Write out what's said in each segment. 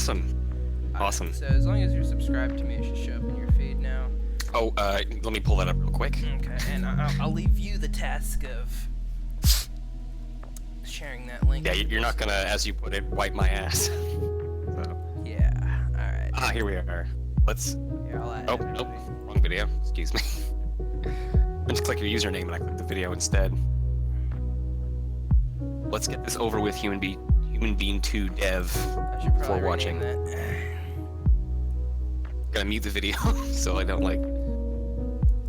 Awesome. Awesome. So as long as you're subscribed to me, it should show up in your feed now. Oh, let me pull that up real quick. Okay, and I'll leave you the task of sharing that link. Yeah, you're not gonna, as you put it, wipe my ass. So. Yeah, alright. Ah, here we are. Let's... Here, I'll add Oh, everybody. nope. Wrong video. Excuse me. I just click your username and I click the video instead. Let's get this over with, Human Being 2 dev, I should before probably watching. rename that. Gotta mute the video so I don't like...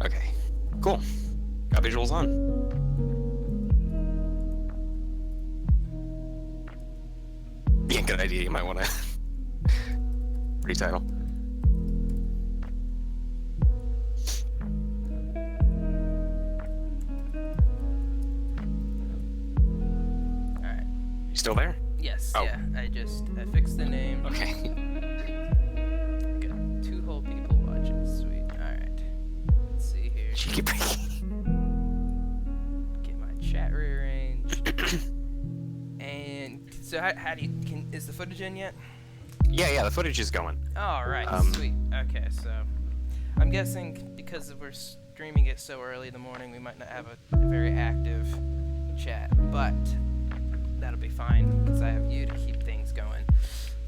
Okay. Cool. Got visuals on. Yeah, good idea. You might want to retitle. Alright. You still there? Yes, Oh. yeah. I fixed the name. Okay. Got 2 whole people watching. Sweet. Alright. Let's see here. Cheeky breeki. Get my chat rearranged. And so how do you is the footage in yet? Yeah, the footage is going. All right, sweet. Okay, so I'm guessing because we're streaming it so early in the morning, we might not have a very active chat, but that'll be fine because I have you to keep things going.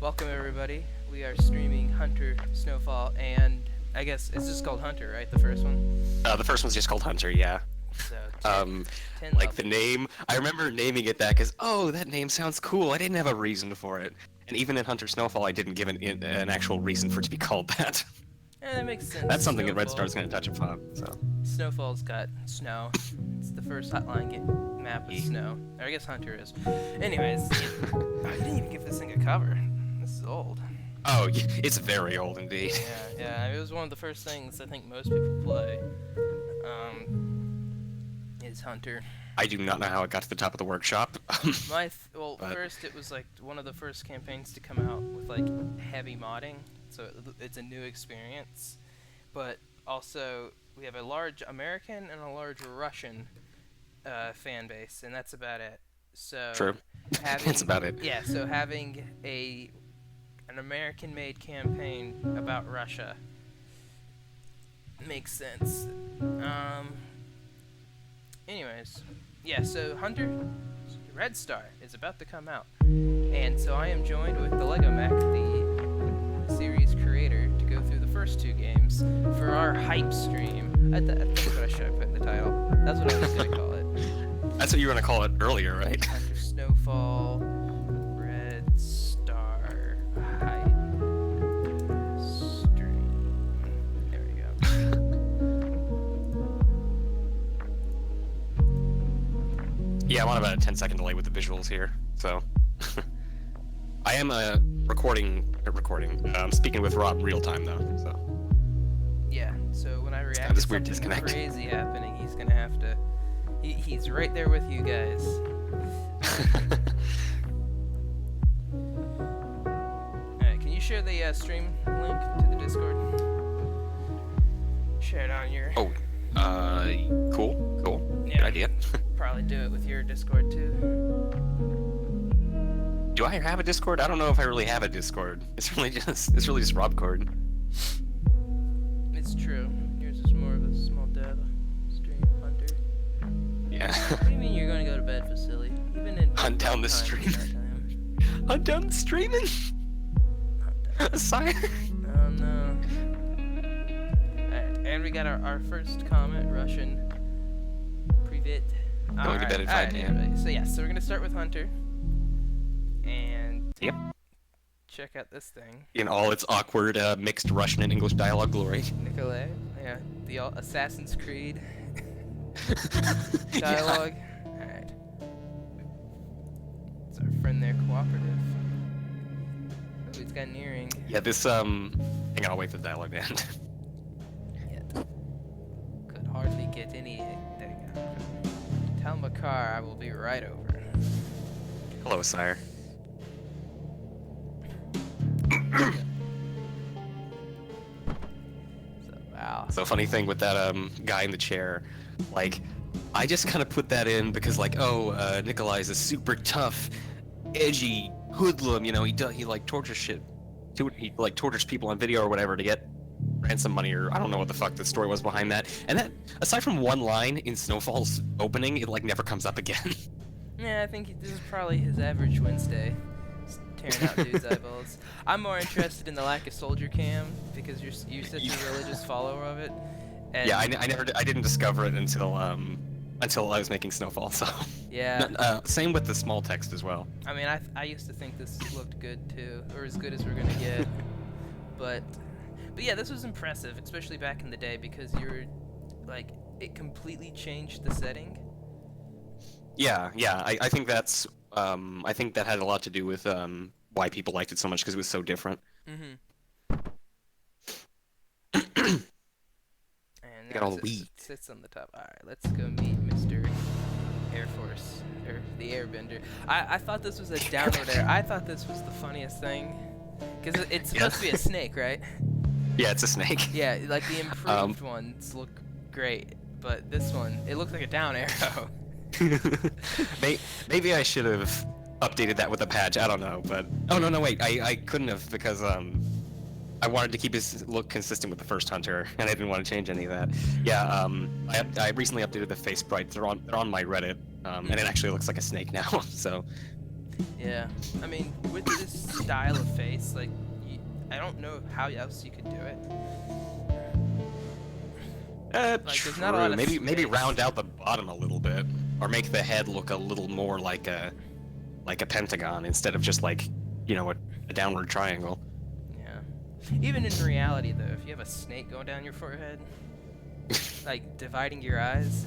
Welcome everybody. We are streaming Hunter, Snowfall, and I guess it's just called Hunter, right? The first one. The first one's just called Hunter, yeah. So 10 Like levels. the name, I remember naming it that because, oh, that name sounds cool. I didn't have a reason for it. And even in Hunter Snowfall, I didn't give an actual reason for it to be called that. Yeah, that makes sense. That's something that Red Snowfall. Star's going to touch upon, so. Snowfall's got snow. It's the first hotline map with snow. Or I guess Hunter is. Anyways, I didn't even give this thing a cover. This is old. Oh, it's very old indeed. Yeah, it was one of the first things I think most people play. Is Hunter. I do not know how it got to the top of the workshop. First it was like one of the first campaigns to come out with like heavy modding, so it's a new experience. But also we have a large American and a large Russian fan base, and that's about it. So True. That's about it. Yeah, so having an American-made campaign about Russia makes sense. Anyways, yeah, so Hunter Red Star is about to come out. And so I am joined with the Lego Mech, the series creator, to go through the first 2 games for our hype stream. I think that's what I should have put in the title. That's what I was going to call it. That's what you were going to call it earlier, right? Hunter Snowfall, Red Star, hype stream. There we go. Yeah, I'm on about a 10-second delay with the visuals here, so. I am speaking with Rob real time though, so. Yeah, so when I react Got to this weird something disconnect. crazy happening, he's gonna have to. He's right there with you guys. Alright, can you share the stream link to the Discord? Share it on your. Oh, cool. Yeah. Good idea. Probably do it with your Discord too. Do I have a Discord? I don't know if I really have a Discord. It's really just Robcord. It's true. Yours is more of a small dev stream, Hunter. Yeah. What do you mean you're gonna go to bed, Vasily? Even in Hunt down the time, stream. nighttime. Hunt down the streaming. Hunt down. Sire. Oh no. Alright, and we got our first comment, Russian Privet. Going to bed at 5 p.m. So so we're gonna start with Hunter. And Yep. check out this thing. In all its awkward mixed Russian and English dialogue glory. Nikolai, yeah, the Assassin's Creed dialogue. Alright. It's our friend there, cooperative. Oh, he's got an earring. Yeah, this hang on, I'll wait for the dialogue to end. Yet. Could hardly get any. There you go. Tell Makar I will be right over. Hello, sire. Wow. So funny thing with that guy in the chair, like, I just kind of put that in because like, oh, Nikolai's a super tough, edgy hoodlum, you know, he like tortures shit he like tortures people on video or whatever to get ransom money, or I don't know what the fuck the story was behind that. And that, aside from one line in Snowfall's opening, it like never comes up again. Yeah, I think this is probably his average Wednesday, just tearing out dudes' eyeballs. I'm more interested in the lack of soldier cam because you're such a religious follower of it. And Yeah, I didn't discover it until I was making Snowfall. So yeah. same with the small text as well. I mean, I used to think this looked good too, or as good as we're gonna get. But yeah, this was impressive, especially back in the day because like it completely changed the setting. Yeah, I think that's I think that had a lot to do with why people liked it so much because it was so different. Mm-hmm. And Got all the weed. Sits on the top. All right, let's go meet Mr. Air Force, or the Airbender. I thought this was a downward air. I thought this was the funniest thing, because it's supposed to be a snake, right? Yeah, it's a snake. Yeah, like the improved ones look great, but this one, it looks like a down arrow. Maybe I should have updated that with a patch. I don't know, but oh no, wait, I couldn't have because I wanted to keep his look consistent with the first Hunter, and I didn't want to change any of that. Yeah, I recently updated the face sprites. They're on my Reddit, and it actually looks like a snake now. So yeah, I mean, with this style of face, like, I don't know how else you could do it. Like, true. there's not a lot of maybe round out the bottom a little bit, or make the head look a little more like a pentagon instead of just like, you know, a downward triangle. Even in reality, though, if you have a snake going down your forehead, like dividing your eyes,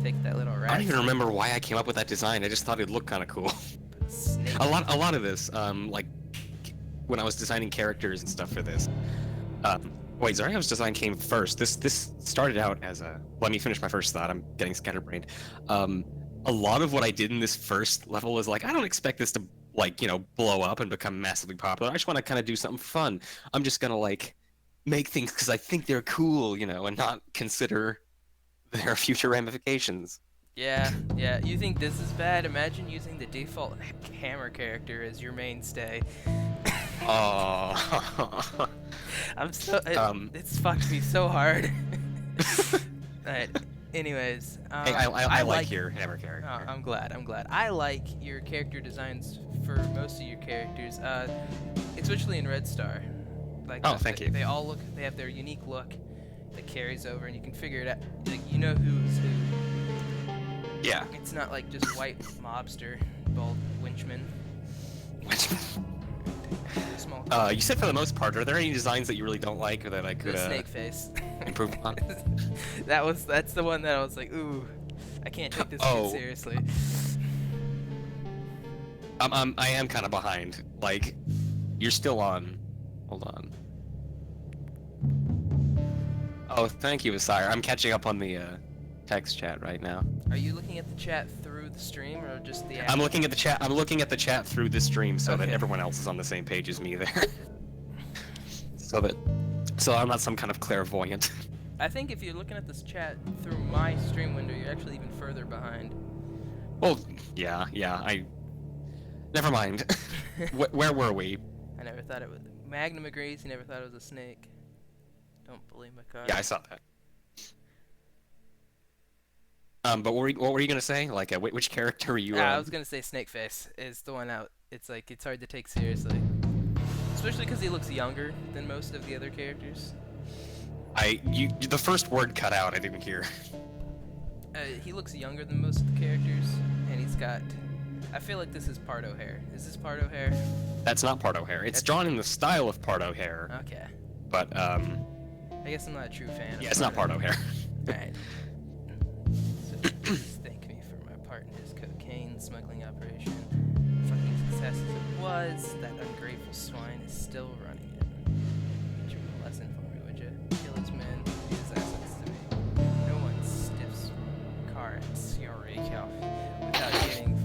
take that little rat. I don't even remember why I came up with that design. I just thought it'd look kind of cool. Snake. A lot of this, like when I was designing characters and stuff for this. Wait, Zarya's design came first. This started out as a. Let me finish my first thought. I'm getting scatterbrained. A lot of what I did in this first level was like, I don't expect this to, like, you know, blow up and become massively popular. I just want to kind of do something fun. I'm just gonna like make things because I think they're cool, you know, and not consider their future ramifications. Yeah. You think this is bad? Imagine using the default hammer character as your mainstay. Oh. I'm so. It's fucked me so hard. Alright. Anyways, hey, I like your hammer character. Oh, I'm glad. I like your character designs for most of your characters, especially in Red Star. Like, thank you. They have their unique look that carries over, and you can figure it out. Like, you know who's who. Yeah. It's not like just white mobster, bald winchman. Small. You said for the most part, are there any designs that you really don't like or that I could The snake face. improve upon? That's the one that I was like, ooh, I can't take this too seriously. I am kind of behind. Like, you're still on. Hold on. Oh, thank you, Asire. I'm catching up on the text chat right now. Are you looking at the chat through the stream or just the app? I'm looking at the chat. I'm looking at the chat through the stream so that everyone else is on the same page as me there. So I'm not some kind of clairvoyant. I think if you're looking at this chat through my stream window, you're actually even further behind. Well, yeah. Never mind. Where were we? I never thought it was. Magnum agrees. He never thought it was a snake. Don't believe my card. Yeah, I saw that. But what were you gonna say? Like, which character are you? I was gonna say Snakeface is the one out. It's like it's hard to take seriously, especially because he looks younger than most of the other characters. The first word cut out. I didn't hear. He looks younger than most of the characters, and he's got. I feel like this is Pardo hair. Is this Pardo hair? That's not Pardo hair. It's drawn in the style of Pardo hair. Okay. But I guess I'm not a true fan. Yeah, it's not Pardo hair. Alright. So please thank me for my part in his cocaine smuggling operation. Fucking success as it was, that ungrateful swine is still running it. Would you have a lesson for me, would you? Kill his men, give his assets to me. No one stiffs carrots, Eureka, without giving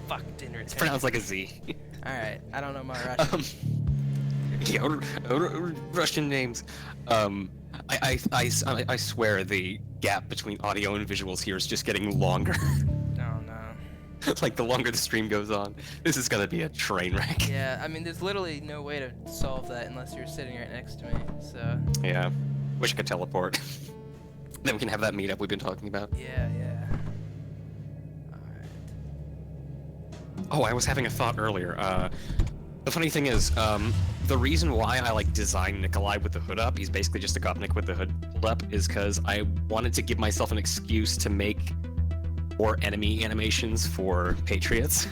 fucked in return. It's pronounced like a Z. Alright, I don't know my Russian. Russian names. I swear the gap between audio and visuals here is just getting longer. No. Like, the longer the stream goes on, this is gonna be a train wreck. Yeah, I mean, there's literally no way to solve that unless you're sitting right next to me, so... Yeah. Wish I could teleport. Then we can have that meetup we've been talking about. Yeah, yeah. Alright. Oh, I was having a thought earlier. The funny thing is, the reason why I like designed Nikolai with the hood up, he's basically just a Gopnik with the hood pulled up, is because I wanted to give myself an excuse to make more enemy animations for Patriots.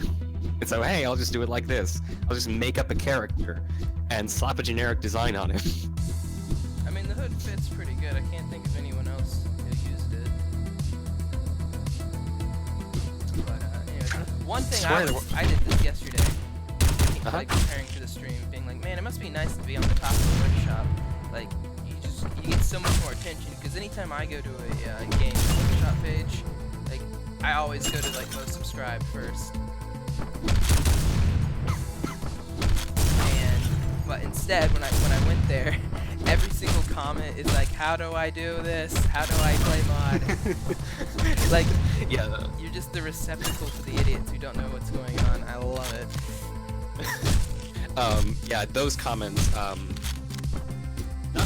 And so, hey, I'll just do it like this. I'll just make up a character and slap a generic design on him. I mean, the hood fits pretty good. I can't think of anyone else who used it. But, anyways, one thing I did this yesterday, like preparing for the stream, being like, man, it must be nice to be on the top of the workshop. Like, you get so much more attention, because anytime I go to a game workshop page, like, I always go to, like, most subscribed first. But instead, when I went there, every single comment is like, how do I do this? How do I play mod? Like, yeah, you're just the receptacle for the idiots who don't know what's going on. I love it. Yeah, those comments,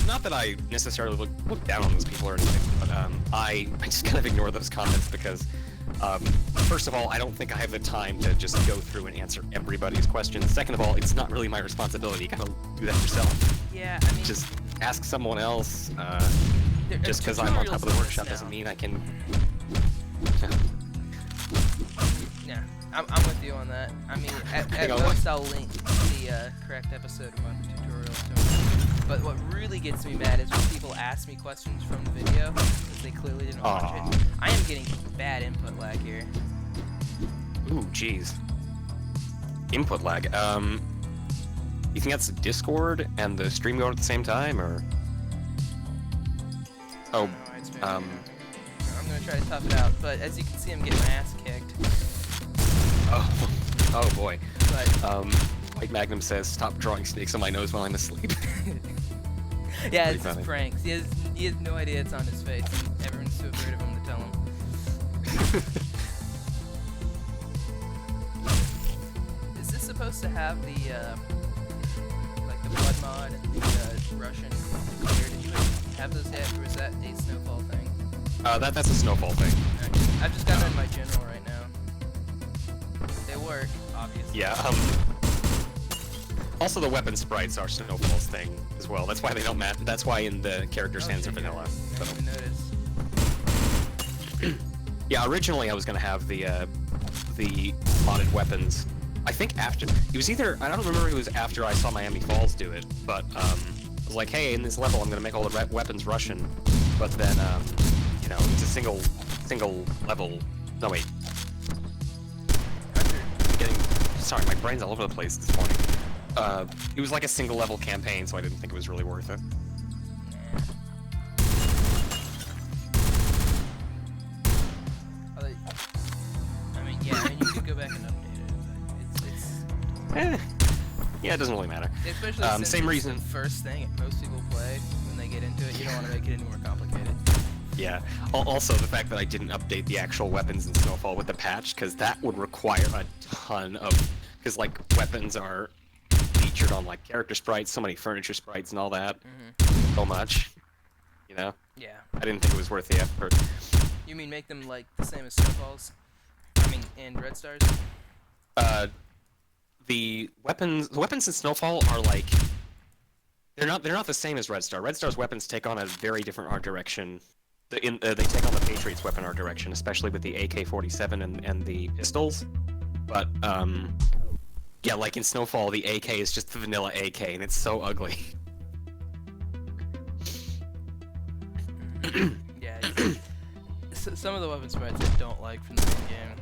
not that I necessarily look down on those people or anything, but I just kind of ignore those comments because, first of all, I don't think I have the time to just go through and answer everybody's questions. Second of all, it's not really my responsibility. You gotta do that yourself. Yeah, I mean... Just ask someone else. Just because I'm on top of the workshop doesn't mean I can... Yeah, I'm with you on that. I mean, at most I'll link the correct episode of my tutorial to me. But what really gets me mad is when people ask me questions from the video, because they clearly didn't watch it. I am getting bad input lag here. Ooh, jeez. Input lag. You think that's the Discord and the stream going at the same time, or? Oh, I'm gonna try to tough it out, but as you can see, I'm getting my ass kicked. Oh boy. But White Magnum says, "Stop drawing snakes on my nose while I'm asleep." Yeah, it's just pranks. He has no idea it's on his face, and everyone's too afraid of him to tell him. Is this supposed to have the like the blood mod and the Russian clear? Did you have those yet, or is that a Snowfall thing? That's a Snowfall thing. Okay. I've just got them in my general right now. They work, obviously. Yeah. Also, the weapon sprites are Snowfall's thing as well. That's why they don't match. That's why in the character stands are vanilla. I didn't even notice. Yeah, originally I was gonna have the modded weapons. I think after it was either I don't remember if it was after I saw Miami Falls do it, but I was like, hey, in this level I'm gonna make all the weapons Russian, but then you know, it's a single level. No wait. Sorry, my brain's all over the place this morning. It was like a single level campaign, so I didn't think it was really worth it. I mean, yeah, you could go back and update it, but Yeah, it doesn't really matter. Especially since same it's reason. the first thing most people play when they get into it. You don't want to make it any more complicated. Yeah. Also, the fact that I didn't update the actual weapons in Snowfall with the patch, because that would require a ton of... Because, like, weapons are featured on, like, character sprites, so many furniture sprites and all that. So much. You know? Yeah. I didn't think it was worth the effort. You mean make them, like, the same as Snowfalls? I mean, and Red Stars? The weapons in Snowfall are, like... They're not the same as Red Star. Red Star's weapons take on a very different art direction. They take on the Patriots' weapon art direction, especially with the AK-47 and the pistols. But, yeah, like in Snowfall, the AK is just the vanilla AK, and it's so ugly. Yeah, some of the weapon sprites I don't like from the main game.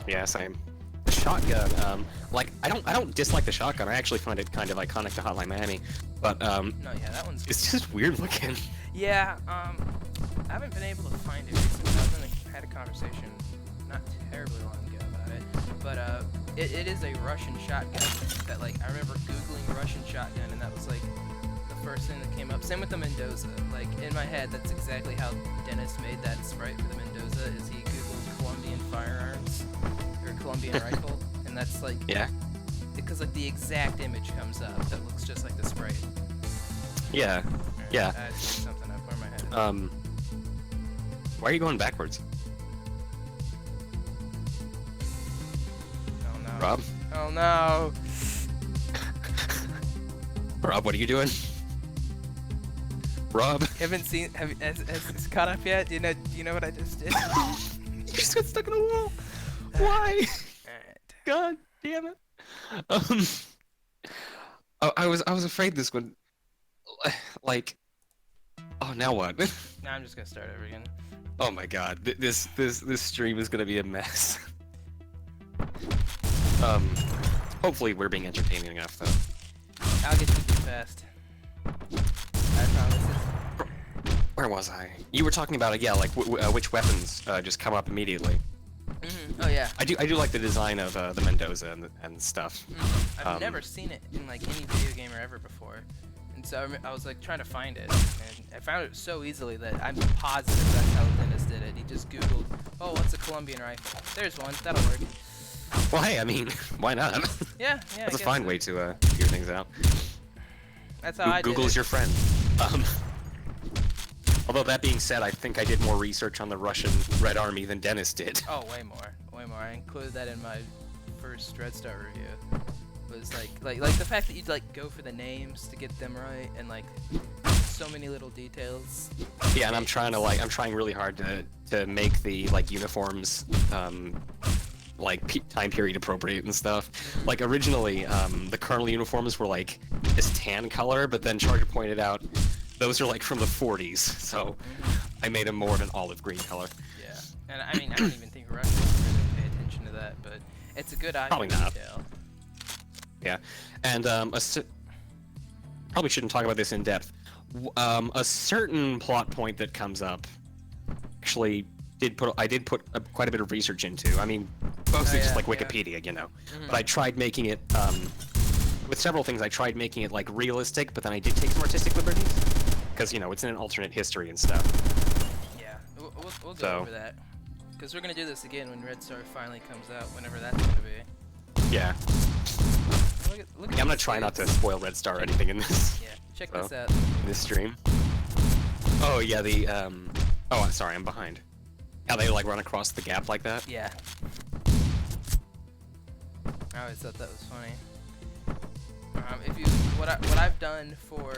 Yeah, same. The shotgun, like, I don't dislike the shotgun. I actually find it kind of iconic to Hotline Miami, but, no, yeah, that one's... It's just weird looking. Yeah, I haven't been able to find it recently. I had a conversation not terribly long ago about it, but it is a Russian shotgun that, like, I remember Googling Russian shotgun, and that was, like, the first thing that came up. Same with the Mendoza. Like, in my head, that's exactly how Dennis made that sprite for the Mendoza, is he Googled Colombian firearms. Colombian rifle, and that's like Yeah. because like the exact image comes up that looks just like the sprite. Yeah. Yeah. I screwed something up. Where am I headed? Why are you going backwards? Oh no. Rob? Oh no. Rob, what are you doing? Rob? Haven't seen. Has this caught up yet? Do you know what I just did? You just got stuck in a wall. Why? Alright. God damn it. Um, I was afraid this would, like, oh, now what? Now I'm just gonna start over again. Oh my God, this stream is gonna be a mess. Hopefully we're being entertaining enough though. I'll get you too fast. I promise. Where was I? You were talking about it, yeah, like which weapons just come up immediately. Oh yeah. I do like the design of the Mendoza and stuff. I've never seen it in like any video game or ever before, and so I was like trying to find it, and I found it so easily that I'm positive that's how Dennis did it. He just Googled, "Oh, what's a Colombian rifle?" There's one. That'll work. Well, hey, I mean, why not? Yeah. That's a fine way to figure things out. That's how I did Google's it. your friend. Although that being said, I think I did more research on the Russian Red Army than Dennis did. Oh, way more. I included that in my first Red Star review. Was like the fact that you'd like go for the names to get them right, and like so many little details. Yeah, and I'm trying really hard to make the like uniforms like time period appropriate and stuff. Like originally, the Colonel uniforms were like this tan color, but then Charger pointed out those are like from the 40s, so I made them more of an olive green color. Yeah, and I mean I don't even think Russians really pay attention to that, but it's a good eye Probably not. detail. Yeah, and probably shouldn't talk about this in depth. A certain plot point that comes up actually I did put quite a bit of research into. I mean, mostly just like Wikipedia, you know. But I tried making it with several things. I tried making it like realistic, but then I did take some artistic liberties because you know it's in an alternate history and stuff. Yeah, we'll go over that because we're gonna do this again when Red Star finally comes out, whenever that's gonna be. Yeah. Look at Yeah, I'm gonna try not to spoil Red Star or anything in this. Yeah, check this out. In this stream. Oh yeah, oh, I'm sorry, I'm behind. How they like run across the gap like that? Yeah. I always thought that was funny. What I've done for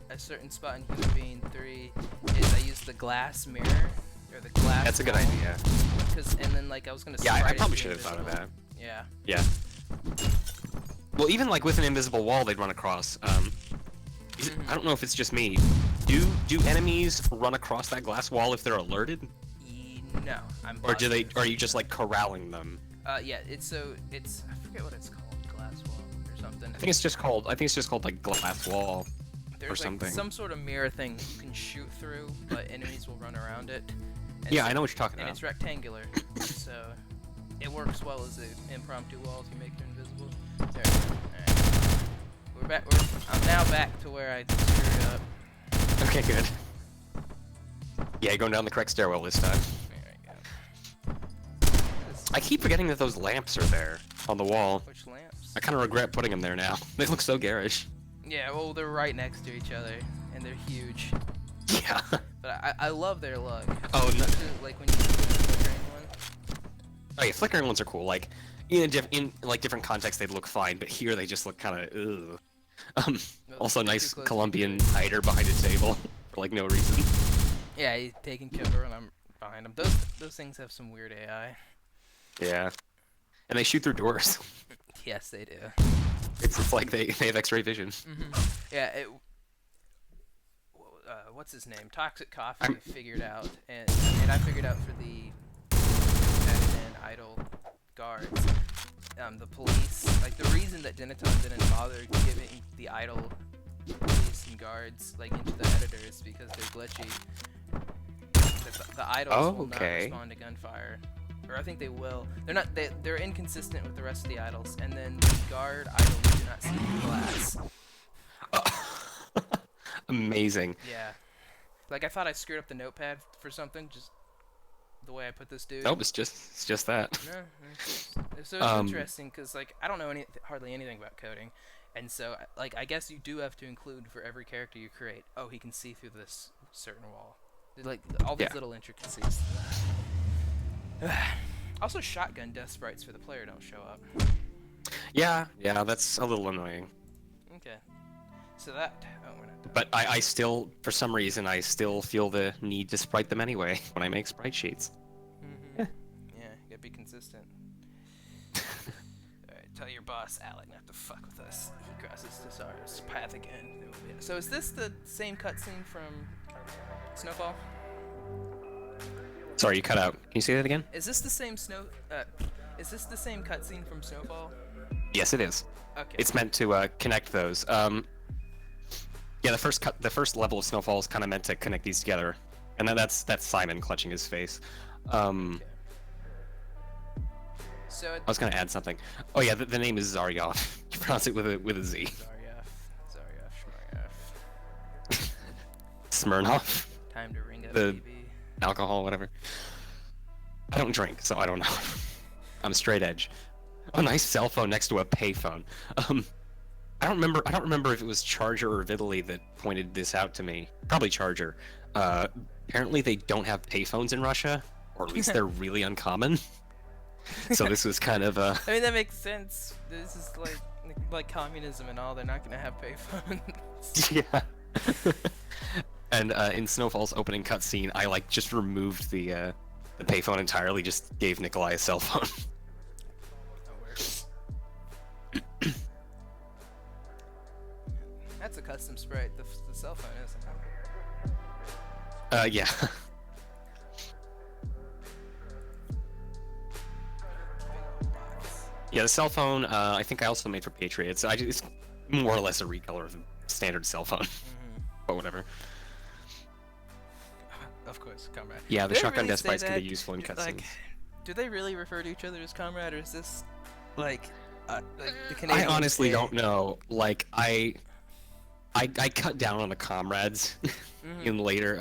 a certain spot in Human Being 3 is I use the glass mirror or the glass. That's a good idea. And then like I was gonna. Yeah, I probably should have thought of that. Yeah. Yeah. Well, even like with an invisible wall, they'd run across. I don't know if it's just me. Do enemies run across that glass wall if they're alerted? No, I'm. Or are you just like corralling them? Yeah. It's I forget what it's called, glass wall or something. I think it's just called like glass wall. There's or something. Like some sort of mirror thing you can shoot through, but enemies will run around it. And yeah, I know what you're talking and about. It's rectangular, so it works well as an impromptu wall if you make it invisible. There. Alright. We're back. I'm now back to where I screwed up. Okay, good. Yeah, going down the correct stairwell this time. There we go. I keep forgetting that those lamps are there on the wall. Which lamps? I kind of regret putting them there now. They look so garish. Yeah, well, they're right next to each other, and they're huge. Yeah. But I love their look. Oh, no. Like when you put the flickering one. Oh yeah, flickering ones are cool. Like in like different contexts, they'd look fine, but here they just look kind of ugh. Also, nice Colombian hider behind a table for like no reason. Yeah, he's taking cover, and I'm behind him. Those things have some weird AI. Yeah, and they shoot through doors. Yes, they do. It's like they have X-ray vision. Yeah. What's his name? Toxic Coffee figured out, and I figured out for the added in idle guards, the police. Like the reason that Denatone didn't bother giving the idle police and guards like into the editor is because they're glitchy. The idols will not respond to gunfire. Or I think they will. They're not. They're inconsistent with the rest of the idols, and then the guard idols do not see the glass. Amazing. Yeah. Like I thought I screwed up the notepad for something. Just the way I put this dude? Nope, it's just that. No. So it's Um, interesting because like I don't know hardly anything about coding, and so like I guess you do have to include for every character you create. Oh, he can see through this certain wall. Like all these Yeah. little intricacies. Also, shotgun death sprites for the player don't show up. yeah, that's a little annoying. Okay. So that. Oh, we're not done. But I still, for some reason, I still feel the need to sprite them anyway when I make sprite sheets. Yeah, you gotta be consistent. Alright, tell your boss, Alec, not to fuck with us. He crosses Cesar's path again. So is this the same cutscene from Snowfall? Sorry, you cut out. Can you say that again? Is this the same is this the same cutscene from Snowfall? Yes, it is. Okay. It's meant to connect those. Yeah, the first level of Snowfall is kind of meant to connect these together, and then that's Simon clutching his face. Okay. So I was gonna add something. Oh yeah, the name is Zaryoff. You pronounce it with a Z. Zaryoff. Smirnoff. Time to ring up The- baby. Alcohol, whatever. I don't drink, so I don't know. I'm straight edge. A nice cell phone next to a payphone. I don't remember if it was Charger or Vitaly that pointed this out to me. Probably Charger. Apparently they don't have payphones in Russia, or at least they're really uncommon. So this was kind of I mean that makes sense. This is like communism and all. They're not gonna have payphones. yeah. And in Snowfall's opening cutscene, I like just removed the payphone entirely. Just gave Nikolai a cell phone. That's a custom sprite. The cell phone isn't it? Yeah. Yeah, the cell phone, I think I also made for Patriots. It's more or less a recolor of the standard cell phone. But whatever. Of course, comrade. Yeah, the Do they shotgun really death say sprites can be that? useful in cutscenes. Like, do they really refer to each other as comrade, or is this like the Canadian? I honestly way? don't know. Like, I cut down on the comrades in later,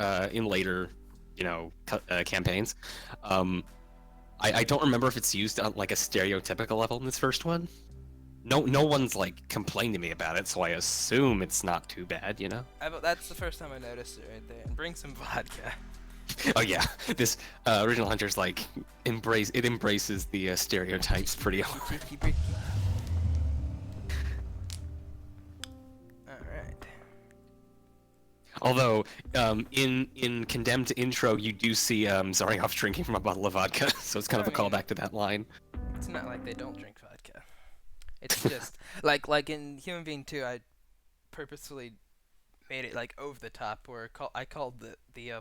campaigns. I don't remember if it's used on like a stereotypical level in this first one. No one's like complained to me about it, so I assume it's not too bad, you know? That's the first time I noticed it right there. And bring some vodka. Oh yeah, this original Hunter's like embraces the stereotypes pretty hard. Breeki. Alright. Although, in Condemned intro, you do see Zaryoff drinking from a bottle of vodka, so it's kind of a callback to that line. It's not like they don't drink vodka. It's just like in Human Being 2, I purposefully made it like over the top, where I called the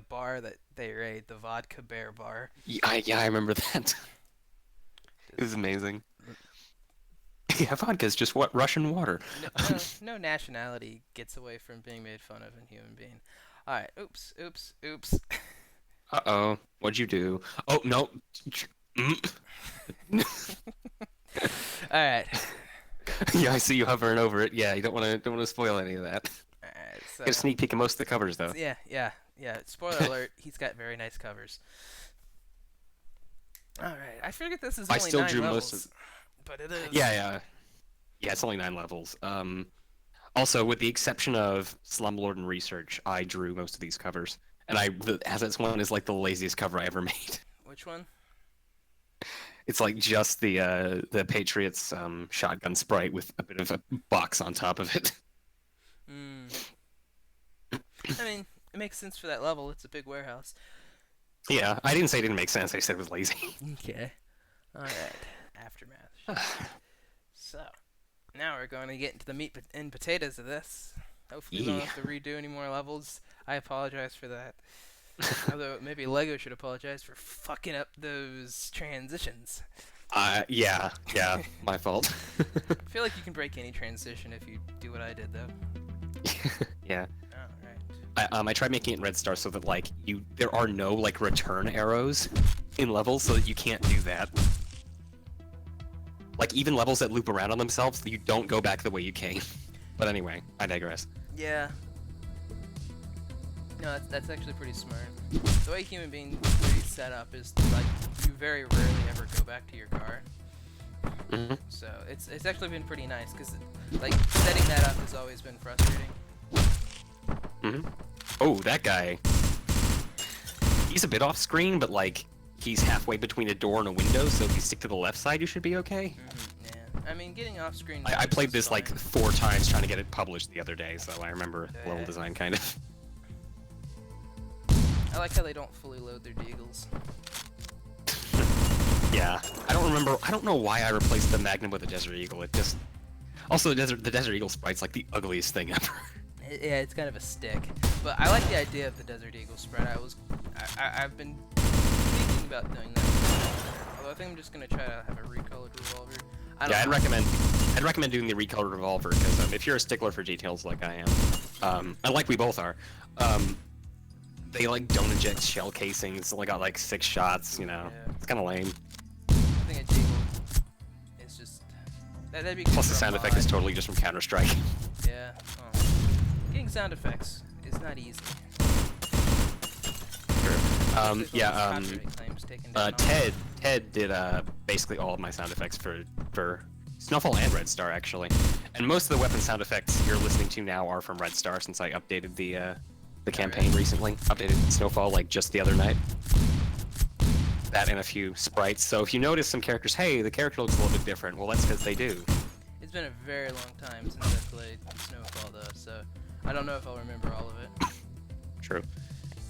bar that they raid the Vodka Bear Bar. Yeah, I remember that. It was amazing. Yeah, vodka's just what Russian water. No nationality gets away from being made fun of in Human Being. All right, oops. Uh-oh, what'd you do? Oh no. All right. Yeah, I see you hovering over it. Yeah, you don't want to spoil any of that. All right. So Get a sneak peek of most of the covers, though. yeah. Spoiler alert: he's got very nice covers. All right. I figured this is I only still 9 drew levels, most of. but it is. Yeah. It's only 9 levels. Also, with the exception of Slumlord and Research, I drew most of these covers, and the Assets one is like the laziest cover I ever made. Which one? It's like just the Patriots shotgun sprite with a bit of a box on top of it. I mean, it makes sense for that level. It's a big warehouse. Yeah, I didn't say it didn't make sense. I said it was lazy. Okay. All right. Aftermath. So, now we're going to get into the meat and potatoes of this. Hopefully, we don't have to redo any more levels. I apologize for that. Although maybe Lego should apologize for fucking up those transitions. Yeah, my fault. I feel like you can break any transition if you do what I did, though. Yeah. Alright. I tried making it Red Star so that like there are no like return arrows in levels, so that you can't do that. Like even levels that loop around on themselves, you don't go back the way you came. But anyway, I digress. Yeah. No, that's actually pretty smart. The way human beings are set up is like you very rarely ever go back to your car. Mm-hmm. So it's actually been pretty nice because like setting that up has always been frustrating. Mm-hmm. Oh, that guy. He's a bit off screen, but like he's halfway between a door and a window, so if you stick to the left side, you should be okay. Yeah, I mean getting off screen. I played is this fine. like 4 times trying to get it published the other day, so I remember level Yeah. design kind of. I like how they don't fully load their deagles. Yeah, I don't know why I replaced the Magnum with a Desert Eagle. It just also the Desert Eagle sprite's like the ugliest thing ever. Yeah, it's kind of a stick, but I like the idea of the Desert Eagle spread. I've been thinking about doing that. Although I think I'm just gonna try to have a recolored revolver. Yeah, I'd recommend doing the recolored revolver because if you're a stickler for details like I am, and like we both are, they like don't eject shell casings. Only got like 6 shots. You know, Yeah. it's kind of lame. I think a deagle is just that'd be good Plus the for a sound effect is mod. totally just from Counter Strike. Yeah. Getting sound effects is not easy. True. Yeah. Copyright claims taken down on Ted did basically all of my sound effects for Snowfall and Red Star actually, and most of the weapon sound effects you're listening to now are from Red Star since I updated the campaign recently. Updated Snowfall like just the other night. That and a few sprites. So if you notice some characters, hey, the character looks a little bit different. Well, that's because they do. It's been a very long time since I played Snowfall though, so I don't know if I'll remember all of it. True.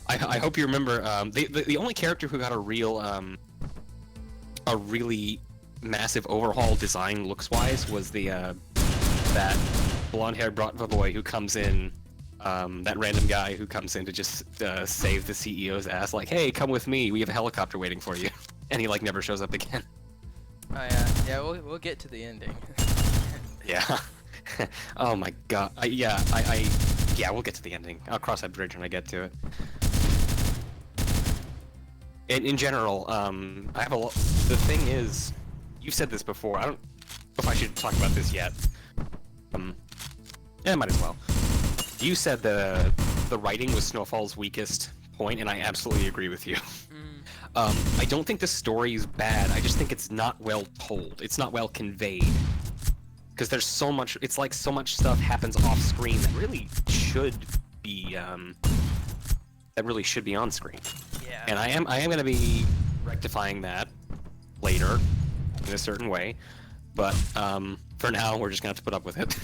I hope you remember the only character who got a really massive overhaul design looks wise was the that blonde-haired boy who comes in, that random guy who comes in to just save the CEO's ass, like, hey, come with me, we have a helicopter waiting for you, and he like never shows up again. Oh yeah, we'll get to the ending. Yeah. Oh my god. Yeah, we'll get to the ending. I'll cross that bridge when I get to it. In general, I have a lot. The thing is, you've said this before. I don't know if I should talk about this yet. Yeah, I might as well. You said the writing was Snowfall's weakest point, and I absolutely agree with you. I don't think the story is bad. I just think it's not well told. It's not well conveyed. Because there's so much. It's like so much stuff happens off screen that really should be on screen. Yeah. And I am going to be rectifying that later in a certain way, but for now we're just going to have to put up with it.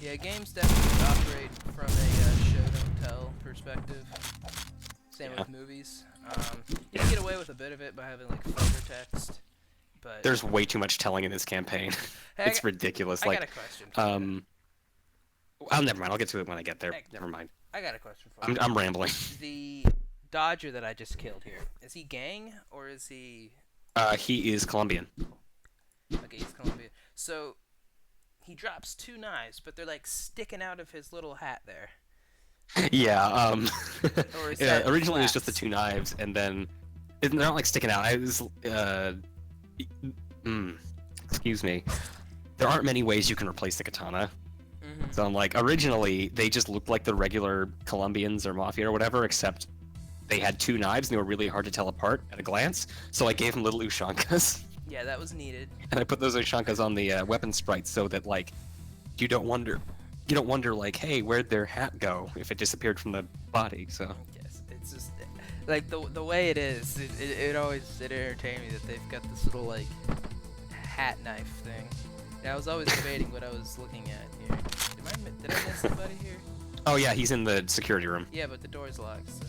Yeah, games definitely operate from a show don't tell perspective. Same with movies. You can get away with a bit of it by having like flavor text, but There's way too much telling in this campaign. Hey, It's ridiculous. I Like, got a question. For you. never mind. I'll get to it when I get there. Hey. Never mind. I got a question for you. I'm rambling. The Dodger that I just killed here, is he gang or is he? He is Colombian. Okay, he's Colombian. So he drops 2 knives, but they're like sticking out of his little hat there. Yeah. Or is Yeah, that originally it was just the flaps? 2 knives, and then they're not like sticking out. I was excuse me. There aren't many ways you can replace the katana. Mhm. So I'm like, originally they just looked like the regular Colombians or Mafia or whatever, except they had 2 knives and they were really hard to tell apart at a glance. So I gave them little ushankas, Yeah, that was needed. and I put those ushankas on the weapon sprites so that like you don't wonder like, hey, where'd their hat go if it disappeared from the body? So Yes, it's just like the way it is. It always entertained me that they've got this little like hat knife thing. And I was always debating what I was looking at here. Did I miss somebody here? oh yeah, he's in the security room. Yeah, but the door's locked. So.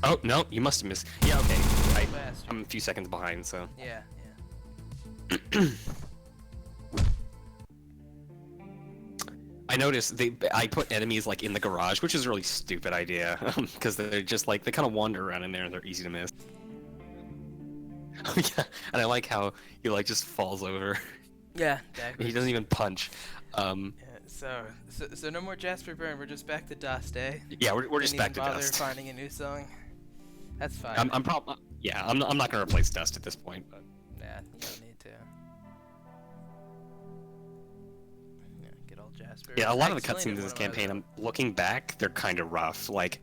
Oh no, you must have missed. Yeah, okay. Bastard. I'm a few seconds behind, so. Yeah. I noticed I put enemies like in the garage, which is a really stupid idea, because they're just like, they kind of wander around in there and they're easy to miss. Oh yeah, and I like how he like just falls over. Yeah. He doesn't even punch. Yeah, so no more Jasper Byrne. We're just back to dust, eh? Yeah, we're just Didn't back even to bother dust. finding a new song. That's fine. I'm not gonna replace dust at this point, but Yeah, you don't need to. Yeah, it all, Jasper. Yeah, a lot of the Explained it cutscenes in this one of my campaign, other- I'm looking back, they're kind of rough. Like,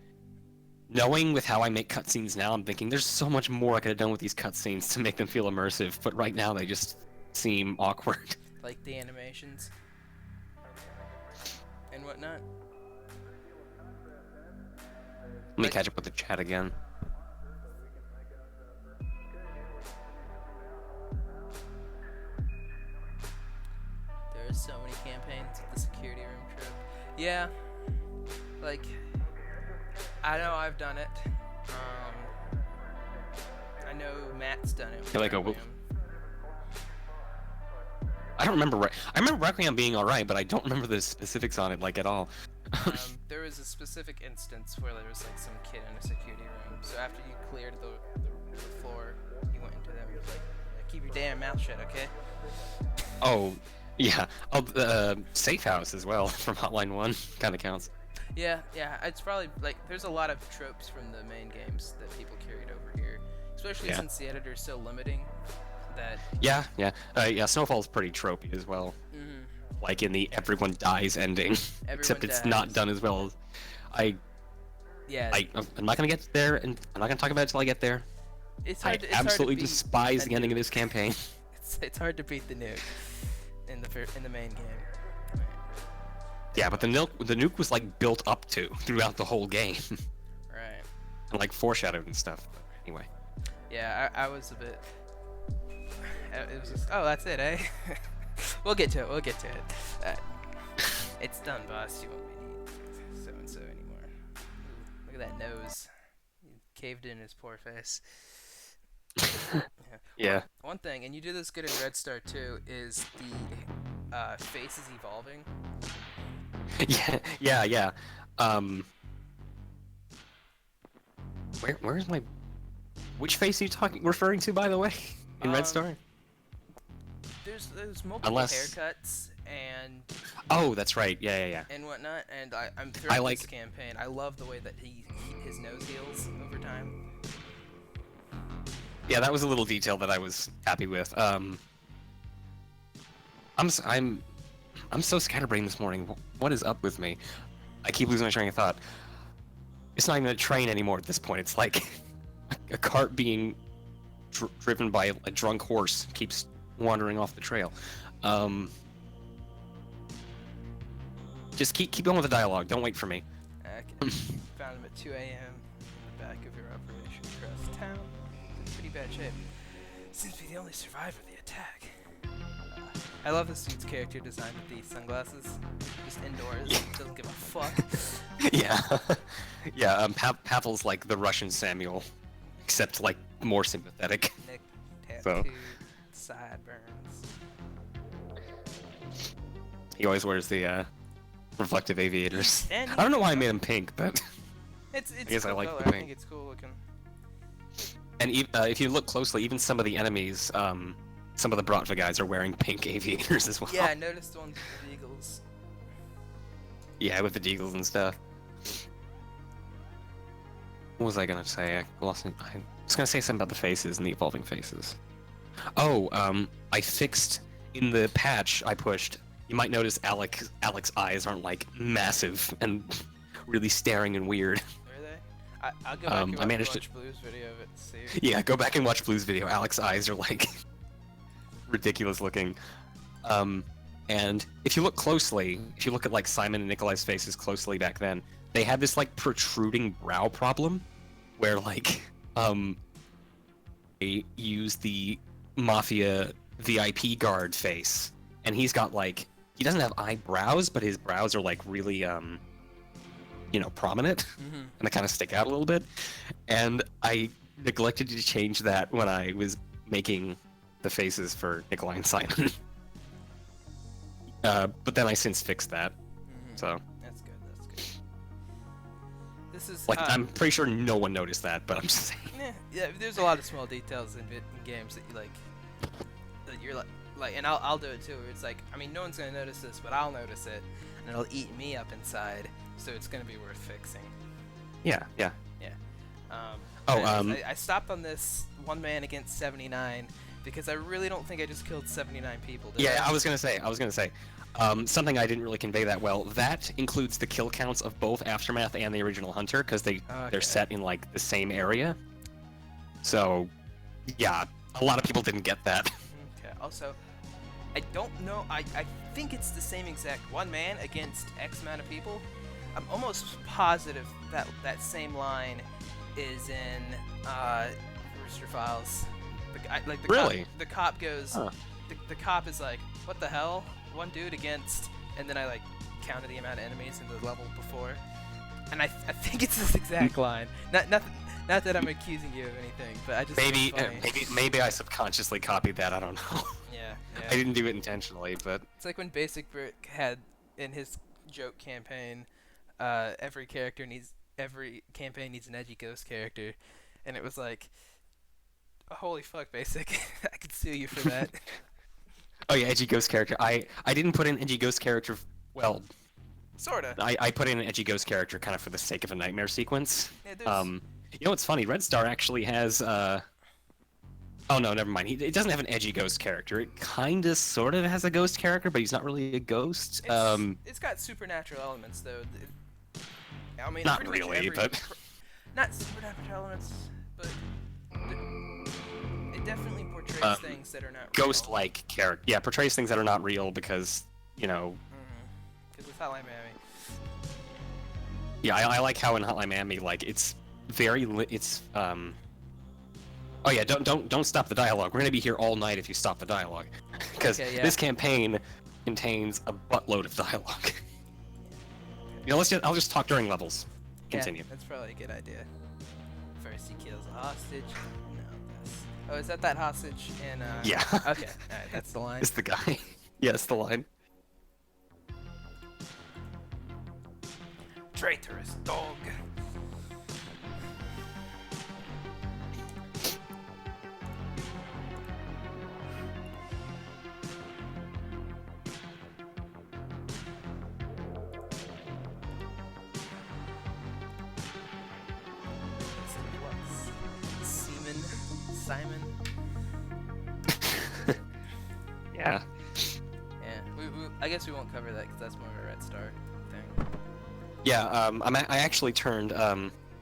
knowing with how I make cutscenes now, I'm thinking there's so much more I could have done with these cutscenes to make them feel immersive, but right now they just seem awkward. Like the animations and whatnot. Let me catch up with the chat again. There are so many campaigns with the security room trope. Yeah, like I know I've done it. I know Matt's done it. With Like a Requiem. I don't remember. I remember Requiem being alright, but I don't remember the specifics on it like at all. There was a specific instance where there was like some kid in a security room. So after you cleared the floor, you went into them and was like, "Keep your damn mouth shut, okay?" Oh, yeah. Oh, the safe house as well from Hotline 1 kind of counts. Yeah, it's probably like there's a lot of tropes from the main games that people carried over here, especially Yeah. since the editor's so limiting that. Yeah. Snowfall's pretty tropey as well. Mhm. Like in the everyone dies ending, except it's not dies. done as well as Yeah, I'm not gonna get there, and I'm not gonna talk about it until I get there. it's I hard. It's absolutely hard to beat despise a the ending of nuke. this campaign. It's hard to beat the nuke in the main game. Yeah, but the nuke was like built up to throughout the whole game, Right. and like foreshadowed and stuff. But anyway, Yeah, I was a bit. It was just. Oh, that's it, eh? We'll get to it. It's done, boss. You won't be so and so anymore. Ooh, look at that nose. He caved in his poor face. yeah. One thing, and you do this good in Red Star too, is the face is evolving. Yeah. Where's my? Which face are you referring to, by the way, in Red Star? There's multiple haircuts and Oh, that's right. Yeah. and whatnot, and I'm throughout like- this campaign. I love the way that his nose heals over time. Yeah, that was a little detail that I was happy with. I'm so scatterbrained this morning. What is up with me? I keep losing my train of thought. It's not even a train anymore at this point. It's like a cart being driven by a drunk horse keeps wandering off the trail. Just keep going with the dialogue. Don't wait for me. Okay. Found him at 2 a.m. in the back of your operation across town. In pretty bad shape. Seems to be the only survivor of the attack. I love this dude's character design with these sunglasses. Just indoors. Doesn't give a fuck. yeah. Pavel's like the Russian Samuel, except like more sympathetic. Nick, So- tattooed, sideburns. He always wears the reflective aviators. And I don't know why I made him pink, but It's guess I cool like color. the I pink. think it's cool looking. and if you look closely, even some of the enemies, some of the Bratva guys are wearing pink aviators as well. Yeah, I noticed the ones with the eagles. Yeah, with the deagles and stuff. What was I gonna say? I was gonna say something about the faces and the evolving faces. Oh, I fixed in the patch I pushed. You might notice Alex's eyes aren't like massive and really staring and weird. Are they? I'll go back and I managed watch Blue's video of it to see. Yeah, go back and watch Blue's video. Alex's eyes are like ridiculous looking. And if you look closely, if you look at like Simon and Nikolai's faces closely back then, they had this like protruding brow problem where like they use the Mafia VIP guard face, and he's got like, he doesn't have eyebrows, but his brows are like really prominent, and they kind of stick out a little bit. And I neglected to change that when I was making the faces for Nikolai and Simon. But then I since fixed that, so That's good. This is like I'm pretty sure no one noticed that, but I'm just saying. yeah. There's a lot of small details in games that you like. That you're like, and I'll do it too. Where it's like, I mean, no one's gonna notice this, but I'll notice it, and it'll eat me up inside. So it's gonna be worth fixing. Yeah. Yeah. Oh, anyways, I stopped on this one man against 79, Because I really don't think I just killed 79 people, did Yeah, I? I was gonna say. Something I didn't really convey that well. That includes the kill counts of both Aftermath and the original Hunter, because they're Okay. set in like the same area. So, yeah, a lot of people didn't get that. Okay. Also, I don't know. I think it's the same exact one man against X amount of people. I'm almost positive that that same line is in Rooster Files. The guy, like the Really? cop, the cop goes. Huh. The cop is like, "What the hell? One dude against," and then I like counted the amount of enemies in the level before, and I think it's this exact line. Not that I'm accusing you of anything, but I just think it's funny. Maybe I subconsciously copied that. I don't know. Yeah. I didn't do it intentionally, but It's like when Basic Brick had in his joke campaign, every campaign needs an edgy ghost character, and it was like, holy fuck, Basic, I could sue you for that. oh yeah, edgy ghost character. I didn't put in edgy ghost character. Well, Sorta. I put in an edgy ghost character kind of for the sake of a nightmare sequence. Yeah, there's, You know what's funny? Red Star actually has. Oh no, never mind. It doesn't have an edgy ghost character. It kind of, sort of has a ghost character, but he's not really a ghost. it's got supernatural elements though. I mean, Not pretty much really, every- but not supernatural elements, but it definitely portrays things that are not real. ghost-like character. Yeah, portrays things that are not real because Because it's Hotline Miami. Yeah, I like how in Hotline Miami, like it's very Oh yeah, don't stop the dialogue. We're gonna be here all night if you stop the dialogue, because Okay, yeah. this campaign contains a buttload of dialogue. I'll just talk during levels. Continue. Yeah, that's probably a good idea. First he kills a hostage. No, this. Oh, is that hostage in? Yeah. Okay, all right, that's the line. It's the guy. Yeah, it's the line. Traitorous dog. Simon. Yeah. Yeah, I guess we won't cover that because that's more of a Red Star thing. Yeah. I actually turned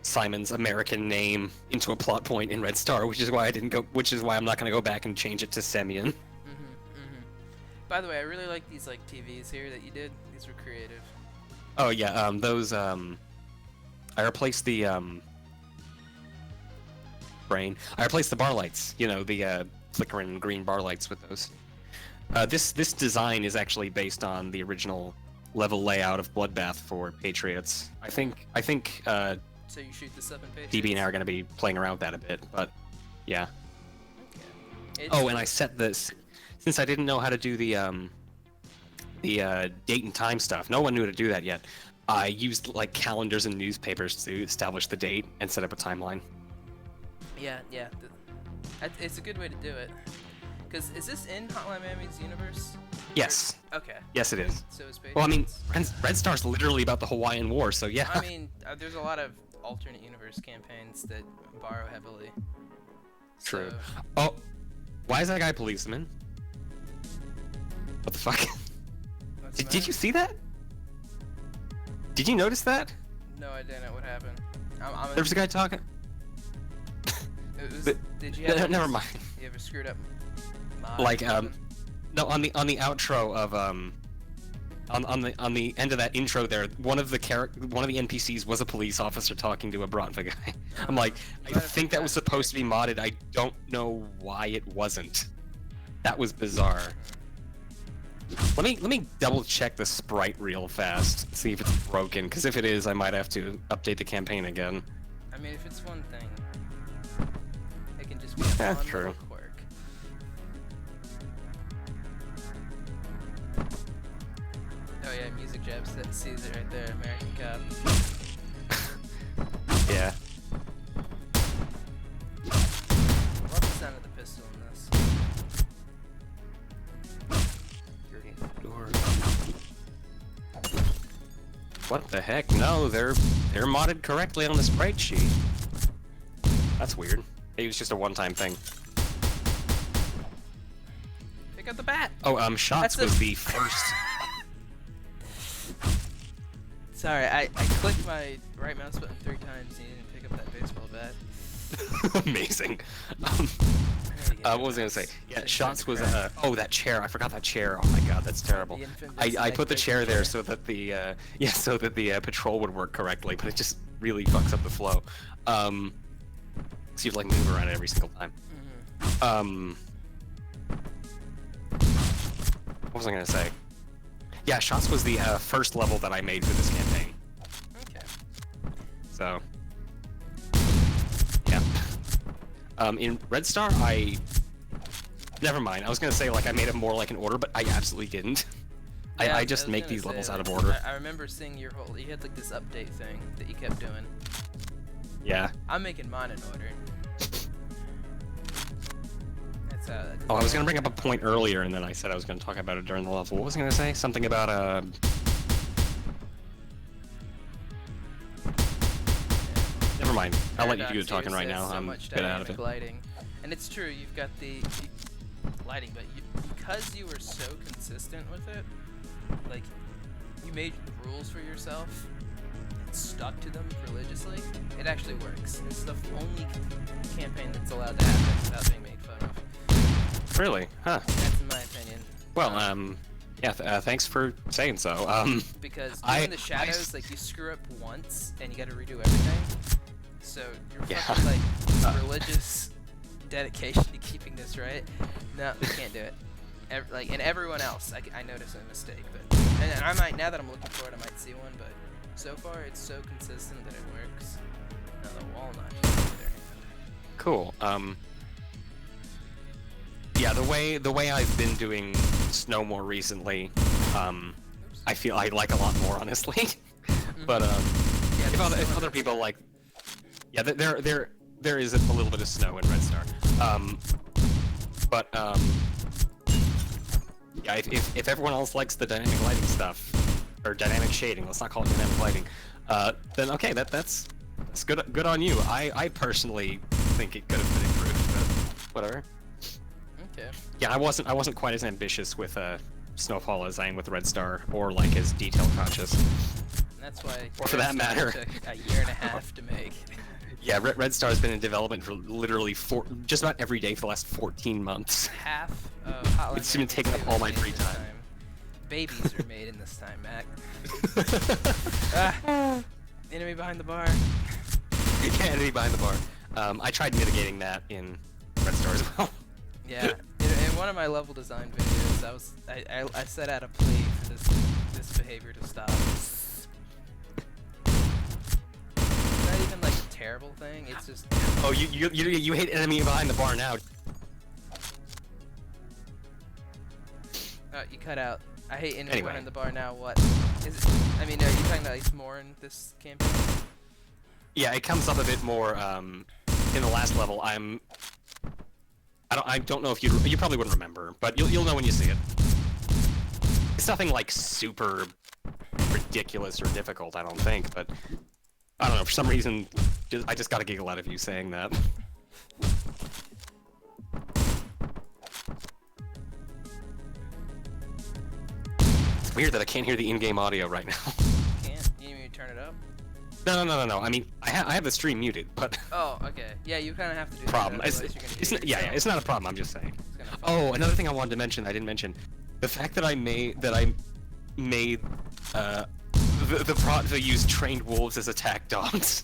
Simon's American name into a plot point in Red Star, which is why I'm not gonna go back and change it to Semyon. By the way, I really like these like TVs here that you did. These were creative. Oh yeah. Those I replaced the brain. I replaced the bar lights. You know, the flickering green bar lights with those. This design is actually based on the original level layout of Bloodbath for Patriots. I think So you shoot this up in Patriots? DB and I are going to be playing around with that a bit, but yeah. Okay. Oh, and I set this since I didn't know how to do the date and time stuff. No one knew how to do that yet. I used like calendars and newspapers to establish the date and set up a timeline. Yeah. It's a good way to do it. Because is this in Hotline Miami's universe? Yes. Okay. Yes, it is. So is Patriots. Well, I mean, Red Star's literally about the Hawaiian War, so yeah. I mean, there's a lot of alternate universe campaigns that borrow heavily. True. So, Oh, why is that guy a policeman? What the fuck? what's Did that? you see that? Did you notice that? No, I didn't. What happened? There was a guy talking. Did you have Never mind. You ever screwed up? Like no, on the outro of on the end of that intro there, one of the NPCs was a police officer talking to a Bronva guy. I'm like, I think that was supposed to be modded. I don't know why it wasn't. That was bizarre. Let me double check the sprite real fast, see if it's broken. Because if it is, I might have to update the campaign again. I mean, if it's one thing, it can just be a Yeah, fun true. little quirk. Oh yeah, Music Jabs that sees it right there, American Cop. Yeah. I love the sound of the pistol in this. What the heck? No, they're modded correctly on the sprite sheet. That's weird. It was just a one-time thing. got the bat. Oh, shots That's was a- the first. Sorry, I clicked my right mouse button 3 times and you didn't pick up that baseball bat. Amazing. What was I gonna say? Yeah, shots was oh, that chair. I forgot that chair. Oh my god, that's terrible. The infamous I put the leg chair breaking there chair. so that the patrol would work correctly, but it just really fucks up the flow. So you have to like move around it every single time. What was I gonna say? Yeah, shots was the first level that I made for this campaign. Okay. So yeah. In Red Star, never mind. I was gonna say like I made it more like an order, but I absolutely didn't. Yeah, I just was make gonna these say, levels out like, of order. I remember seeing you had like this update thing that you kept doing. Yeah. I'm making mine in order. Oh, I was gonna bring up a point earlier, and then I said I was gonna talk about it during the level. What was I gonna say? Something about Never mind. I'll let you do the talking right now. I'm a bit out of it. Lighting. And it's true, you've got the lighting, but because you were so consistent with it, like, you made rules for yourself and stuck to them religiously, it actually works. It's the only campaign that's allowed to happen without being made fun of. Really? Huh. That's in my opinion. Well, yeah, thanks for saying so. Because doing the shadows, like, you screw up once, and you gotta redo everything. So, your fucking, like, religious dedication to keeping this right, no, you can't do it. And everyone else, I notice a mistake, but, and I might, now that I'm looking for it, I might see one, but so far, it's so consistent that it works. Now, the walnut is in their hand. Cool. Yeah, the way I've been doing snow more recently, I feel I like a lot more, honestly. But Yeah, if other people like, yeah, there is a little bit of snow in Red Star. Yeah, if everyone else likes the dynamic lighting stuff, or dynamic shading, let's not call it dynamic lighting, then okay, that's good on you. I personally think it could have been improved, but whatever. Okay. Yeah, I wasn't quite as ambitious with Snowfall as I am with Red Star, or like as detail conscious. And that's why, Or for that matter, took a year and a half to make. Yeah, Red Star has been in development for literally just about every day for the last 14 months. Half of Hotline It's been taking up Miami 2 all my is free made this time. Babies are made in this time, Mac. Enemy behind the bar. Yeah, enemy behind the bar. I tried mitigating that in Red Star as well. Yeah, in one of my level design videos, I set out a plea for this behavior to stop. It's not even like a terrible thing. It's just. Oh, you hate enemy behind the bar now. You cut out. I hate enemy Anyway. behind the bar now. What is it? I mean, are you talking about like more in this campaign? Yeah, it comes up a bit more in the last level. I don't know if you probably wouldn't remember, but you'll know when you see it. It's nothing like super ridiculous or difficult, I don't think, but I don't know, for some reason I just got a giggle out of you saying that. It's weird that I can't hear the in-game audio right now. Can't. You need me to turn it up? No. I mean, I have the stream muted, but Oh, okay. Yeah, you kind of have to do problem. that. It's, Otherwise you're gonna it's hear not, yeah, yourself. it's not a problem. I'm just saying. It's gonna fuck Oh, another thing I wanted to mention I didn't mention, the fact that I made the prop to use trained wolves as attack dogs.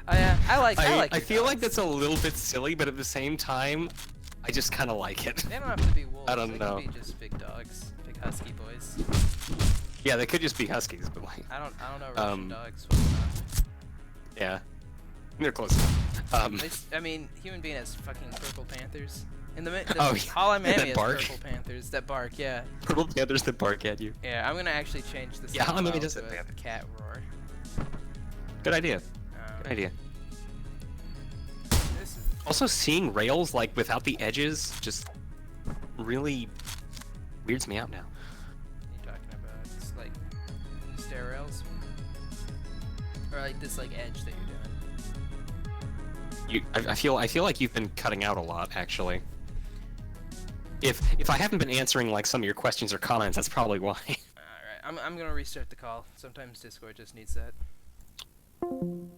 Oh yeah, I like I your feel like dogs. that's a little bit silly, but at the same time, I just kind of like it. They don't have to be wolves. I don't they know. Can be just big dogs, big husky boys. Yeah, they could just be huskies, but like, I don't know Russian dogs well enough. yeah, they're close enough. I mean, Human Being has fucking purple panthers. In the Oh, Hotline Miami that has bark. purple panthers that bark. Yeah. Purple panthers that bark at you. Yeah, I'm gonna actually change this. Yeah, Hotline Miami file does to have a panthers. cat roar. Good idea. Good idea. This is Also, seeing rails like without the edges just really weirds me out now. you talking about? It's like stair rails, or like this like edge that you're doing. I feel like you've been cutting out a lot, actually. If I haven't been answering like some of your questions or comments, that's probably why. Alright, I'm gonna restart the call. Sometimes Discord just needs that. All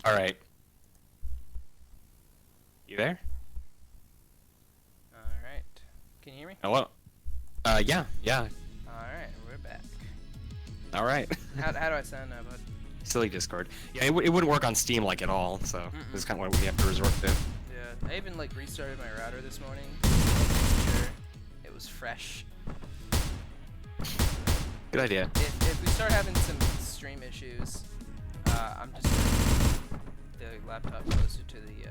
right. You there? Alright. Can you hear me? Hello. Yeah. Alright, we're back. All right. How do I sound now, bud? Silly Discord. Yeah, it wouldn't work on Steam like at all. So this is kind of what we have to resort to. Yeah, I even like restarted my router this morning. Sure, it was fresh. Good idea. If we start having some stream issues, I'm just gonna move the laptop closer to the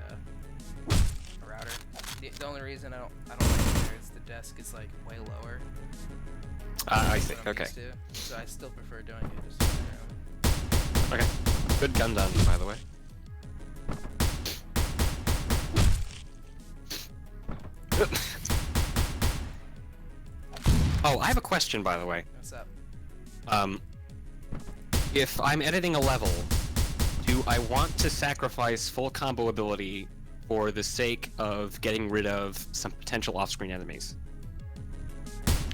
router. The only reason I don't like it there is the desk is like way lower. I see. What I'm Okay. used to, so I still prefer doing it just in my room. Okay. Good gun done, by the way. Oh, I have a question, by the way. What's up? If I'm editing a level, do I want to sacrifice full combo ability for the sake of getting rid of some potential off-screen enemies?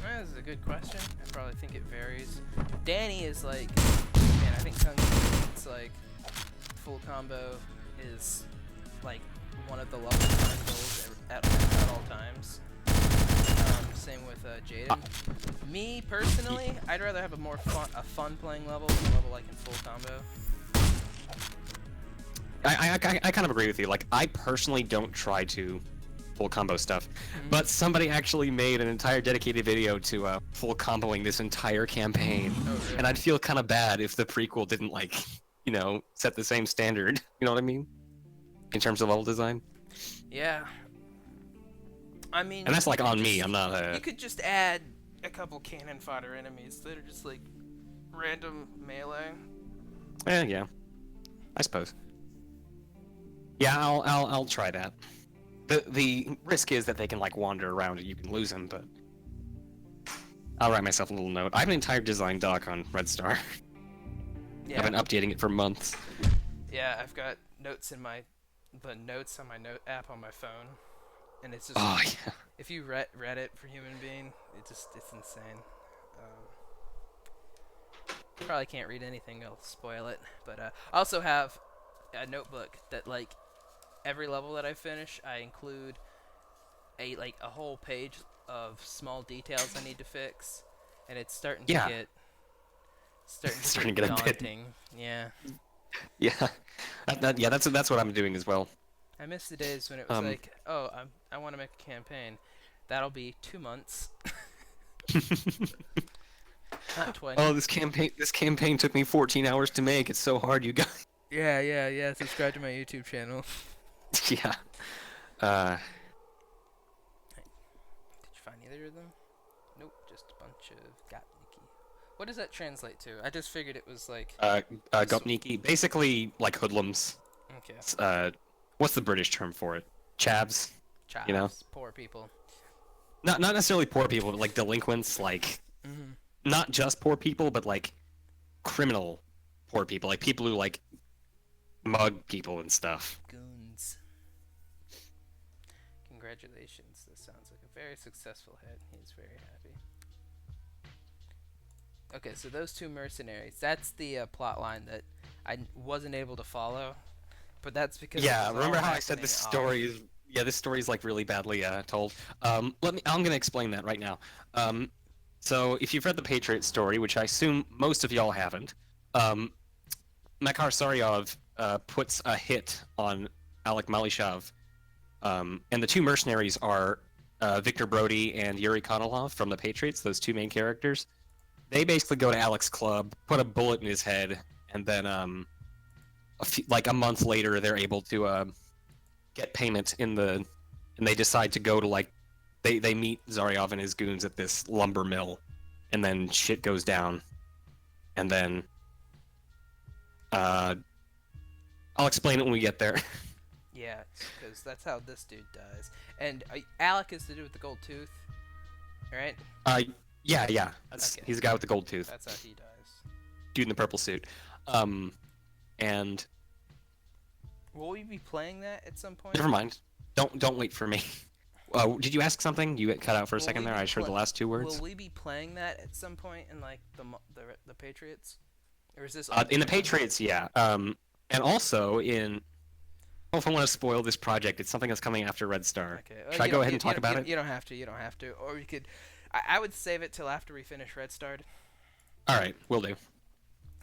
That is a good question. I probably think it varies. Danny is like, man, I think it's like full combo is like one of the level design goals at all times. Same with Jaden. Me personally, I'd rather have a fun playing level than a level like in full combo. I kind of agree with you. Like, I personally don't try to full combo stuff, but somebody actually made an entire dedicated video to full comboing this entire campaign, really? and I'd feel kind of bad if the prequel didn't, like, you know, set the same standard. You know what I mean? In terms of level design. Yeah. I mean, And that's like on me. I'm not. You could just add a couple cannon fodder enemies that are just like random melee. Yeah. I suppose. Yeah, I'll try that. The risk is that they can like wander around and you can lose them, but I'll write myself a little note. I have an entire design doc on Red Star. Yeah. I've been updating it for months. Yeah, I've got notes in the notes on my note app on my phone, and it's just Oh yeah. if you read it for Human Being, it's insane. Probably can't read anything, I'll spoil it. But I also have a notebook that like every level that I finish, I include a whole page of small details I need to fix, and it's starting to get starting to get daunting. Yeah. Yeah. That's what I'm doing as well. I miss the days when it was like, oh, I want to make a campaign. That'll be 2 months. Not 20. Oh, this campaign took me 14 hours to make. It's so hard, you guys. Yeah. Subscribe to my YouTube channel. Yeah. Did you find either of them? Nope, just a bunch of gopniki. What does that translate to? I just figured it was like... Gopniki. Basically, like hoodlums. Okay. What's the British term for it? Chavs. Chavs, you know? poor people. Not necessarily poor people, but like delinquents, like... Mm-hmm. Not just poor people, but like criminal poor people. Like people who like mug people and stuff. Goons. Congratulations. This sounds like a very successful hit. He's very happy. Okay, so those two mercenaries. That's the plot line that I wasn't able to follow. But that's because... Yeah, remember how I said this story is... Yeah, this story is like really badly told. I'm gonna explain that right now. So if you've read the Patriot story, which I assume most of y'all haven't, Makar Saryov puts a hit on Alek Malyshev, and the two mercenaries are Victor Brody and Yuri Konolov from the Patriots, those two main characters. They basically go to Alek's club, put a bullet in his head, and then a month later they're able to get payment and they decide to go to like they meet Zaryov and his goons at this lumber mill, and then shit goes down, and then I'll explain it when we get there. Yeah, because that's how this dude dies. And Alec is to do with the gold tooth, right? Yeah. Okay. He's the guy with the gold tooth. That's how he dies. Dude in the purple suit. And Will we be playing that at some point? never mind. Don't wait for me. Did you ask something? You got cut out for a second there. I just heard the last two words. Will we be playing that at some point in like the Patriots, or is this In the Patriots? Yeah. And also in. I don't know if I want to spoil this project. It's something that's coming after Red Star. Okay. Should I go ahead and talk about it? You don't have to. You don't have to. Or we could. I would save it till after we finish Red Star. All right, will do.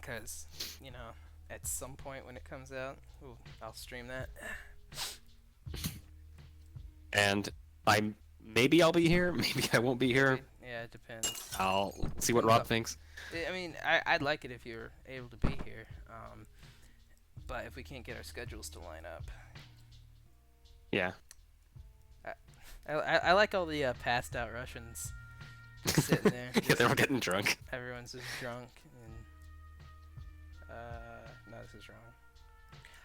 Because at some point when it comes out, I'll stream that. And maybe I'll be here. Maybe I won't be here. Yeah, it depends. I'll see what Rob thinks. I mean, I'd like it if you're able to be here. But if we can't get our schedules to line up. Yeah. I like all the passed out Russians sitting there. Yeah, they're all getting drunk. Everyone's just drunk. And, no, this is wrong.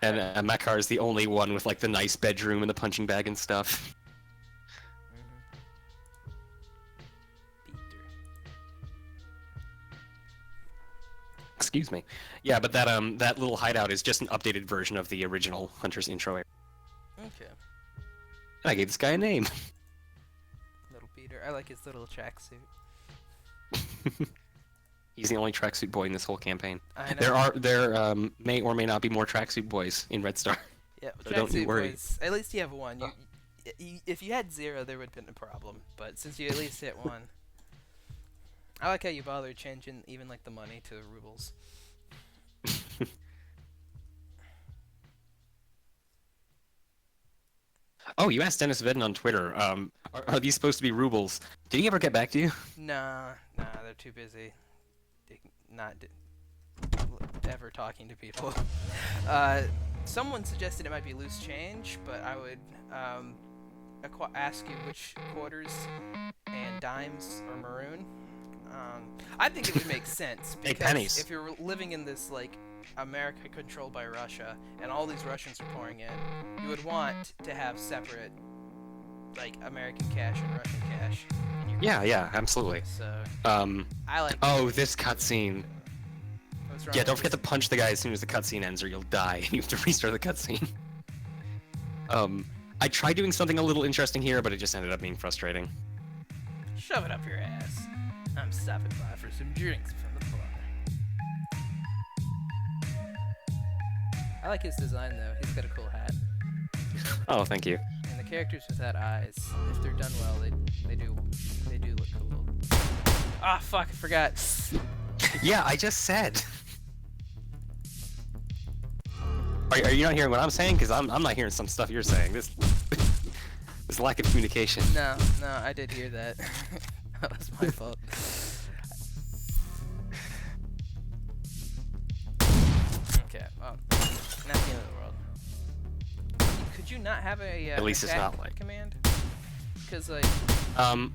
And Makar is the only one with like the nice bedroom and the punching bag and stuff. Excuse me. Yeah, but that little hideout is just an updated version of the original Hunter's intro area. Okay. And I gave this guy a name. Little Peter. I like his little tracksuit. He's the only tracksuit boy in this whole campaign. I know. There may or may not be more tracksuit boys in Red Star. Yeah, so don't you worry. Boys, at least you have one. If you had 0, there would have been a problem. But since you at least hit 1. I like how you bothered changing even like the money to rubles. Oh, you asked Dennis Vedden on Twitter. Are these supposed to be rubles? Did he ever get back to you? Nah, they're too busy. Not ever talking to people. Someone suggested it might be loose change, but I would ask you which quarters and dimes are maroon. I think it would make sense because pennies. If you're living in this like America controlled by Russia and all these Russians are pouring in, you would want to have separate like American cash and Russian cash. Yeah, absolutely. So I like. Oh, this cutscene. What's wrong? Yeah, don't forget to punch the guy as soon as the cutscene ends, or you'll die, and you have to restart the cutscene. I tried doing something a little interesting here, but it just ended up being frustrating. Shove it up your ass. I'm stopping by for some drinks from the bar. I like his design though. He's got a cool hat. Oh, thank you. And the characters without eyes, if they're done well, they do look cool. Ah, fuck! I forgot. Yeah, I just said. Are you not hearing what I'm saying? Because I'm not hearing some stuff you're saying. This lack of communication. No, I did hear that. That was my fault. Okay, well, not the end of the world. Could you not have a at least it's not like command? Because like I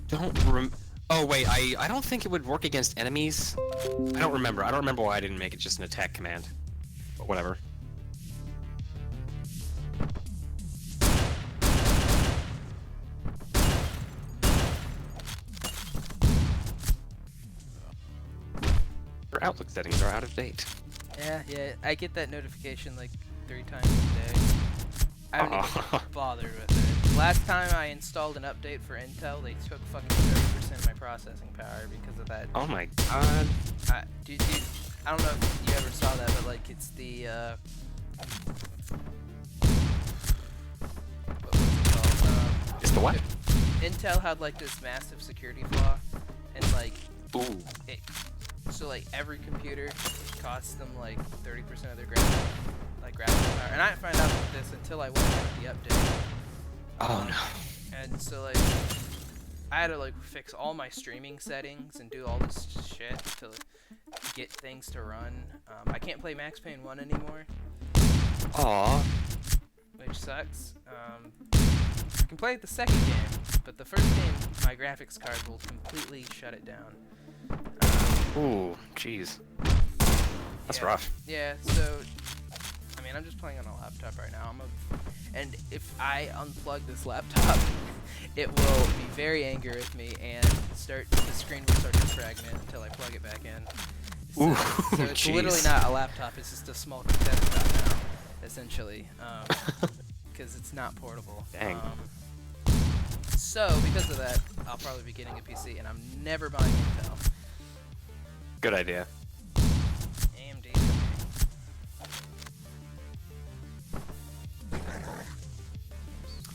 don't oh wait, I don't think it would work against enemies. I don't remember why I didn't make it just an attack command. But whatever. Your Outlook settings are out of date. Yeah, I get that notification like 3 times a day. I haven't even bothered with it. Last time I installed an update for Intel, they took fucking 30% of my processing power because of that. Oh my god. Dude, I don't know if you ever saw that, but like it's the what's it called? It's the what? Intel had like this massive security flaw, and like Ooh. So like every computer costs them like 30% of their graphics power, and I didn't find out about this until I went into the update. Oh no. And so like I had to like fix all my streaming settings and do all this shit to get things to run. I can't play Max Payne 1 anymore. Aw. Which sucks. I can play the second game, but the first game, my graphics card will completely shut it down. Ooh, jeez. That's rough. Yeah, so, I mean, I'm just playing on a laptop right now. And if I unplug this laptop, it will be very angry with me, and the screen will start to fragment until I plug it back in. So, Ooh, so it's jeez. literally not a laptop, it's just a small desktop now, essentially. because it's not portable. Dang. So because of that, I'll probably be getting a PC, and I'm never buying Intel. Good idea. AMD.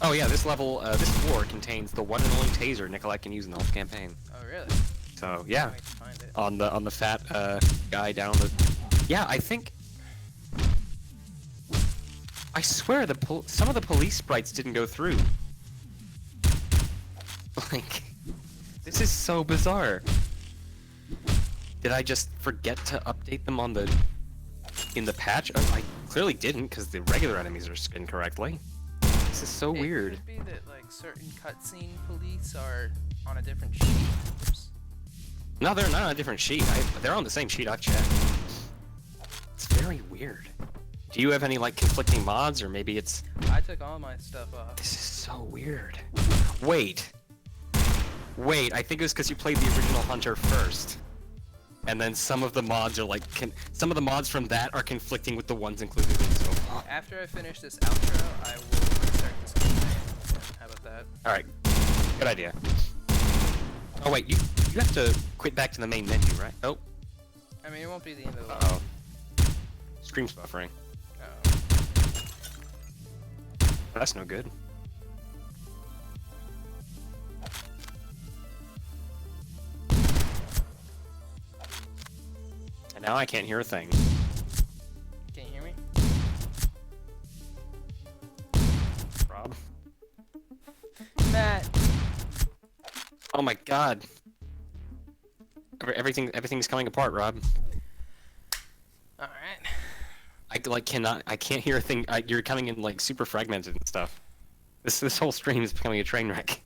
Oh yeah, this level, this floor contains the one and only taser Nikolai can use in the whole campaign. Oh really? So yeah, Wait to find it. on the fat guy down the. Yeah, I think. I swear some of the police sprites didn't go through. Like, this is so bizarre. Did I just forget to update them on in the patch? Oh, I clearly didn't, because the regular enemies are skinned correctly. This is so weird. It could be that like certain cutscene police are on a different sheet. Oops. No, they're not on a different sheet. They're on the same sheet I've checked. It's very weird. Do you have any like conflicting mods, or maybe it's... I took all my stuff off. This is so weird. Wait, I think it was because you played the original Hunter first. And then some of the mods are like, some of the mods from that are conflicting with the ones included in Snowfall. After I finish this outro, I will start this campaign. How about that? Alright, good idea. Oh wait, you have to quit back to the main menu, right? Oh. I mean, it won't be the end of the Uh-oh. Stream's buffering. Oh. That's no good. And now I can't hear a thing. Can you hear me? Rob? Matt! Oh my god. Everything's coming apart, Rob. Alright. I can't hear a thing. You're coming in like super fragmented and stuff. This whole stream is becoming a train wreck.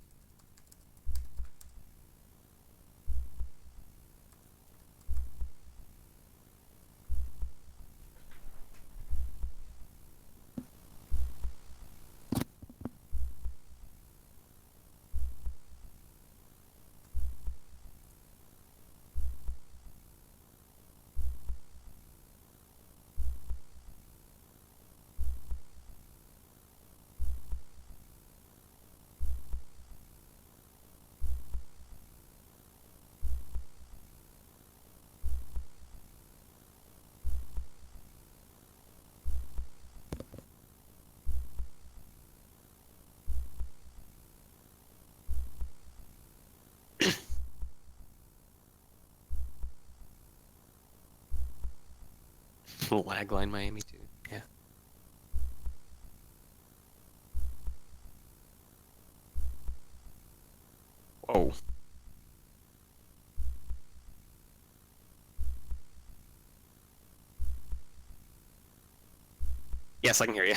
Lagline Miami too. Yeah. Whoa. Yes, I can hear you.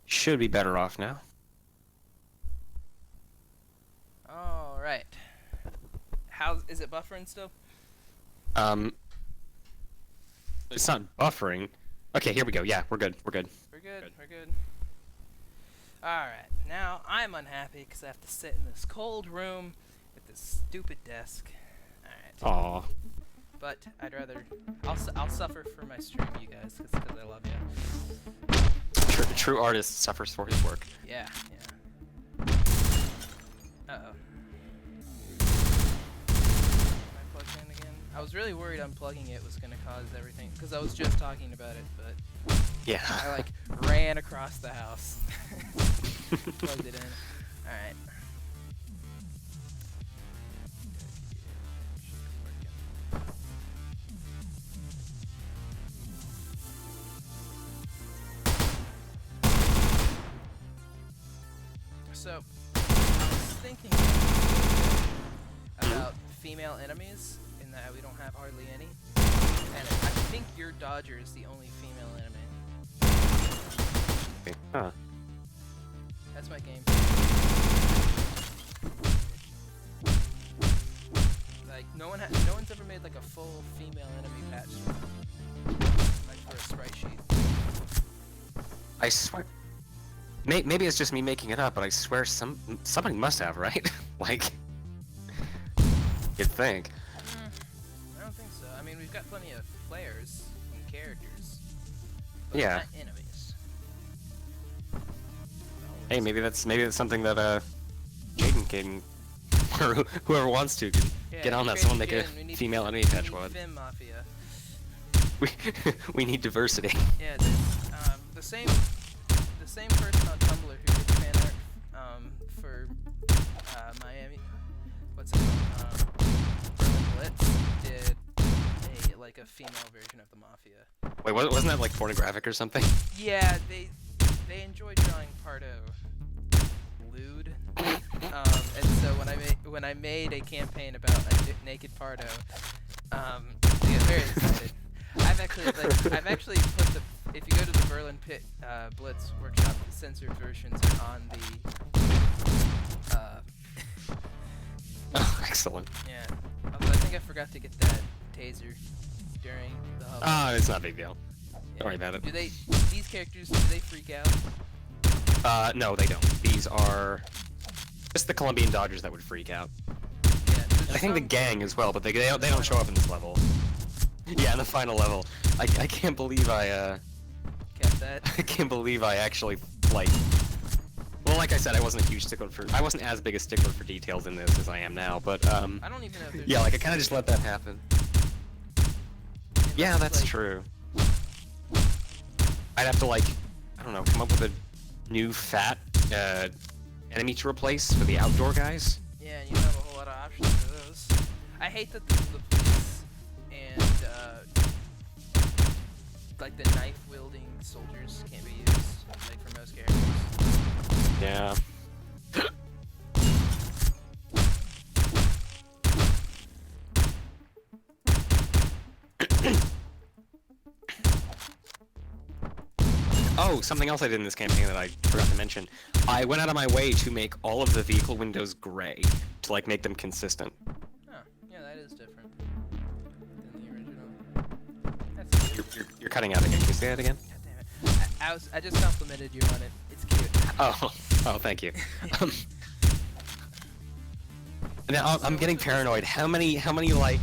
Should be better off now. Alright. Is it buffering still? It's not buffering. Okay, here we go. Yeah, we're good. We're good. We're good. Alright, now I'm unhappy because I have to sit in this cold room with this stupid desk. Alright. Aw. But I'd rather... I'll suffer for my stream, you guys, because I love you. True artist suffers for his work. Yeah. Uh-oh. I was really worried unplugging it was gonna cause everything, because I was just talking about it, but Yeah. I like ran across the house. Plugged it in. Alright. So, I was thinking about female enemies, in that we don't have hardly any. And I think your Dodger is the only female enemy. Huh. That's my game. Like, no one's ever made like a full female enemy patch. Like for a sprite sheet. I swear. Maybe it's just me making it up, but I swear somebody must have, right? Like, you'd think. I don't think so. I mean, we've got plenty of players and characters. Yeah. Not enemies. Hey, maybe that's something that Jaden can, or whoever wants to, can get on that. Someone make a female enemy patch squad. Fem Mafia. We need diversity. Yeah, the same person on Tumblr who did fan art for Miami. What's it called? Blitz did a female version of the Mafia. Wait, wasn't that like pornographic or something? Yeah, they enjoy drawing Pardo lewd, and so when I made a campaign about a naked Pardo, they got very excited. I've actually put the, if you go to the Berlin Pit Blitz workshop, the censored versions are on the Oh, excellent. yeah. Although I think I forgot to get that taser during the hub. Ah, it's not a big deal. Yeah. Don't worry about it. These characters, do they freak out? No, they don't. These are just the Colombian Dodgers that would freak out. Yeah. And I think the gang as well, but they don't show up in this level. Yeah, in the final level. I can't believe I kept that. I can't believe I actually, like... Well, like I said, I wasn't as big a stickler for details in this as I am now, but, I don't even know if there's... yeah, like, I kinda just let that happen. Yeah, that's true. I'd have to, like, I don't know, come up with a new fat, enemy to replace for the outdoor guys. Yeah, and you don't have a whole lot of options for those. I hate that the police and, like, the knife-wielding soldiers can't be used, like, for most characters. Yeah. Oh, something else I did in this campaign that I forgot to mention. I went out of my way to make all of the vehicle windows gray, to, like, make them consistent. Oh, yeah, that is different than the original. That's You're cutting out again. Can you say that again? God damn it. I just complimented you on it. It's cute. Oh, thank you. Now I'm getting paranoid. How many like?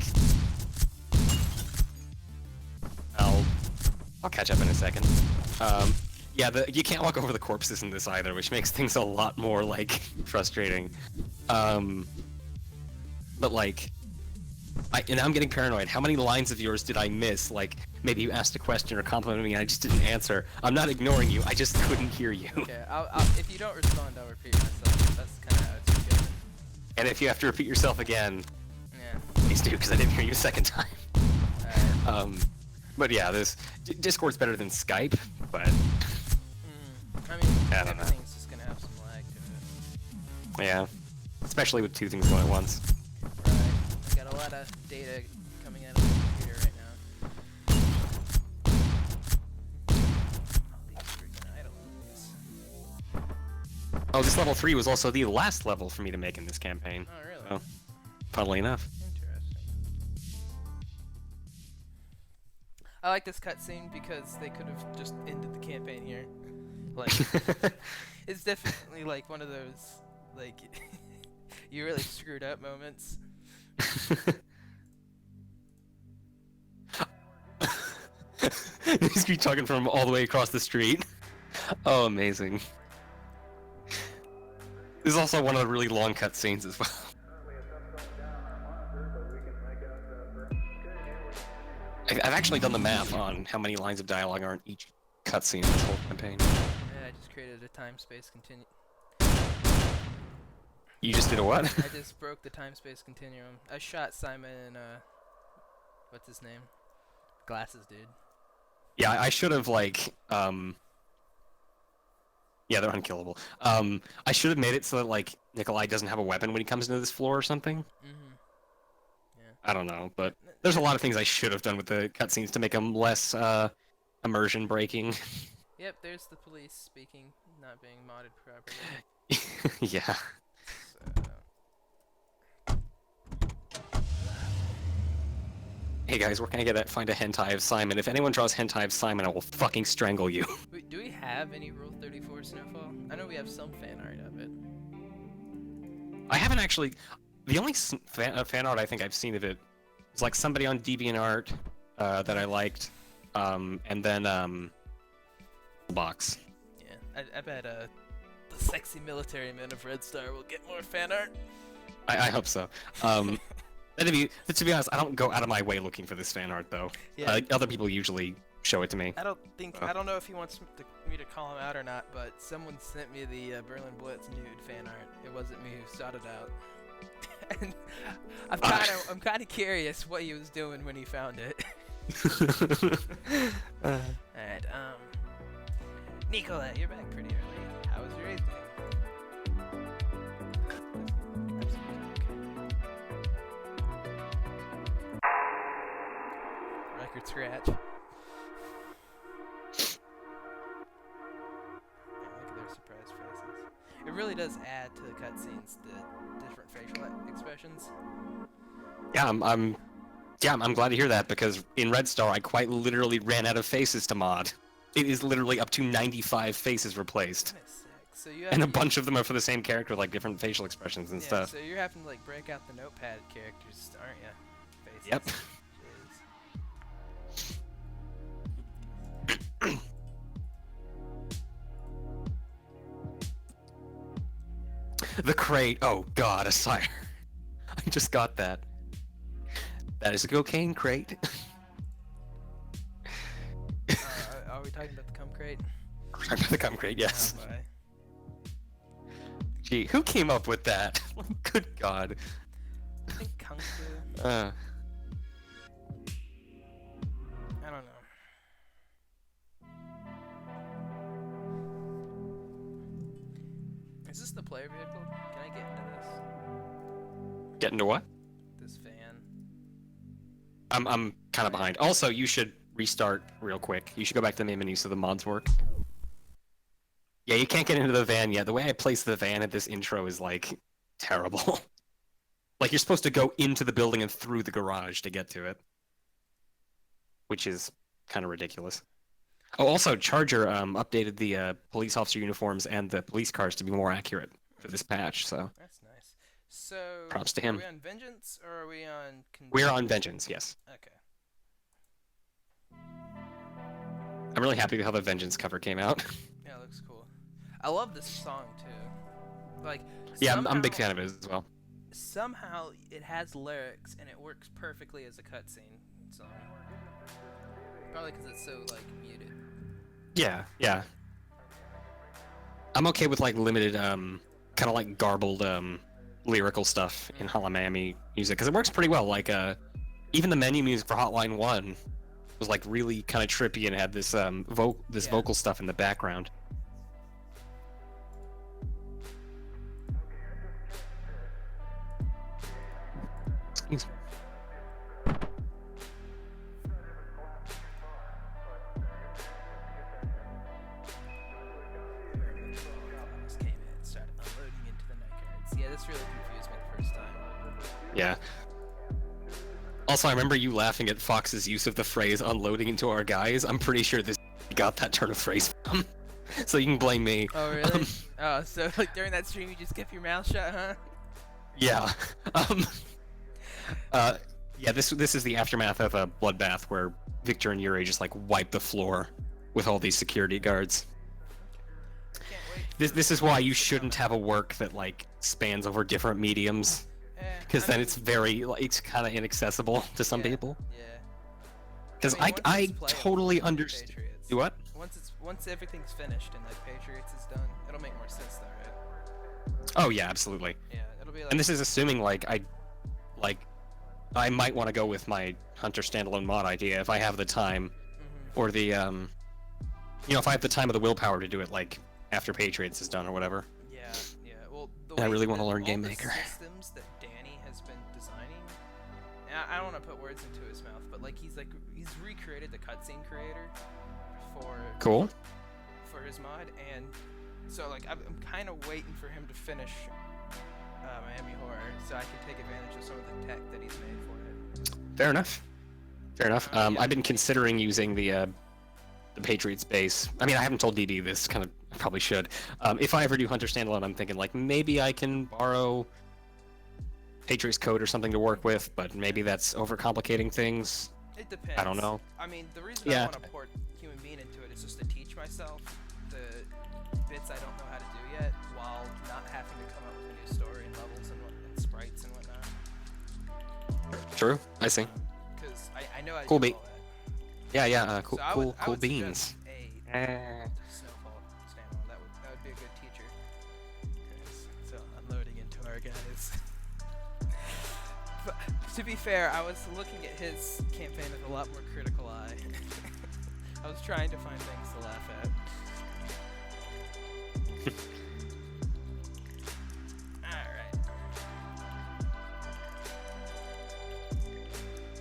I'll catch up in a second. Yeah, you can't walk over the corpses in this either, which makes things a lot more like frustrating. But like, and I'm getting paranoid. How many lines of yours did I miss? Like, maybe you asked a question or complimented me and I just didn't answer. I'm not ignoring you, I just couldn't hear you. Okay, if you don't respond, I'll repeat myself. That's kind of how it's going. And if you have to repeat yourself again, Yeah. please do, because I didn't hear you a second time. Alright. But yeah, this Discord's better than Skype, but I mean, I don't know. everything's just gonna have some lag to it. yeah, especially with two things going at once. Right. I got a lot of data coming out of the computer right now. All these freaking items. Oh, this level 3 was also the last level for me to make in this campaign. Oh, really? So, funnily enough. Interesting. I like this cutscene because they could have just ended the campaign here. Like, it's definitely like one of those, like, you really screwed up moments. He's talking from all the way across the street. Oh, amazing. This is also one of the really long cutscenes as well. I've actually done the math on how many lines of dialogue are in each cutscene in this whole campaign. Yeah, I just created a time-space continuum. You just did a what? I just broke the time-space continuum. I shot Simon and, what's his name? Glasses dude. Yeah, I should have, like, yeah, they're unkillable. I should have made it so that, like, Nikolai doesn't have a weapon when he comes into this floor or something. Mm-hmm. Yeah. I don't know, but there's a lot of things I should have done with the cutscenes to make them less, immersion breaking. Yep, there's the police speaking, not being modded properly. Yeah. So... Hey guys, where can I find a hentai of Simon? If anyone draws hentai of Simon, I will fucking strangle you. Wait, do we have any Rule 34 Snowfall? I know we have some fan art of it. I haven't actually... The only fan art I think I've seen of it was like somebody on DeviantArt that I liked, and then box. Yeah, I bet the Sexy military men of Red Star will get more fan art. I hope so. To be honest, I don't go out of my way looking for this fan art though. Yeah. Other people usually show it to me. I don't know if he wants me to call him out or not, but someone sent me the Berlin Blitz nude fan art. It wasn't me who sought it out. And I'm kind of curious what he was doing when he found it. Alright, Nicolette, you're back pretty early. How was your evening? Record scratch. Man, look at their surprised faces. It really does add to the cutscenes, the different facial expressions. Yeah, I'm glad to hear that because in Red Star I quite literally ran out of faces to mod. It is literally up to 95 faces replaced. That is sick. So you have And a bunch of them are for the same character, like different facial expressions and stuff. So you're having to like break out the notepad characters, aren't you? Faces. Yep. The crate. Oh god, a sire. I just got that. That is a cocaine crate. Are we talking about the cum crate? The cum crate, yes. Oh, boy. Gee, who came up with that? Good god. I think Kung Fu. Uh. I don't know. Is this the player vehicle? Can I get into this? Get into what? This fan. I'm kind of behind. Also, you should restart real quick. You should go back to the main menu so the mods work. Yeah, you can't get into the van yet. The way I place the van at this intro is, like, terrible. Like, you're supposed to go into the building and through the garage to get to it. Which is kind of ridiculous. Oh, also, Charger updated the police officer uniforms and the police cars to be more accurate for this patch, so... That's nice. So... Props to him. Are we on Vengeance, or are we on... We're on Vengeance, yes. Okay. I'm really happy with how the Vengeance cover came out. Yeah, it looks cool. I love this song, too. Like, Yeah, I'm a big fan of it as well. Somehow, it has lyrics, and it works perfectly as a cutscene song. Probably because it's so, like, muted. Yeah, yeah. I'm okay with, like, limited, kind of, like, garbled, lyrical stuff in Halamami music, because it works pretty well. Like, even the menu music for Hotline 1 was, like, really kind of trippy and had this, vocal stuff in the background. Excuse me. Just came in and started unloading into the night guards. Yeah, this really confused me the first time. Yeah. Also, I remember you laughing at Fox's use of the phrase unloading into our guys. I'm pretty sure this got that turn of phrase from. So you can blame me. Oh, really? Oh, so like during that stream you just kept your mouth shut, huh? Yeah. Yeah, this is the aftermath of a bloodbath where Victor and Yuri just like wipe the floor with all these security guards. This is why you shouldn't have a work that like spans over different mediums, because then it's it's kind of inaccessible to some people. Yeah. Because I totally understand. Do what? Once everything's finished and like Patriots is done, it'll make more sense though, right? Oh yeah, absolutely. Yeah, it'll be like. And this is assuming like I might want to go with my Hunter standalone mod idea if I have the time, or the if I have the time or the willpower to do it like after Patriots is done or whatever. Yeah, yeah. Well, I really want to learn Game all Maker. The systems that Danny has been designing, and I don't want to put words into his mouth, but like he's recreated the cutscene creator for his mod, and so like I'm kind of waiting for him to finish Miami Horror so I can take advantage of some of the tech that he's made for it. Fair enough. Fair enough. Yeah. I've been considering using the Patriots base. I mean, I haven't told DD this. Kind of, I probably should. If I ever do Hunter standalone, I'm thinking like maybe I can borrow Patriots code or something to work with, but maybe that's overcomplicating things. It depends. I don't know. I mean, the reason I want to port Human Being into it is just to teach myself the bits I don't know how to do yet, while not having to come up with a new story and levels and sprites and whatnot. True. I see. Because I know I Cool do beat. all that. Yeah. So I Cool would beans. suggest a Snowfall standalone. That would be a good teacher. So unloading into our guys. But to be fair, I was looking at his campaign with a lot more critical eye. I was trying to find things to laugh at. Alright.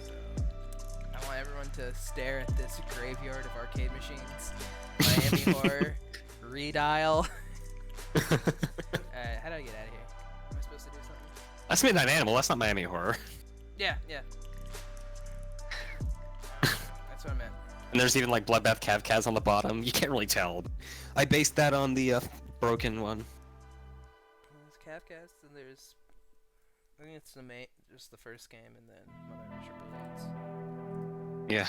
So, I want everyone to stare at this graveyard of arcade machines. Miami Horror, Redial. Alright, how do I get out of here? Am I supposed to do something? That's Midnight Animal. That's not Miami Horror. Yeah. That's what I meant. And there's even like Bloodbath Cavcaz on the bottom. You can't really tell. I based that on the broken one. There's Cavcast, and there's... I think it's just the first game, and then Mother Russia Blades. Yeah.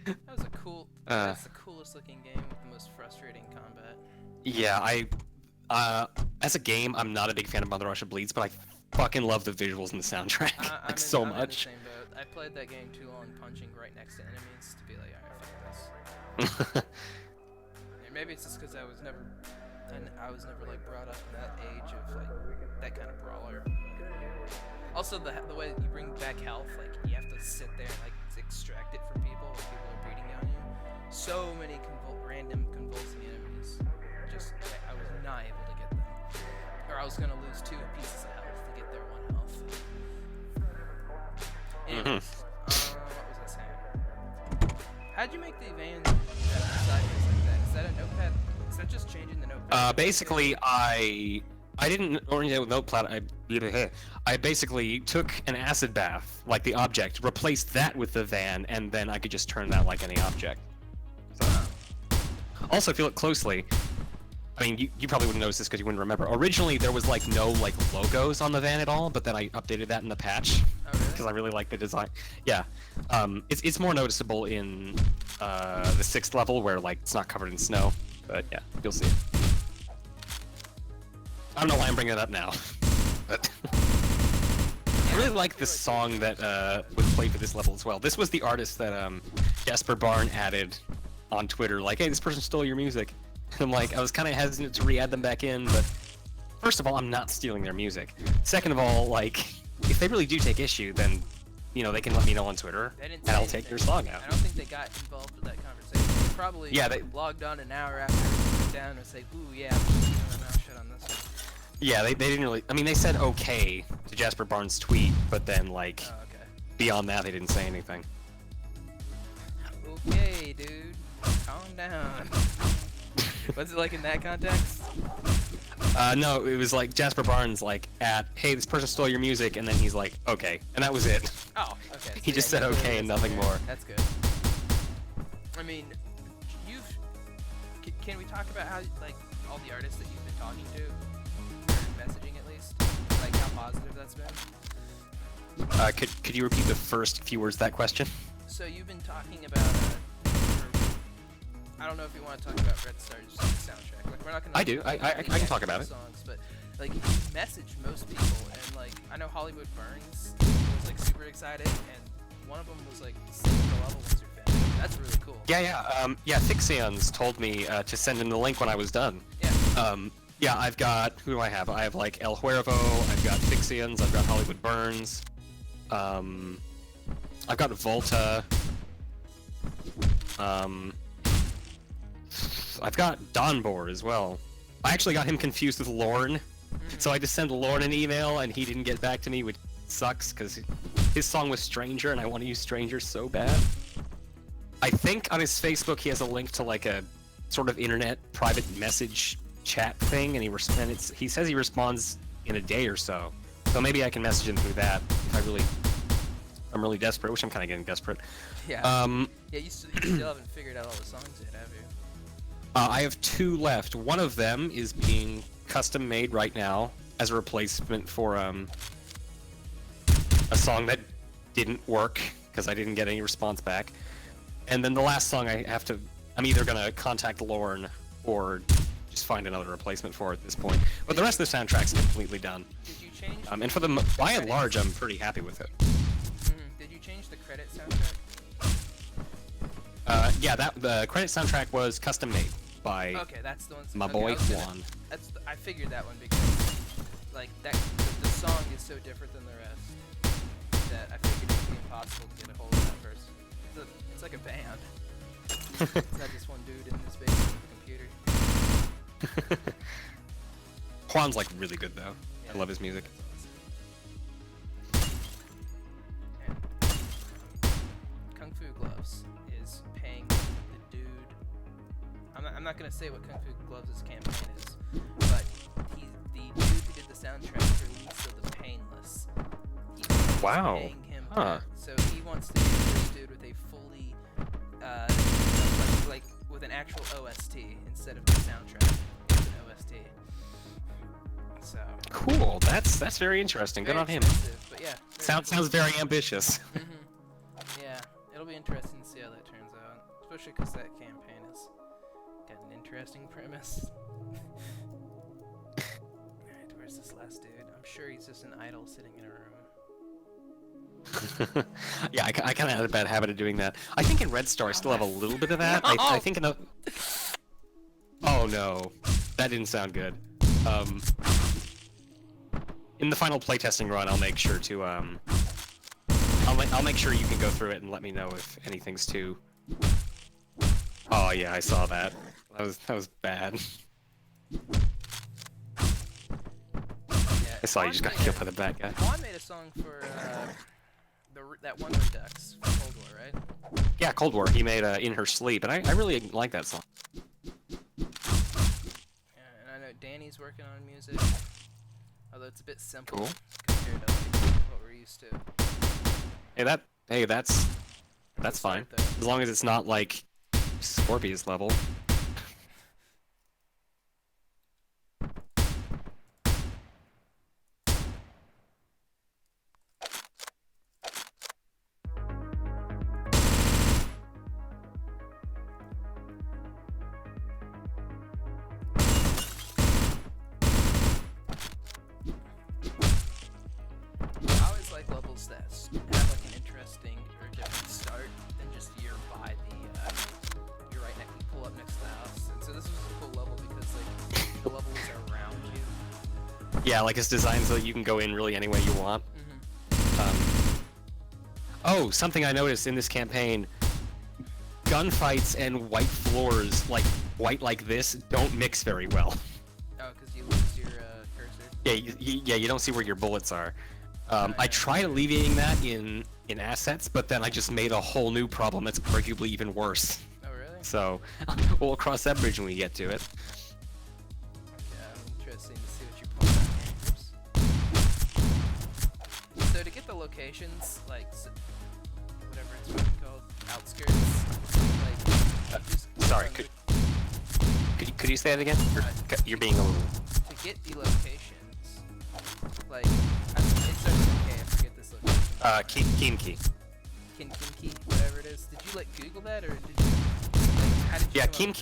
That was a cool... that's the coolest looking game with the most frustrating combat. Yeah, as a game, I'm not a big fan of Mother Russia Bleeds, but I fucking love the visuals and the soundtrack so I'm in the much. same boat. I played that game too long, punching right next to enemies to be like, alright, fuck this. And maybe it's just because I was never like brought up in that age of like that kind of brawler. Also, the way that you bring back health, like you have to sit there and like extract it from people when people are beating on you. So many random convulsing enemies. Just I was not able to get them, or I was gonna lose 2 pieces of health to get their 1 health. Anyways, what was I saying? How'd you make the van sideways like that? Is that a notepad? Is that just changing the notepad? Basically, I didn't orient it with Notepad. I basically took an acid bath, like the object, replaced that with the van, and then I could just turn that like any object. So. Also, if you look closely, I mean, you probably wouldn't notice this because you wouldn't remember. Originally, there was like no like logos on the van at all, but then I updated that in the patch because I really like the design. Yeah, it's more noticeable in the 6th level where like it's not covered in snow, but yeah, you'll see it. I don't know why I'm bringing it up now, but I really like this song that was played for this level as well. This was the artist that Jasper Barn added on Twitter, like, hey, this person stole your music. And I'm like, I was kind of hesitant to re-add them back in, but first of all, I'm not stealing their music. Second of all, like, if they really do take issue, then, you know, they can let me know on Twitter, and I'll take their song out. I don't think they got involved with that conversation. They probably logged on an hour after it went down and was like, ooh, yeah, I'm keeping my mouth shut on this one. Yeah, they didn't really, I mean, they said okay to Jasper Barnes' tweet, but then, like, beyond that, they didn't say anything. Okay, dude, calm down. What's it like in that context? No, it was like Jasper Barnes, like, hey, this person stole your music, and then he's like, okay, and that was it. Oh, okay. He just said okay and nothing more. That's good. I mean, can we talk about how, like, all the artists that you've been talking to, or messaging at least, like how positive that's been? Could you repeat the first few words of that question? So you've been talking about, I don't know if you want to talk about Red Star's soundtrack. Like, we're not gonna. I do. I can talk about it. Songs, but like, you messaged most people, and like, I know Hollywood Burns was like super excited, and one of them was like, "Sing the level was your fan." That's really cool. Yeah. Fixions told me to send him the link when I was done. Yeah. Yeah, I've got, who do I have? I have like El Huervo, I've got Fixions, I've got Hollywood Burns, I've got Volta, I've got Donbor as well. I actually got him confused with Lorne, so I just sent Lorne an email and he didn't get back to me, which sucks because his song was Stranger and I want to use Stranger so bad. I think on his Facebook he has a link to like a sort of internet private message chat thing, and he says he responds in a day or so. So maybe I can message him through that if I'm really desperate, which I'm kind of getting desperate. Yeah. Yeah, you still haven't figured out all the songs yet, have you? I have 2 left. One of them is being custom made right now as a replacement for a song that didn't work because I didn't get any response back. And then the last song I'm either gonna contact Lorne or just find another replacement for at this point. But the rest of the soundtrack's completely done. Did you change? And for by and large, I'm pretty happy with it. Did you change the credit soundtrack? Yeah, the credit soundtrack was custom made by Okay, that's the one. my boy Juan. I figured that one because like the song is so different than the rest that I figured it would be impossible to get a hold of that first. It's like a band. It's not just one dude in this basement with a computer. Juan's like really good though. Yeah, I love his music. And Kung Fu Gloves is paying the dude. I'm not gonna say what Kung Fu Gloves' campaign is, but the dude who did the soundtrack for Lisa the Painless. Wow. Paying him Huh. so he wants to be the first dude with a fully like with an actual OST instead of the soundtrack. It's an OST. So Cool. That's very interesting. Good on him. But yeah. Sounds very ambitious. Yeah, it'll be interesting to see how that turns out, especially because that campaign has got an interesting premise. Alright, where's this last dude? I'm sure he's just an idol sitting in a room. Yeah, I kind of had a bad habit of doing that. I think in Red Star I still have a little bit of that. I think in the... Oh no, that didn't sound good. In the final playtesting run, I'll make sure to I'll make sure you can go through it and let me know if anything's too. Oh yeah, I saw that. That was bad. Yeah, I saw you just got killed by the bad guy. Juan made a song for that one Redux for Cold War, right? Yeah, Cold War. He made In Her Sleep, and I really like that song. Yeah, and I know Danny's working on music, although it's a bit simple Cool. compared to what we're used to. Hey, that's fine. As long as it's not like Scorpius level. I always like levels that have like an interesting or different start than just you're by you're right next, you pull up next to the house. And so this was a cool level because like the level is around you. Yeah, like it's designed so that you can go in really any way you want. Oh, something I noticed in this campaign: gunfights and white floors, like white like this, don't mix very well. Oh, because you lose your cursor. Yeah, you don't see where your bullets are. I tried alleviating that in assets, but then I just made a whole new problem that's arguably even worse. Oh, really? So we'll cross that bridge when we get to it. Yeah, interesting to see what you pull out. Oops. So to get the locations, like whatever it's fucking called, outskirts, like just Sorry, could you say that again? You're being a little. to get the locations, like it starts with K. I forget this location. Kimki. Kinki, whatever it is. Did you like Google that, or did you? Like, how did you Yeah, come up-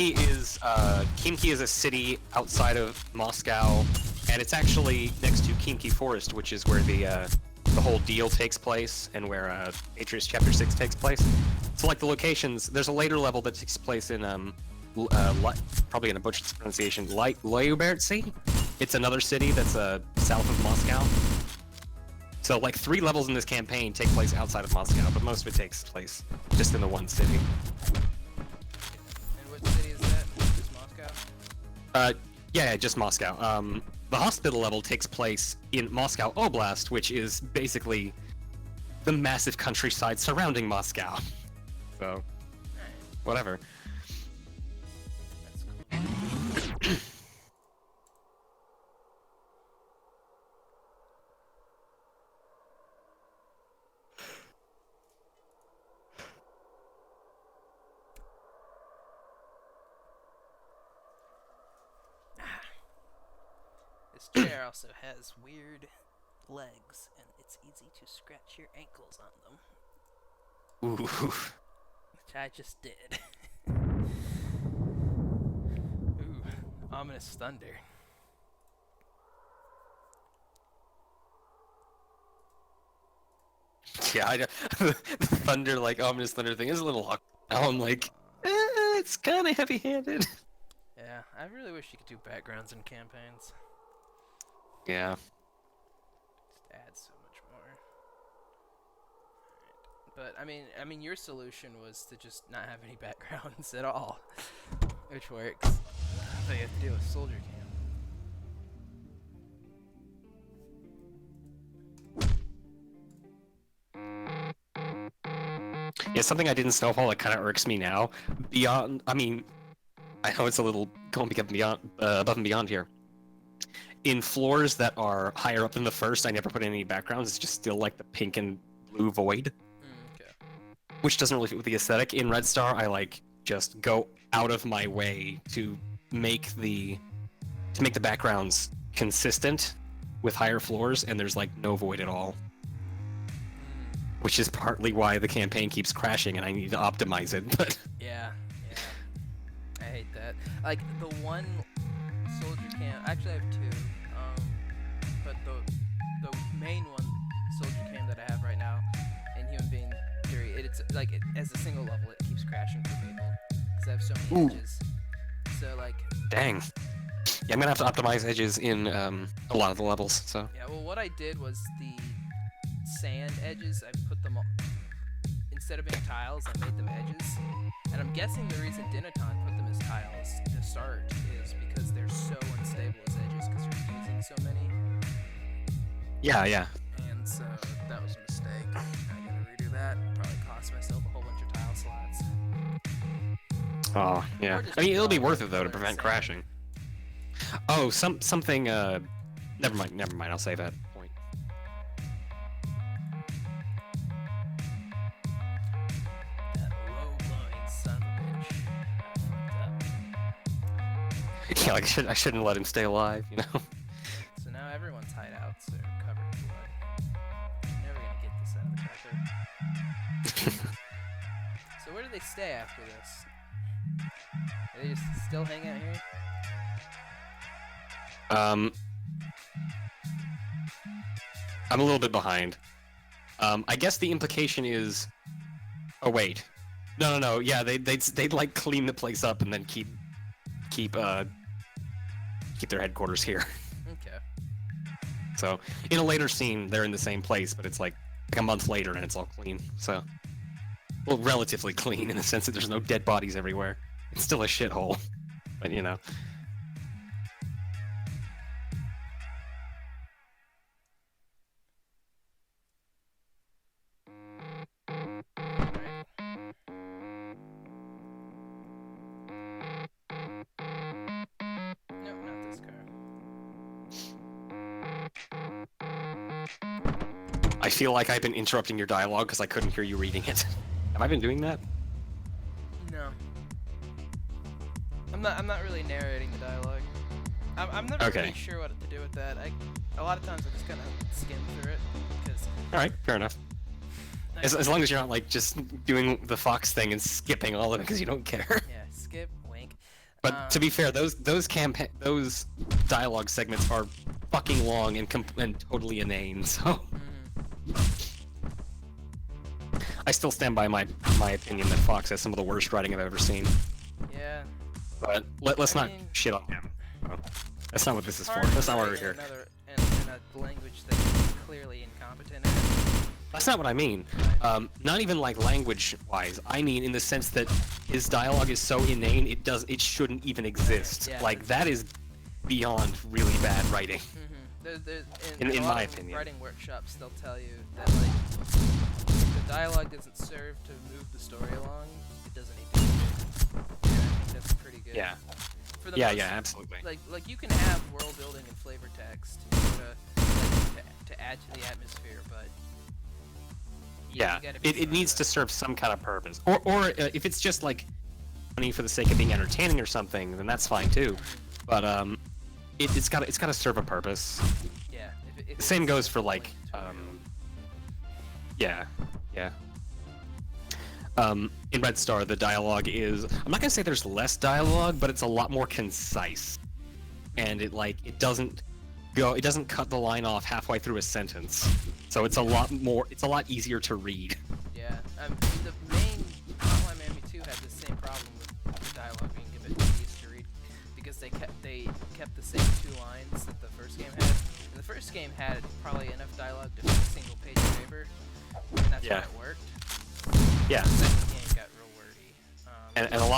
Kimki is a city outside of Moscow, and it's actually next to Kimki Forest, which is where the whole deal takes place, and where Patriots Chapter 6 takes place. So like the locations, there's a later level that takes place in probably in a butchered pronunciation, Lyubertsy. It's another city that's south of Moscow. So like 3 levels in this campaign take place outside of Moscow, but most of it takes place just in the one city. And what city is that? Just Moscow? Yeah, just Moscow. The hospital level takes place in Moscow Oblast, which is basically the massive countryside surrounding Moscow. So, whatever. That's cool. This chair also has weird legs, and it's easy to scratch your ankles on them. Ooh. Which I just did. Ooh, Ominous thunder. Yeah, the thunder, like ominous thunder thing is a little awkward. Now I'm like, it's kind of heavy-handed. Yeah, I really wish you could do backgrounds in campaigns. Yeah. Just adds so much more. Alright. But I mean, your solution was to just not have any backgrounds at all, which works. So you have to do a soldier camp. Yeah, something I did in Snowfall that kind of irks me now. Beyond, I mean, I know it's a little going beyond, above and beyond here. In floors that are higher up than the first, I never put in any backgrounds. It's just still like the pink and blue void, Okay. which doesn't really fit with the aesthetic. In Red Star, I like just go out of my way to make the backgrounds consistent with higher floors, and there's like no void at all. Which is partly why the campaign keeps crashing and I need to optimize it, but... Yeah. I hate that. Like, the one soldier camp... Actually, I have two. But the main one, soldier camp that I have right now, in Human Being Theory, it's like, as a single level, it keeps crashing for people. Because I have so many edges. So, like... Dang. Yeah, I'm gonna have to optimize edges in a lot of the levels, so... Yeah, well, what I did was the sand edges, I put them all, instead of being tiles, I made them edges. And I'm guessing the reason Dinaton put them as tiles to start is because they're so unstable as edges because you're using so many. Yeah. And so that was a mistake. I gotta redo that. Probably cost myself a whole bunch of tile slots. Oh, yeah. I mean, it'll be worth it, though, to prevent crashing. Oh, something, Never mind, I'll save that point. Yeah, like I shouldn't let him stay alive, you know? So now everyone's hideouts are covered in blood. I'm never gonna get this out of the record. So where do they stay after this? Do they just still hang out here? I'm a little bit behind. I guess the implication is... Oh, wait. No, yeah, they'd like clean the place up and then keep their headquarters here. Okay. So, in a later scene, they're in the same place, but it's like a month later and it's all clean, so... Well, relatively clean in the sense that there's no dead bodies everywhere. It's still a shithole, but you know. I feel like I've been interrupting your dialogue because I couldn't hear you reading it. Have I been doing that? No. I'm not really narrating the dialogue. I'm never really sure what to do with that. A lot of times I just kind of skim through it because. All right, fair enough. As long as you're not like just doing the Fox thing and skipping all of it because you don't care. Yeah, skip, wink. But to be fair, those dialogue segments are fucking long and totally inane. So. I still stand by my opinion that Fox has some of the worst writing I've ever seen. Yeah. But let's not shit on him. That's not what this is for. That's not why we're here. In a language that is clearly incompetent in. That's not what I mean. Not even like language-wise. I mean in the sense that his dialogue is so inane it shouldn't even exist. Yeah, like that is beyond really bad writing. In my opinion. Writing workshops, they'll tell you that like if the dialogue doesn't serve to move the story along, it doesn't need to be there. Yeah, I think that's pretty good. Yeah. For the yeah, absolutely. Like you can have world building and flavor text to add to the atmosphere, but yeah, it needs to serve some kind of purpose. Or if it's just like funny for the sake of being entertaining or something, then that's fine too. But it's got to serve a purpose. Yeah. The same goes for like yeah. In Red Star, the dialogue is... I'm not going to say there's less dialogue, but it's a lot more concise. and it doesn't cut the line off halfway through a sentence. So it's a lot easier to read. Yeah, the main Hotline Miami 2 had the same problem with dialogue being a bit tedious to read, because they kept the same 2 lines that the first game had. And the first game had probably enough dialogue to fit a single page of paper, and that's why it worked. Yeah. The second game got real wordy.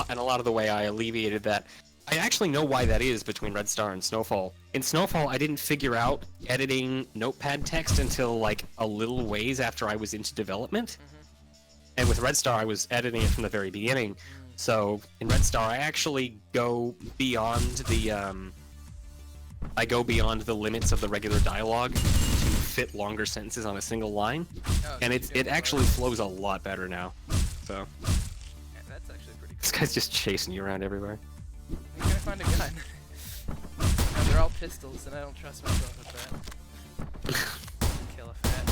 And a lot of the way I alleviated that, I actually know why that is between Red Star and Snowfall. In Snowfall, I didn't figure out editing notepad text until like a little ways after I was into development. And with Red Star, I was editing it from the very beginning. So in Red Star, I actually go beyond the limits of the regular dialogue to fit longer sentences on a single line, and it actually flows a lot better now. So yeah, that's actually pretty cool. This guy's just chasing you around everywhere. I'm gonna find a gun. No, they're all pistols, and I don't trust myself with that. Kill a fat.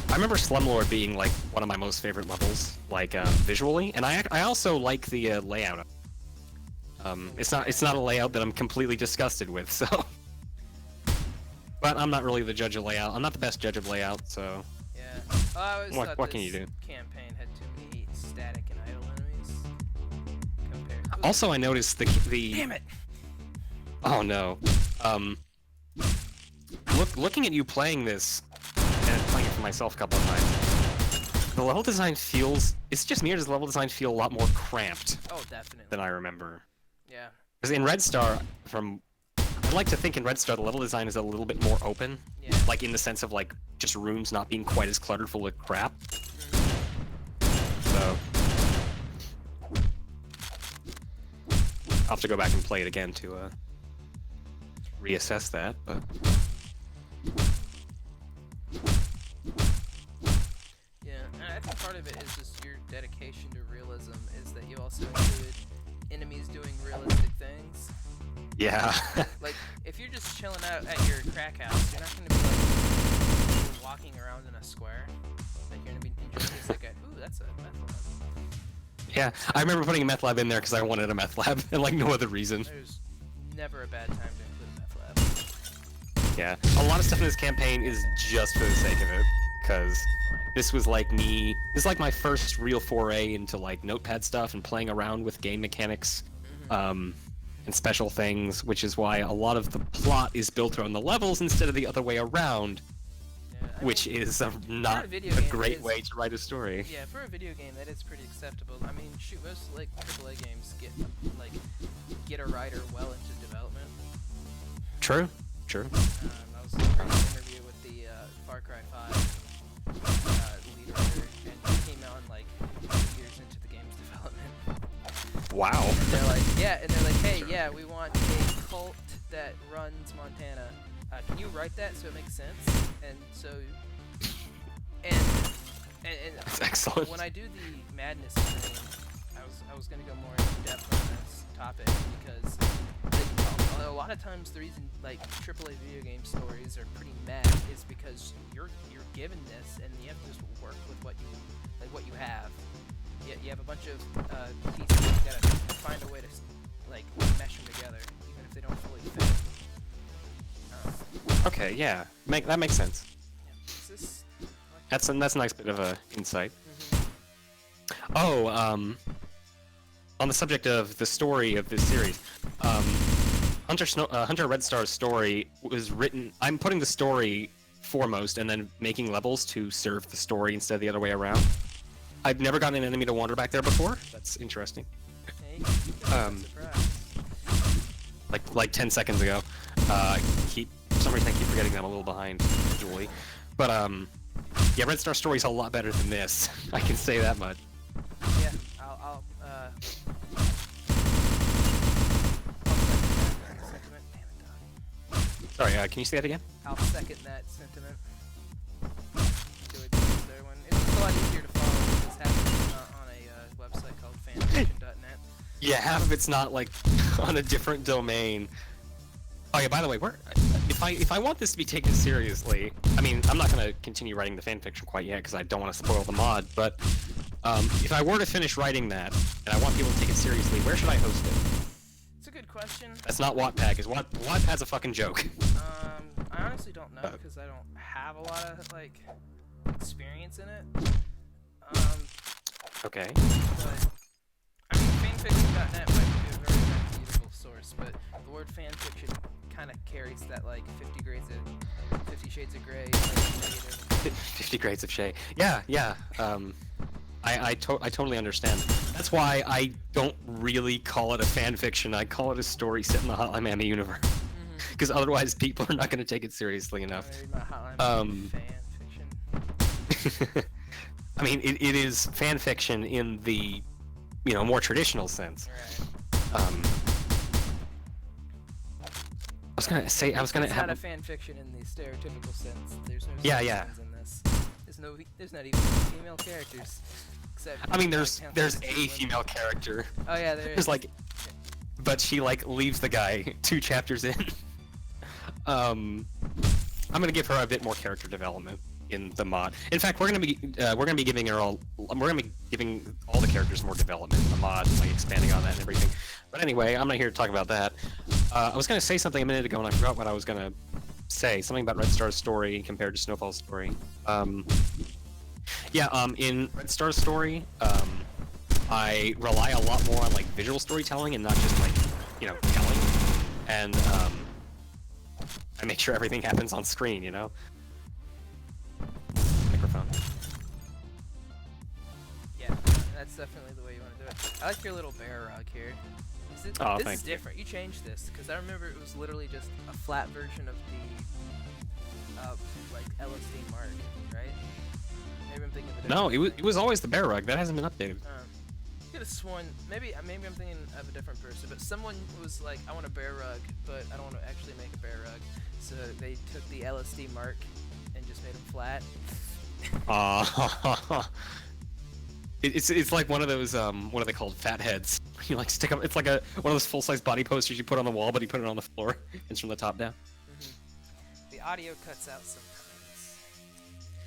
I remember Slumlord being like one of my most favorite levels, like visually, and I also like the layout. It's not a layout that I'm completely disgusted with, so. But I'm not really the judge of layout. I'm not the best judge of layout, so. Yeah. Well, I always thought what can you do? Campaign had too many static and idle enemies. Also, I noticed the. Damn it! Oh no. Looking at you playing this, and playing it for myself a couple of times, the level design feels. It's just me, or does the level design feel a lot more cramped? Oh, definitely. Than I remember. Yeah. Because in Red Star, I'd like to think in Red Star the level design is a little bit more open. Yeah. Like in the sense of like just rooms not being quite as cluttered full of crap. So I'll have to go back and play it again to reassess that, but yeah, and I think part of it is just your dedication to realism is that you also included enemies doing realistic things. yeah. Like, if you're just chilling out at your crack house, you're not going to be like walking around in a square. Like, you're going to be introduced like, ooh, that's a meth lab. Yeah, I remember putting a meth lab in there because I wanted a meth lab, and like no other reason. There's never a bad time to include a meth lab. Yeah, a lot of stuff in this campaign is just for the sake of it, because this was like my first real foray into like notepad stuff and playing around with game mechanics, and special things, which is why a lot of the plot is built around the levels instead of the other way around. Which is not a great way to write a story. Yeah, for a video game, that is pretty acceptable. I mean, shoot, most like AAA games get a writer well into development. True. I was reading an interview with the Far Cry 5 lead writer, and he came on like 2 years into the game's development. Wow. And they're like, hey, yeah, we want a cult that runs Montana. Can you write that so it makes sense? And so, and That's excellent. When I do the Madness stream, I was gonna go more in depth on this topic because a lot of times the reason like AAA video game stories are pretty mad is because you're given this and you have to just work with what you have. You have a bunch of pieces and you gotta find a way to like mesh them together, even if they don't fully fit. Okay, yeah, that makes sense. Yeah. That's a nice bit of a insight. Oh, on the subject of the story of this series, Hunter Red Star's story was written. I'm putting the story foremost, and then making levels to serve the story instead of the other way around. I've never gotten an enemy to wander back there before. That's interesting. Hey, like 10 seconds ago. For some reason I keep forgetting that I'm a little behind visually. But yeah, Red Star story's a lot better than this. I can say that much. Yeah, I'll sentiment. Damn it, dog. Sorry, can you say that again? I'll second that sentiment. Do it this other one. It's a lot easier to follow when this happens on a website called fanfiction.net. Yeah, half of it's not like on a different domain. Oh yeah, by the way, if I want this to be taken seriously, I mean, I'm not gonna continue writing the fanfiction quite yet because I don't want to spoil the mod. But if I were to finish writing that and I want people to take it seriously, where should I host it? It's a good question. That's not Wattpad, because Wattpad's a fucking joke. I honestly don't know because I don't have a lot of like experience in it. Okay. But I mean, fanfiction.net might be a very reputable source, but the word fanfiction kind of carries that like 50 Shades of Grey, like, negative. 50 Grades of Shade. Yeah, yeah. I totally understand. That's why I don't really call it a fan fiction. I call it a story set in the Hotline Miami universe. Because otherwise, people are not going to take it seriously enough. Fan fiction. I mean, it is fan fiction in the, more traditional sense. Right. I was gonna It's have. not a fan fiction in the stereotypical sense. There's no Yeah. scenes in this. There's not even female characters. Except I mean, there's counts as a women. female character. Oh yeah, there is. There's like, but she like leaves the guy 2 chapters in. I'm gonna give her a bit more character development in the mod. In fact, we're gonna be giving all the characters more development in the mod, like expanding on that and everything. But anyway, I'm not here to talk about that. I was gonna say something a minute ago and I forgot what I was gonna say. Something about Red Star's story compared to Snowfall's story. In Red Star's story, I rely a lot more on like visual storytelling and not just like, telling. And I make sure everything happens on screen, Microphone. Yeah, that's definitely the way you want to do it. I like your little bear rug here. Oh, this thank is you. different. You changed this because I remember it was literally just a flat version of the like LSD mark, right? Maybe I'm thinking of a No, different it was always the bear rug. That hasn't been updated. I could have sworn maybe I'm thinking of a different person, but someone was like, I want a bear rug, but I don't want to actually make a bear rug, so they took the LSD mark and just made them flat. It's like one of those what are they called, fat heads. You like stick up. It's like one of those full-size body posters you put on the wall, but you put it on the floor. It's from the top down. The audio cuts out sometimes.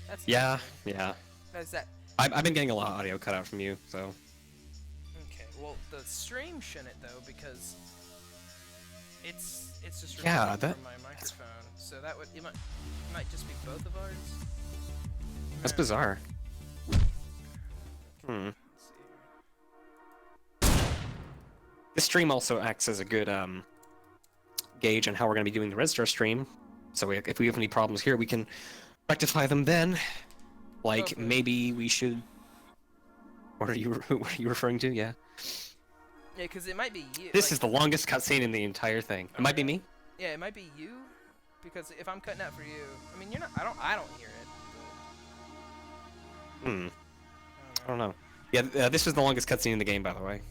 That's Yeah, interesting. yeah. How's that? I've been getting a lot of audio cut out from you, so. Okay, well the stream shouldn't though because it's just Yeah, recording that- from my microphone, so that would it might just be both of ours. That's bizarre. Let's see. This stream also acts as a good gauge on how we're going to be doing the Red Star stream. So if we have any problems here, we can rectify them then. Like Hopefully. maybe we should. What are you referring to? Yeah. Yeah, because it might be you. This like, is the longest cutscene in the entire thing. It might be me. Yeah, it might be you, because if I'm cutting out for you, I mean you're not. I don't hear it. But, I don't know. Yeah, this is the longest cutscene in the game, by the way.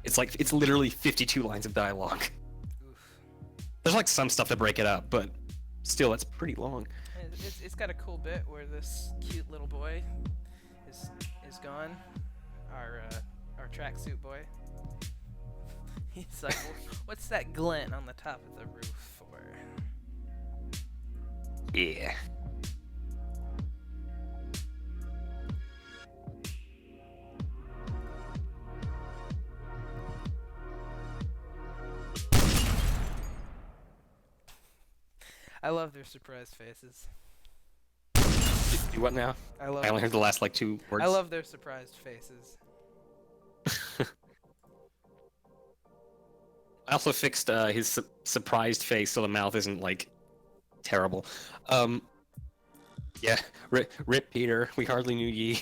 It's literally 52 lines of dialogue. Oof. There's like some stuff to break it up, but still, it's pretty long. And it's got a cool bit where this cute little boy is gone. Our tracksuit boy. He's like, what's that glint on the top of the roof for? Yeah. I love their surprised faces. Do what now? I I only heard the last like 2 words. I love their surprised faces. I also fixed his surprised face so the mouth isn't like terrible. Yeah, rip Peter. We hardly knew ye.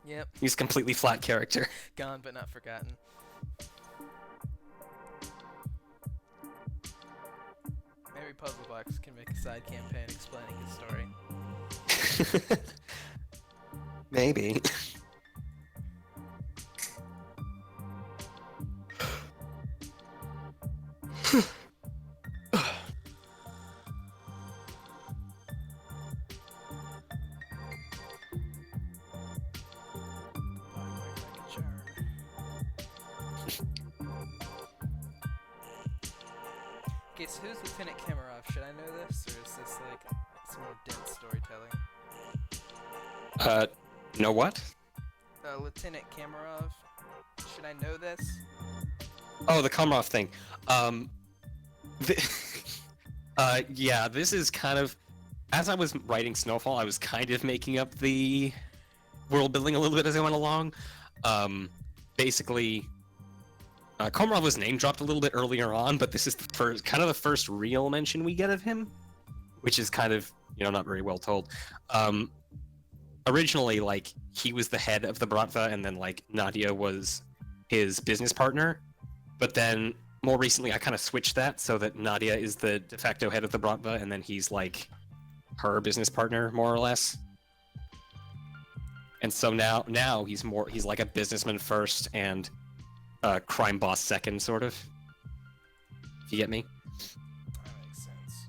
Yep, He's a completely flat character. gone but not forgotten. Maybe Puzzlebox can make a side campaign explaining his story. Maybe. Okay, so who's Lieutenant Kamarov? Should I know this, or is this like some more dense storytelling? Know what? Lieutenant Kamarov. Should I know this? Oh, the Komrov thing. The, yeah, this is kind of, as I was writing Snowfall, I was kind of making up the world building a little bit as I went along. Basically, Komrov was name dropped a little bit earlier on, but this is the first real mention we get of him, which is kind of, not very well told. Originally, like, he was the head of the Bratva, and then, like, Nadia was his business partner. But then, more recently, I kind of switched that so that Nadia is the de facto head of the Bratva, and then he's, like, her business partner, more or less. And so now he's like a businessman first and a crime boss second, sort of. If you get me? That makes sense.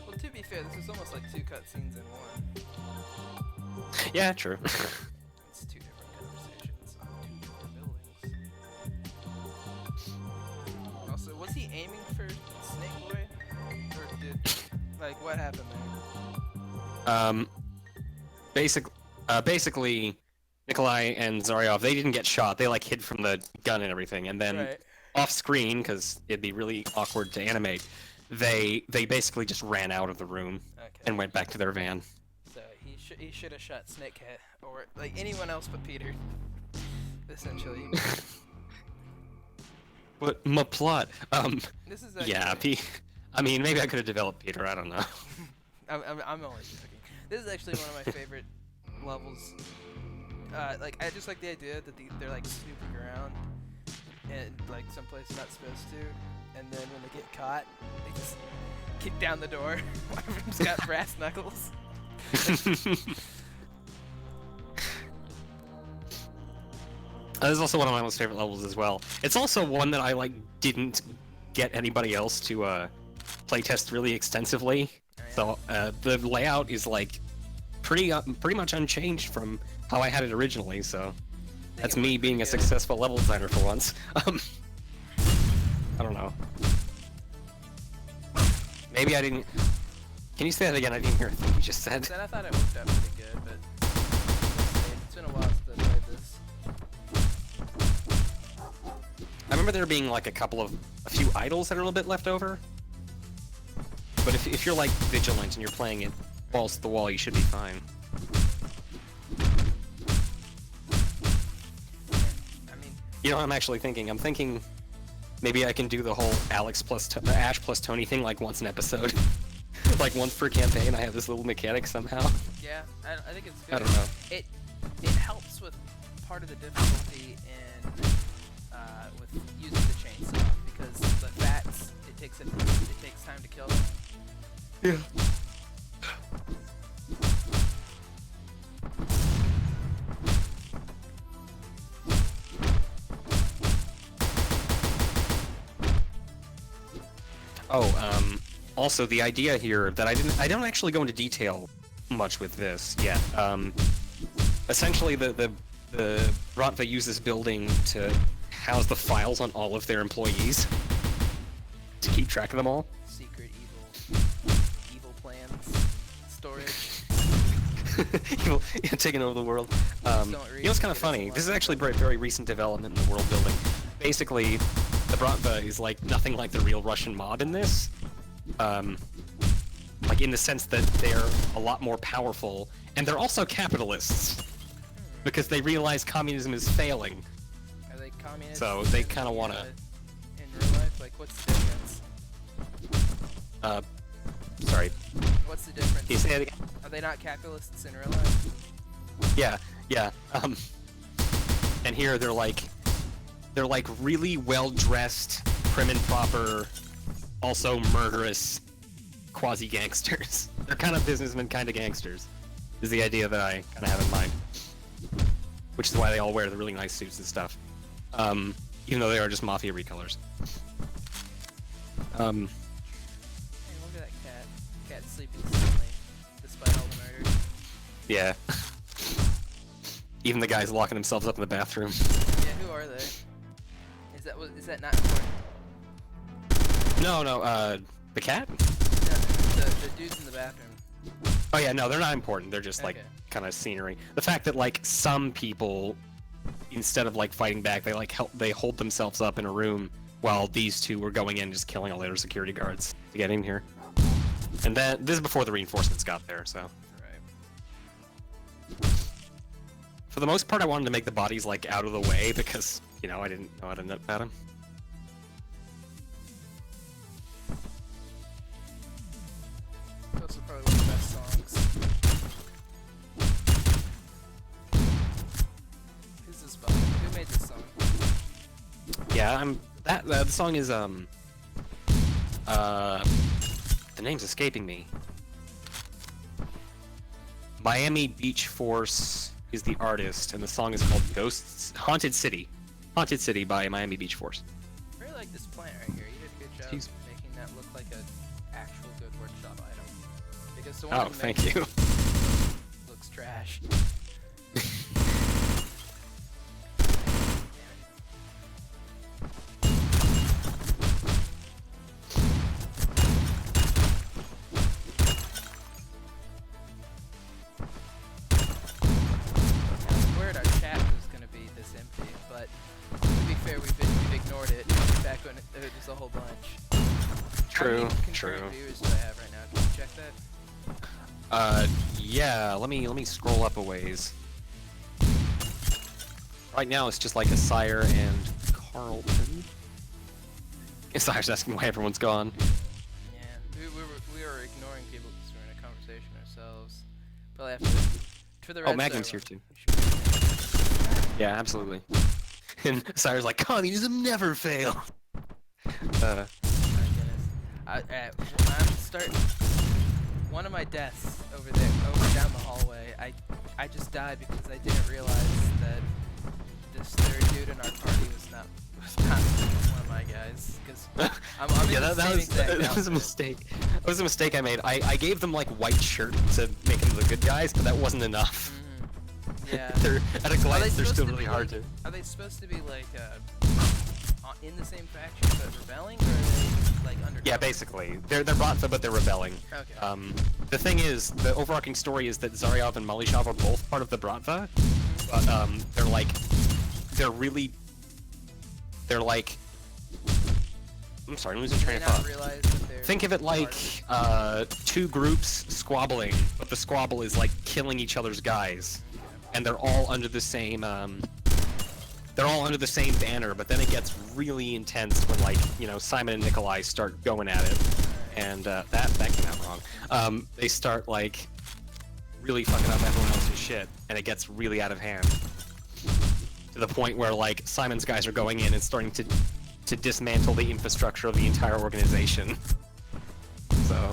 Well, to be fair, this is almost like 2 cutscenes in one. Yeah, true. It's 2 different conversations on 2 different buildings. Also, was he aiming for Snake Boy? Or did, like, what happened there? Basically, Nikolai and Zaryov, they didn't get shot. They, like, hid from the gun and everything. And then, off screen, because it'd be really awkward to animate, they basically just ran out of the room and went back to their van. So he should have shot Snakehead, or, like, anyone else but Peter, essentially. But my plot, This is yeah, I mean, maybe I could have developed Peter, I don't know. I'm only joking. This is actually one of my favorite levels. Like, I just like the idea that they're, like, snooping around and, like, someplace they're not supposed to, and then when they get caught, they just kick down the door. One of them's got brass knuckles. This is also one of my most favorite levels as well. It's also one that I, like, didn't get anybody else to playtest really extensively. So the layout is, like, pretty much unchanged from how I had it originally, so that's me being a successful level designer for once. I don't know. Maybe I didn't... Can you say that again? I didn't hear a thing you just said. I thought it worked out pretty good, but it's been a while since I played this. I remember there being, like, a few idols that are a little bit left over. But if you're, like, vigilant and you're playing it balls to the wall, you should be fine. I mean... You know what I'm actually thinking? I'm thinking maybe I can do the whole Ash plus Tony thing, like, once an episode. Like, once per campaign, I have this little mechanic somehow. Yeah, I think it's good. I don't know. It helps with part of the difficulty in with using the chainsaw, because the bats, it takes time to kill them. Yeah. Also the idea here that I don't actually go into detail much with this yet. Essentially the Bratva use this building to house the files on all of their employees to keep track of them all. Secret evil plans, storage. Evil, yeah, taking over the world. It's kind of funny. This is actually a very recent development in the world building. Basically, the Bratva is like nothing like the real Russian mob in this. Like in the sense that they're a lot more powerful, and they're also capitalists because they realize communism is failing. Are they communists? So they kind of want to. In real life, like, what's the difference? Sorry. What's the difference? Can you say it again? Are they not capitalists in real life? Yeah. And here they're like really well-dressed, prim and proper, also murderous quasi-gangsters. They're kind of businessmen, kind of gangsters, is the idea that I kind of have in mind. Which is why they all wear the really nice suits and stuff. Even though they are just mafia recolors. Hey, look at that cat. Cat's sleeping soundly, despite all the murder. Yeah. Even the guys locking themselves up in the bathroom. Yeah, who are they? Is that not important? No, the cat? No, the dudes in the bathroom. Oh yeah, no, they're not important. They're just like Okay. kind of scenery. The fact that like some people, instead of like fighting back, they like they hold themselves up in a room while these two were going in just killing all their security guards to get in here. And then this is before the reinforcements got there, so. Right. For the most part, I wanted to make the bodies like out of the way because, you know, I didn't know how to nut bat them. Those are probably one of the best songs. Who's this by? Who made this song? Yeah, the song is the name's escaping me. Miami Beach Force is the artist, and the song is called Haunted City by Miami Beach Force. I really like this plant right here. You did a good job Jeez. making that look like an actual good workshop item. Because the one Oh, you thank made you. looks trash. I was worried our chat was going to be this empty, but to be fair, we've ignored it back when it was a whole bunch. True, How many true. concurrent viewers do I have right now? Can you check that? Yeah, let me scroll up a ways. Right now it's just like a Sire and Carlton. Sire's asking why everyone's gone. Yeah, we were ignoring people because we were in a conversation ourselves. Probably have to. For the Oh, red Magnum's server, here too. we should- Yeah, absolutely. And Sire's like, communism never fail. My goodness. I'm starting. One of my deaths over down the hallway. I just died because I didn't realize that this third dude in our party was not one of my guys. Because I'm yeah, in the same exact that was a outfit. mistake. That was a mistake I made. I gave them like white shirt to make them the good guys, but that wasn't enough. Yeah. They're at a glance, they're supposed still to really be hard like- to. Are they supposed to be like in the same faction but rebelling, or are they like undercover? Yeah, basically. They're Bratva, but they're rebelling. Okay. The thing is, the overarching story is that Zaryov and Malishov are both part of the Bratva, but they're like, I'm sorry, I'm losing Do train they of not thought. realize that they're Think of it like two groups squabbling, but the squabble is like killing each other's guys, and they're all under the same banner. But then it gets really intense when, like, you know, Simon and Nikolai start going at it, and that came out wrong. They start like really fucking up everyone else's shit, and it gets really out of hand to the point where like Simon's guys are going in and starting to dismantle the infrastructure of the entire organization. So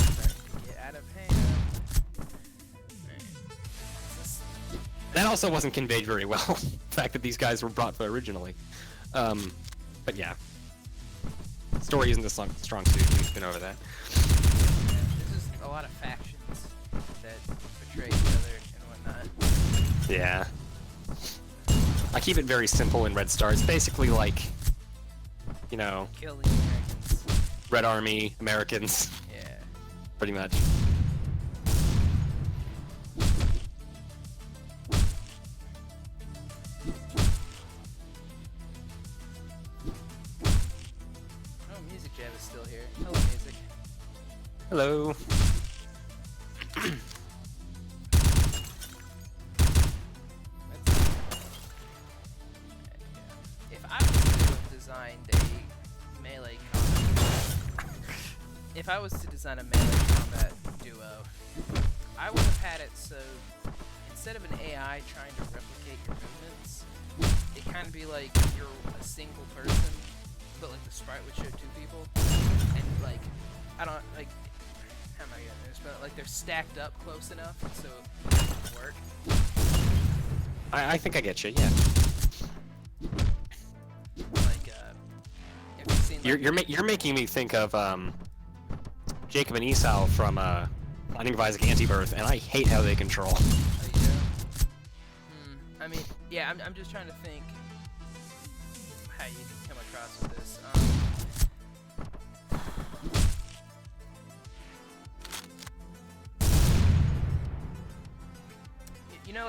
get out of hand. that also wasn't conveyed very well. The fact that these guys were brought for originally. But yeah, story isn't a strong suit. We've been over that. There's just a lot of factions that betray each other and whatnot. Yeah. I keep it very simple in Red Star. It's basically like, you know, Kill the Americans. Red Army, Americans, Yeah. pretty much. Oh, Music Jab is still here. Hello, Music. Hello. If I was to have designed a melee combat, if I was to design a melee combat duo, I would have had it so instead of an AI trying to replicate your movements, it kind of be like you're a single person, but like the sprite would show two people, and like I don't like how am I getting this, but like they're stacked up close enough so it would work. I think I get you. Yeah. Like if you've seen like, You're making me think of Jacob and Esau from Binding of Isaac Anti-Birth, and I hate how they control. yeah. I mean, yeah, I'm just trying to think how you can come across with this.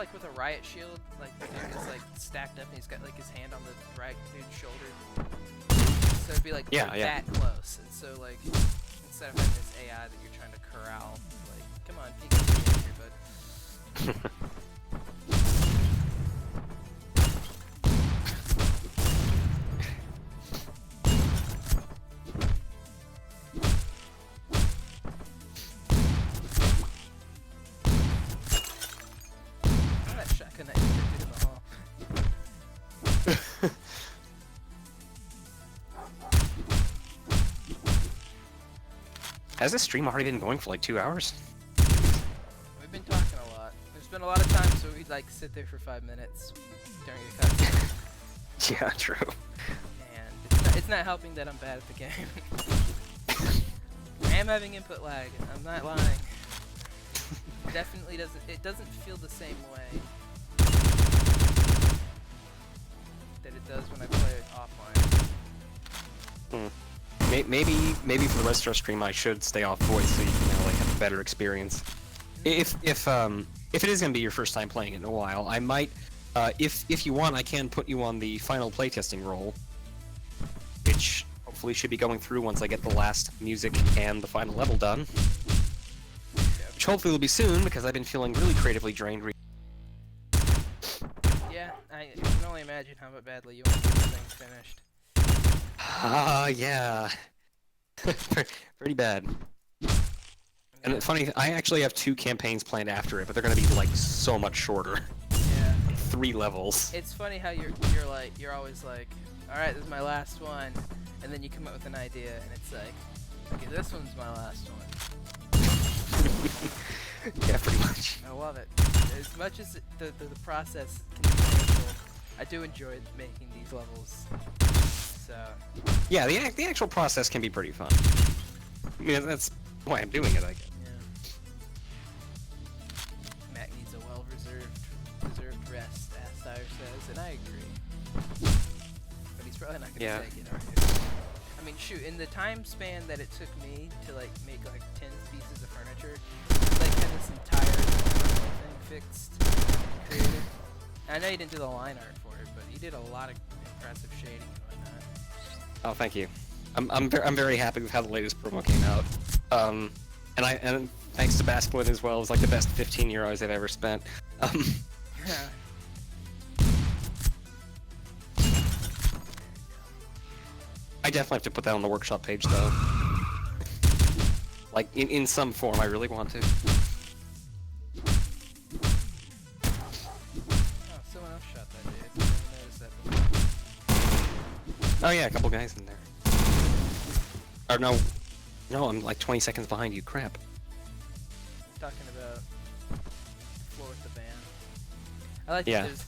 like with a riot shield, like the dude is like stacked up and he's got like his hand on the right dude's shoulder. So it'd be like Yeah, that close. And so like instead of having this AI that you're trying to corral, like come on, peek here, bud. That shotgun that you did in the hall. Has this stream already been going for like 2 hours? We've been talking a lot. There's been a lot of times where we'd like sit there for 5 minutes during a cutscene. Yeah, true. And it's not helping that I'm bad at the game. I am having input lag, I'm not lying. Definitely doesn't feel the same way that it does when I play it offline. Maybe for the rest of our stream I should stay off voice so you can like have a better experience. If it is gonna be your first time playing it in a while, I might, if you want, I can put you on the final playtesting role, which hopefully should be going through once I get the last music and the final level done. Which hopefully will be soon because I've been feeling really creatively drained. Yeah, I can only imagine how badly you want this thing finished. Yeah. Pretty bad. And it's funny, I actually have 2 campaigns planned after it, but they're gonna be like so much shorter. Yeah. Like 3 levels. It's funny how you're always like, alright, this is my last one, and then you come up with an idea and it's like, okay, this one's my last one. Yeah, pretty much. I love it. As much as the process can be painful, I do enjoy making these levels. So Yeah, the actual process can be pretty fun. I mean, that's why I'm doing it, I guess. yeah. Mac needs a well-deserved rest, Astire says, and I agree. But he's probably not gonna take it, are you? I mean, shoot, in the time span that it took me to like make like 10 pieces of furniture, like had this entire thing fixed, created. And I know you didn't do the line art for it, but you did a lot of impressive shading and whatnot. Oh, thank you. I'm very happy with how the latest promo came out. And thanks to Basketball as well, it was like the best 15 euros I've ever spent. Yeah. I definitely have to put that on the workshop page though. Like in some form, I really want to. Oh, someone else shot that dude. I didn't notice that before. Oh yeah, a couple guys in there. Or no, I'm like 20 seconds behind you. Crap. I'm talking about floor with the band. I like Yeah. this.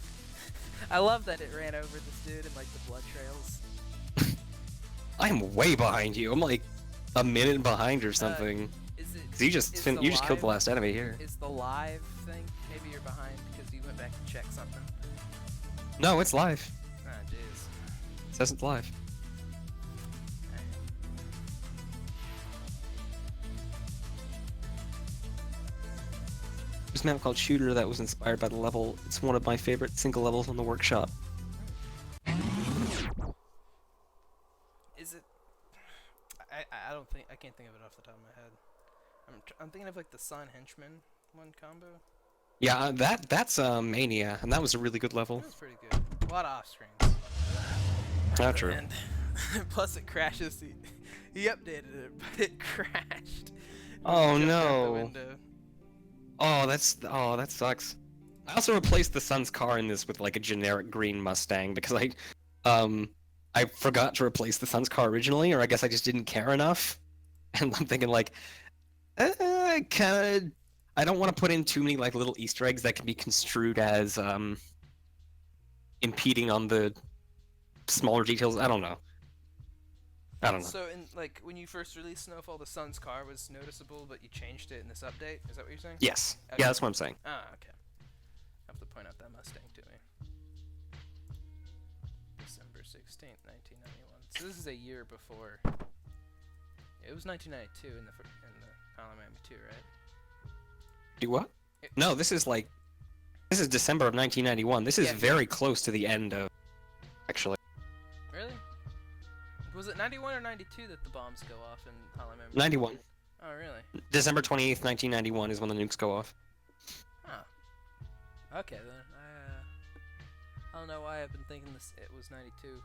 I love that it ran over this dude and like the blood trails. I'm way behind you. I'm like a minute behind or something. Is it? 'Cause you just killed the last enemy here. Is the live thing? Maybe you're behind because you went back to check something. No, it's live. Ah, jeez. It says it's live. There's a map called Shooter that was inspired by the level. It's one of my favorite single levels on the workshop. Is it? I can't think of it off the top of my head. I'm thinking of like the Sun Henchman one combo. Yeah, that's Mania, and that was a really good level. That was pretty good. A lot of off screens. Not true. And plus it crashes. He updated it, but it crashed. Oh Jumped out the no. window. Oh, that sucks. I also replaced the Sun's car in this with like a generic green Mustang because I forgot to replace the Sun's car originally, or I guess I just didn't care enough. And I'm thinking like, I don't want to put in too many like little Easter eggs that can be construed as impeding on the smaller details. I don't know. So, like, when you first released Snowfall, the Sun's car was noticeable, but you changed it in this update? Is that what you're saying? Yes. Okay. Yeah, that's what I'm saying. Ah, okay. I have to point out that Mustang to me. December 16th, 1991. So this is a year before. It was 1992 in the Hotline Miami 2, right? Do what? No, this is like This is December of 1991. This is Yeah. very close to the end of. Actually, Really? Was it 91 or 92 that the bombs go off in Harlem? 91. Oh, really? December 28th, 1991 is when the nukes go off. Huh. Okay, then. I don't know why I've been thinking it was 92.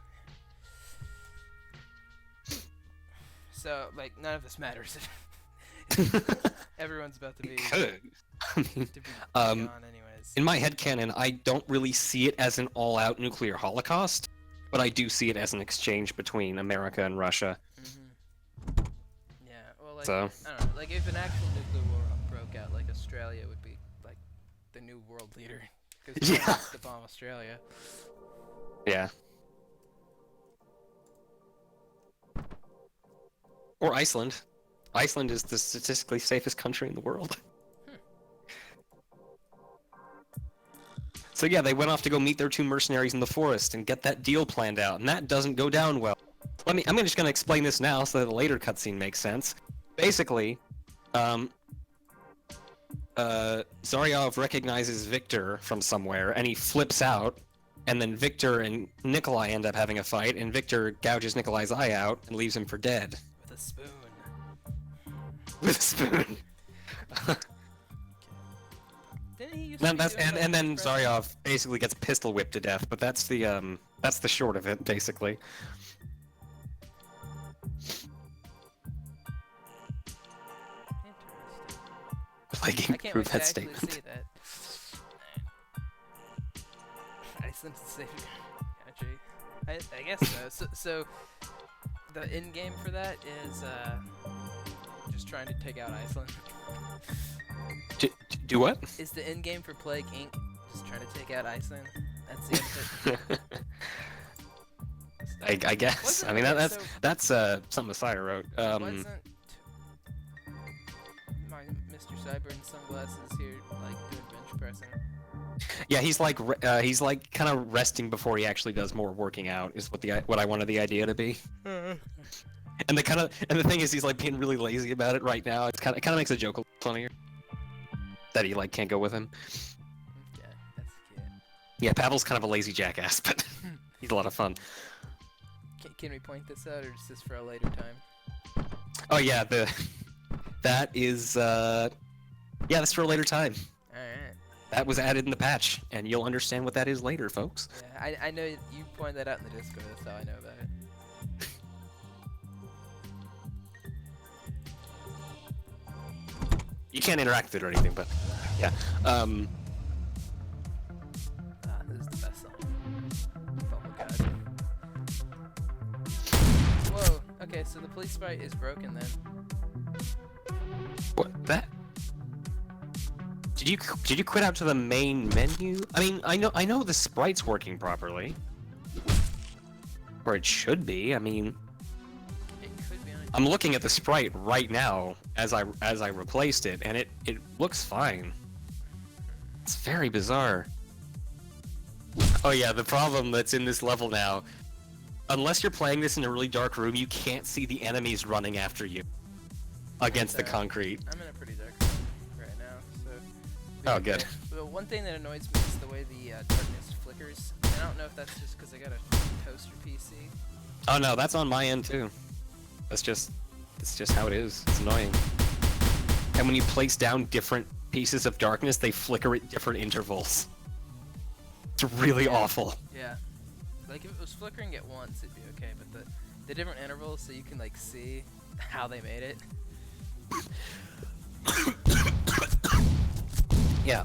So, like, none of this matters. Everyone's about to be, Could. I mean, gone anyways. in my headcanon, I don't really see it as an all-out nuclear holocaust, but I do see it as an exchange between America and Russia. Yeah, well, like, So. I don't know, like, if an actual nuclear war broke out, like, Australia would be, like, the new world leader. Because Yeah. to bomb Australia. Yeah. Or Iceland. Iceland is the statistically safest country in the world. So yeah, they went off to go meet their two mercenaries in the forest and get that deal planned out, and that doesn't go down well. I'm just gonna explain this now so that the later cutscene makes sense. Basically, Zaryov recognizes Victor from somewhere, and he flips out, and then Victor and Nikolai end up having a fight, and Victor gouges Nikolai's eye out and leaves him for dead. With a spoon. With a spoon. Didn't he used to be doing that And then expression? Zaryov basically gets pistol whipped to death, but that's the short of it, basically. Interesting. I I can can't prove wait to that actually statement. see that. Iceland's a safe country. I guess so. So the end game for that is just trying to take out Iceland. Do what? Is the end game for Plague Inc. just trying to take out Iceland? That's the end of it. I guess. Wasn't I mean, it- that's so something Messiah wrote. wasn't my Mr. Cyber in sunglasses here like doing bench pressing? Yeah, he's like kind of resting before he actually does more working out. Is what I wanted the idea to be. And the thing is, he's like being really lazy about it right now. It kind of makes the joke a little funnier that he like can't go with him. Okay, that's cute. Yeah, Pavel's kind of a lazy jackass, but he's a lot of fun. Can we point this out, or is this for a later time? Oh yeah, that is that's for a later time. Alright. That was added in the patch, and you'll understand what that is later, folks. Yeah, I know you pointed that out in the Discord, that's how I know about it. You can't interact with it or anything, but yeah. This is the best song. Oh my god. Whoa, okay, so the police sprite is broken then. What that? Did you quit out to the main menu? I mean, I know the sprite's working properly, or it should be. I mean, It could be on I'm looking at the sprite right now as I replaced it, and it looks fine. It's very bizarre. Oh yeah, the problem that's in this level now, unless you're playing this in a really dark room, you can't see the enemies running after you against the concrete. I'm in a pretty dark room right now, so... Oh, good. But one thing that annoys me is the way the darkness flickers. And I don't know if that's just because I got a toaster PC. Oh no, that's on my end too. It's just how it is. It's annoying. And when you place down different pieces of darkness, they flicker at different intervals. It's really awful. Yeah. Like if it was flickering at once, it'd be okay, but the different intervals, so you can like see how they made it. Yeah.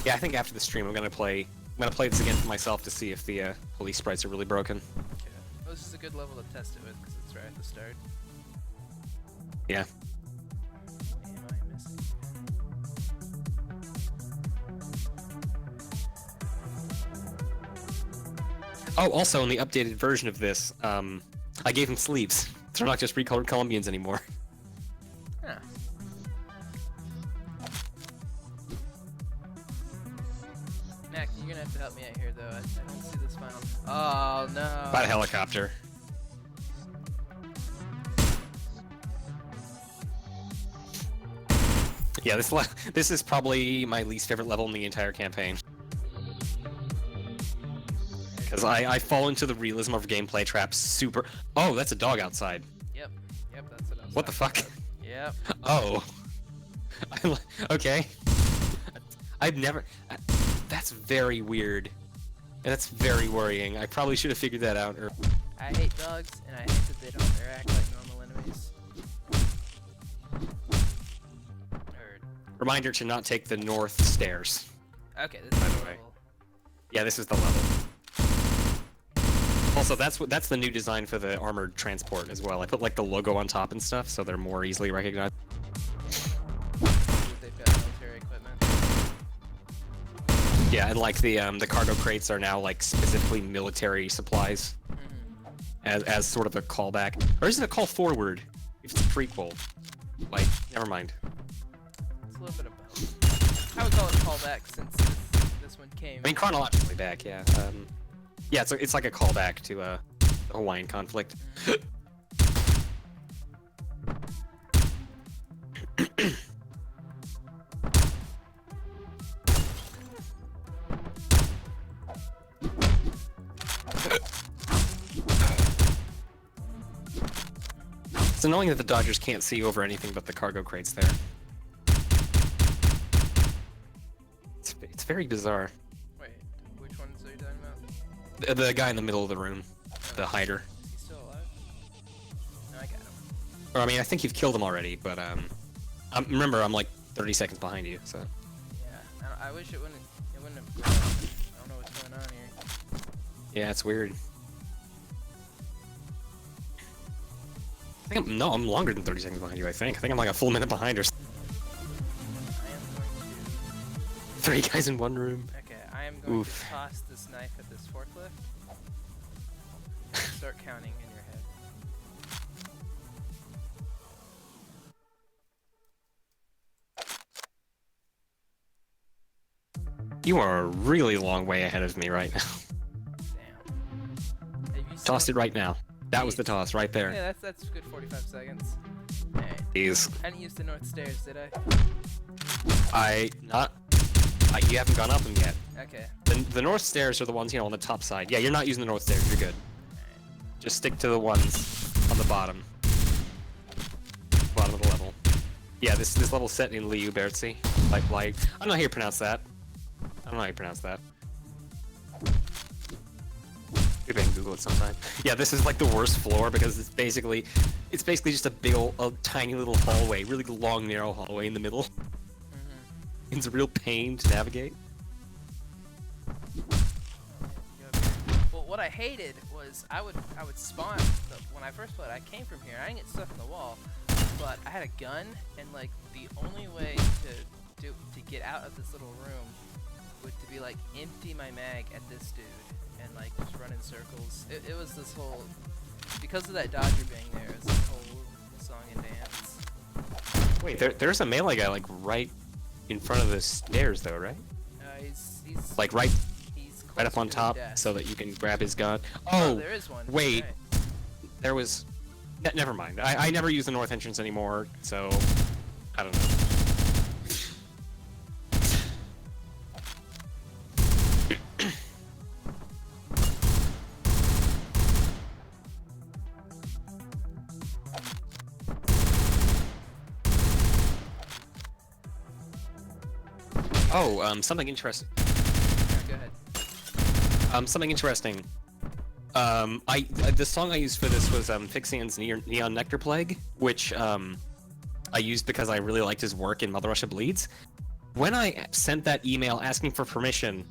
Yeah, I think after the stream I'm gonna play this again for myself to see if the police sprites are really broken. Okay. Well, this is a good level to test it with because it's right at the start. Yeah. What am I missing? Oh, also in the updated version of this, I gave him sleeves. They're not just recolored Colombians anymore. Huh. Mac, you're gonna have to help me out here though. I don't see this final. Oh no. By the helicopter. Yeah, this is probably my least favorite level in the entire campaign. Because I fall into the realism of gameplay traps super... Oh, that's a dog outside. Yep, that's what I was What the fuck? talking about. Yep. Oh. Okay. I've never... That's very weird. That's very worrying. I probably should have figured that out. I hate dogs, and I hate that they don't interact like normal enemies. Reminder to not take the north stairs. Okay, this is the level. Yeah, this is the level. Also, that's the new design for the armored transport as well. I put like the logo on top and stuff, so they're more easily recognized. They've got military equipment. Yeah, and like the cargo crates are now like specifically military supplies, as sort of a callback, or is it a call forward? If it's a prequel, like never mind. It's a little bit of both. I would call it a callback since this one came. I mean chronologically back, yeah. Yeah, it's like a callback to the Hawaiian conflict. It's annoying that the Dodgers can't see over anything but the cargo crates there. It's very bizarre. Wait, which ones are you talking about? The guy in the middle of the room, the hider. Is he still alive? No, I got him. Or, I mean, I think you've killed him already, but remember, I'm like 30 seconds behind you, so. Yeah, I wish it wouldn't have grown. I don't know what's going on here. Yeah, it's weird. I'm longer than 30 seconds behind you, I think I'm like a full minute behind or something. I am going to... 3 guys in one room. Okay, I am going to toss this knife at this forklift. Start counting in your head. You are a really long way ahead of me right now. Damn. Have you Tossed seen- it right now. That was the toss right there. Yeah, that's a good 45 seconds. Alright. Jeez. I didn't use the north stairs, did I? You haven't gone up them yet. Okay. The north stairs are the ones, on the top side. Yeah, you're not using the north stairs. You're good. Alright. Just stick to the ones on the bottom. Bottom of the level. Yeah, this level's set in Liu Bertzi. Like, I don't know how you pronounce that. I don't know how you pronounce that. Maybe I can Google it sometime. Yeah, this is like the worst floor because it's basically just a big old, tiny little hallway, really long, narrow hallway in the middle. It's a real pain to navigate. Well, what I hated was I would spawn. When I first played, I came from here. I didn't get stuck in the wall, but I had a gun, and like the only way to get out of this little room would to be like empty my mag at this dude and like just run in circles. It was this whole, because of that Dodger being there, it was this whole song and dance. Wait, there's a melee guy like right in front of the stairs though, right? He's Like right close up on to the top desk. so that you can grab his gun. Oh, Oh, there is one. wait. Right. There was... Never mind. I never use the north entrance anymore, so... I don't know. Oh, something interesting. Go ahead. Something interesting. The song I used for this was Fixian's Neon Nectar Plague, which I used because I really liked his work in Mother Russia Bleeds. When I sent that email asking for permission,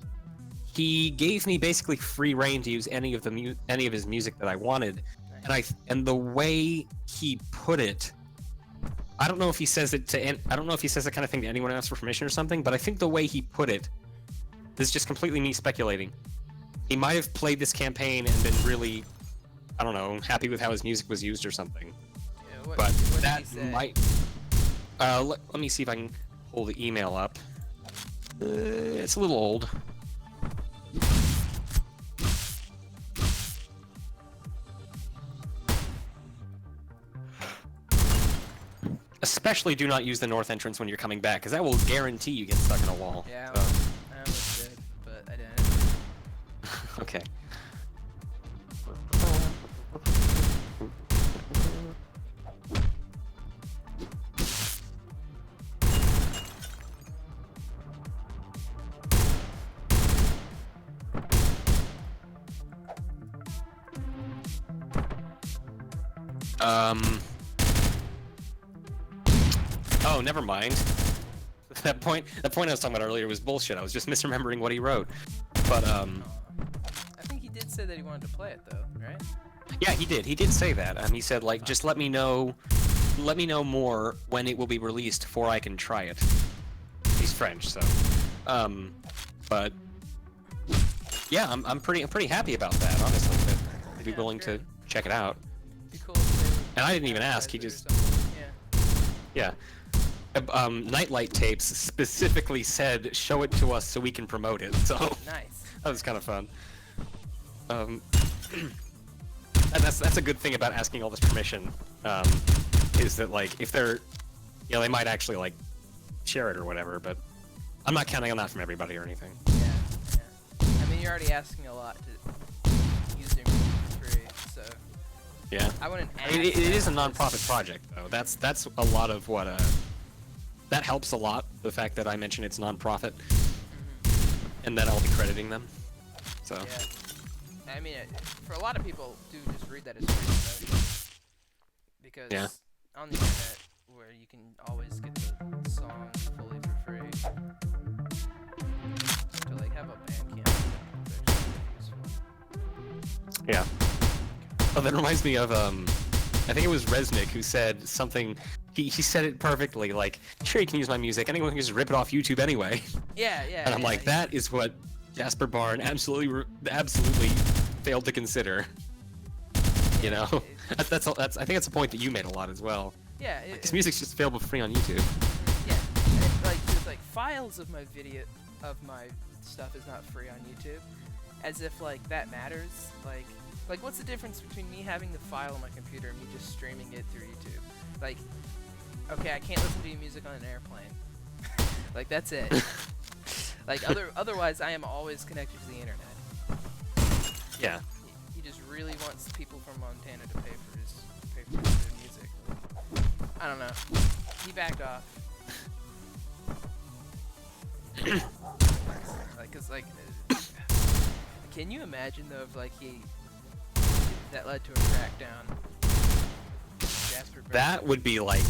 he gave me basically free reign to use any of his music that I wanted, and the way he put it, I don't know if he says it to I don't know if he says that kind of thing to anyone else for permission or something, but I think the way he put it, this is just completely me speculating. He might have played this campaign and been really, I don't know, happy with how his music was used or something. Yeah, But what that did he say? might... let me see if I can pull the email up. It's a little old. especially do not use the north entrance when you're coming back, because that will guarantee you get stuck in a wall. Yeah, So. I almost did, but I didn't. Okay. Oh, never mind. That point I was talking about earlier was bullshit. I was just misremembering what he wrote. But I think he did say that he wanted to play it though, right? yeah, he did. He did say that. He said like, just let me know more when it will be released before I can try it. He's French, so. But yeah, I'm pretty happy about that, honestly. That I'd be willing to check it out. Be cool if they would And I didn't even ask. He advertise just it or something. Yeah. yeah. Nightlight Tapes specifically said, "Show it to us so we can promote it." So Nice. that was kind of fun. And that's a good thing about asking all this permission. Is that like if they're, they might actually like share it or whatever, but I'm not counting on that from everybody or anything. Yeah. I mean, you're already asking a lot to use your music for free, so Yeah. I wouldn't. I mean, it is a ask non-profit project though. That's a lot of what that helps a lot. The fact that I mention it's non-profit, and then I'll be crediting them. So. Yeah. I mean, for a lot of people, do just read that as free promotion. Because on the internet, where you can always get the song fully for free, to like have a Bandcamp is actually useful. Yeah. Oh, that reminds me of I think it was Resnick who said something. He said it perfectly. Like, sure, you can use my music. Anyone can just rip it off YouTube anyway. Yeah. And I'm like, that is what Jasper Barn absolutely failed to consider. You know, that's I think that's a point that you made a lot as well. Yeah. His music's just available for free on YouTube. Yeah. And there's like files of my stuff is not free on YouTube, as if like that matters. Like what's the difference between me having the file on my computer and me just streaming it through YouTube? Like, okay, I can't listen to your music on an airplane. Like that's it. Like otherwise, I am always connected to the internet. Yeah. He just really wants people from Montana to pay for his music. I don't know. He backed off. Can you imagine though if like that led to a crackdown? Jasper. That would be like,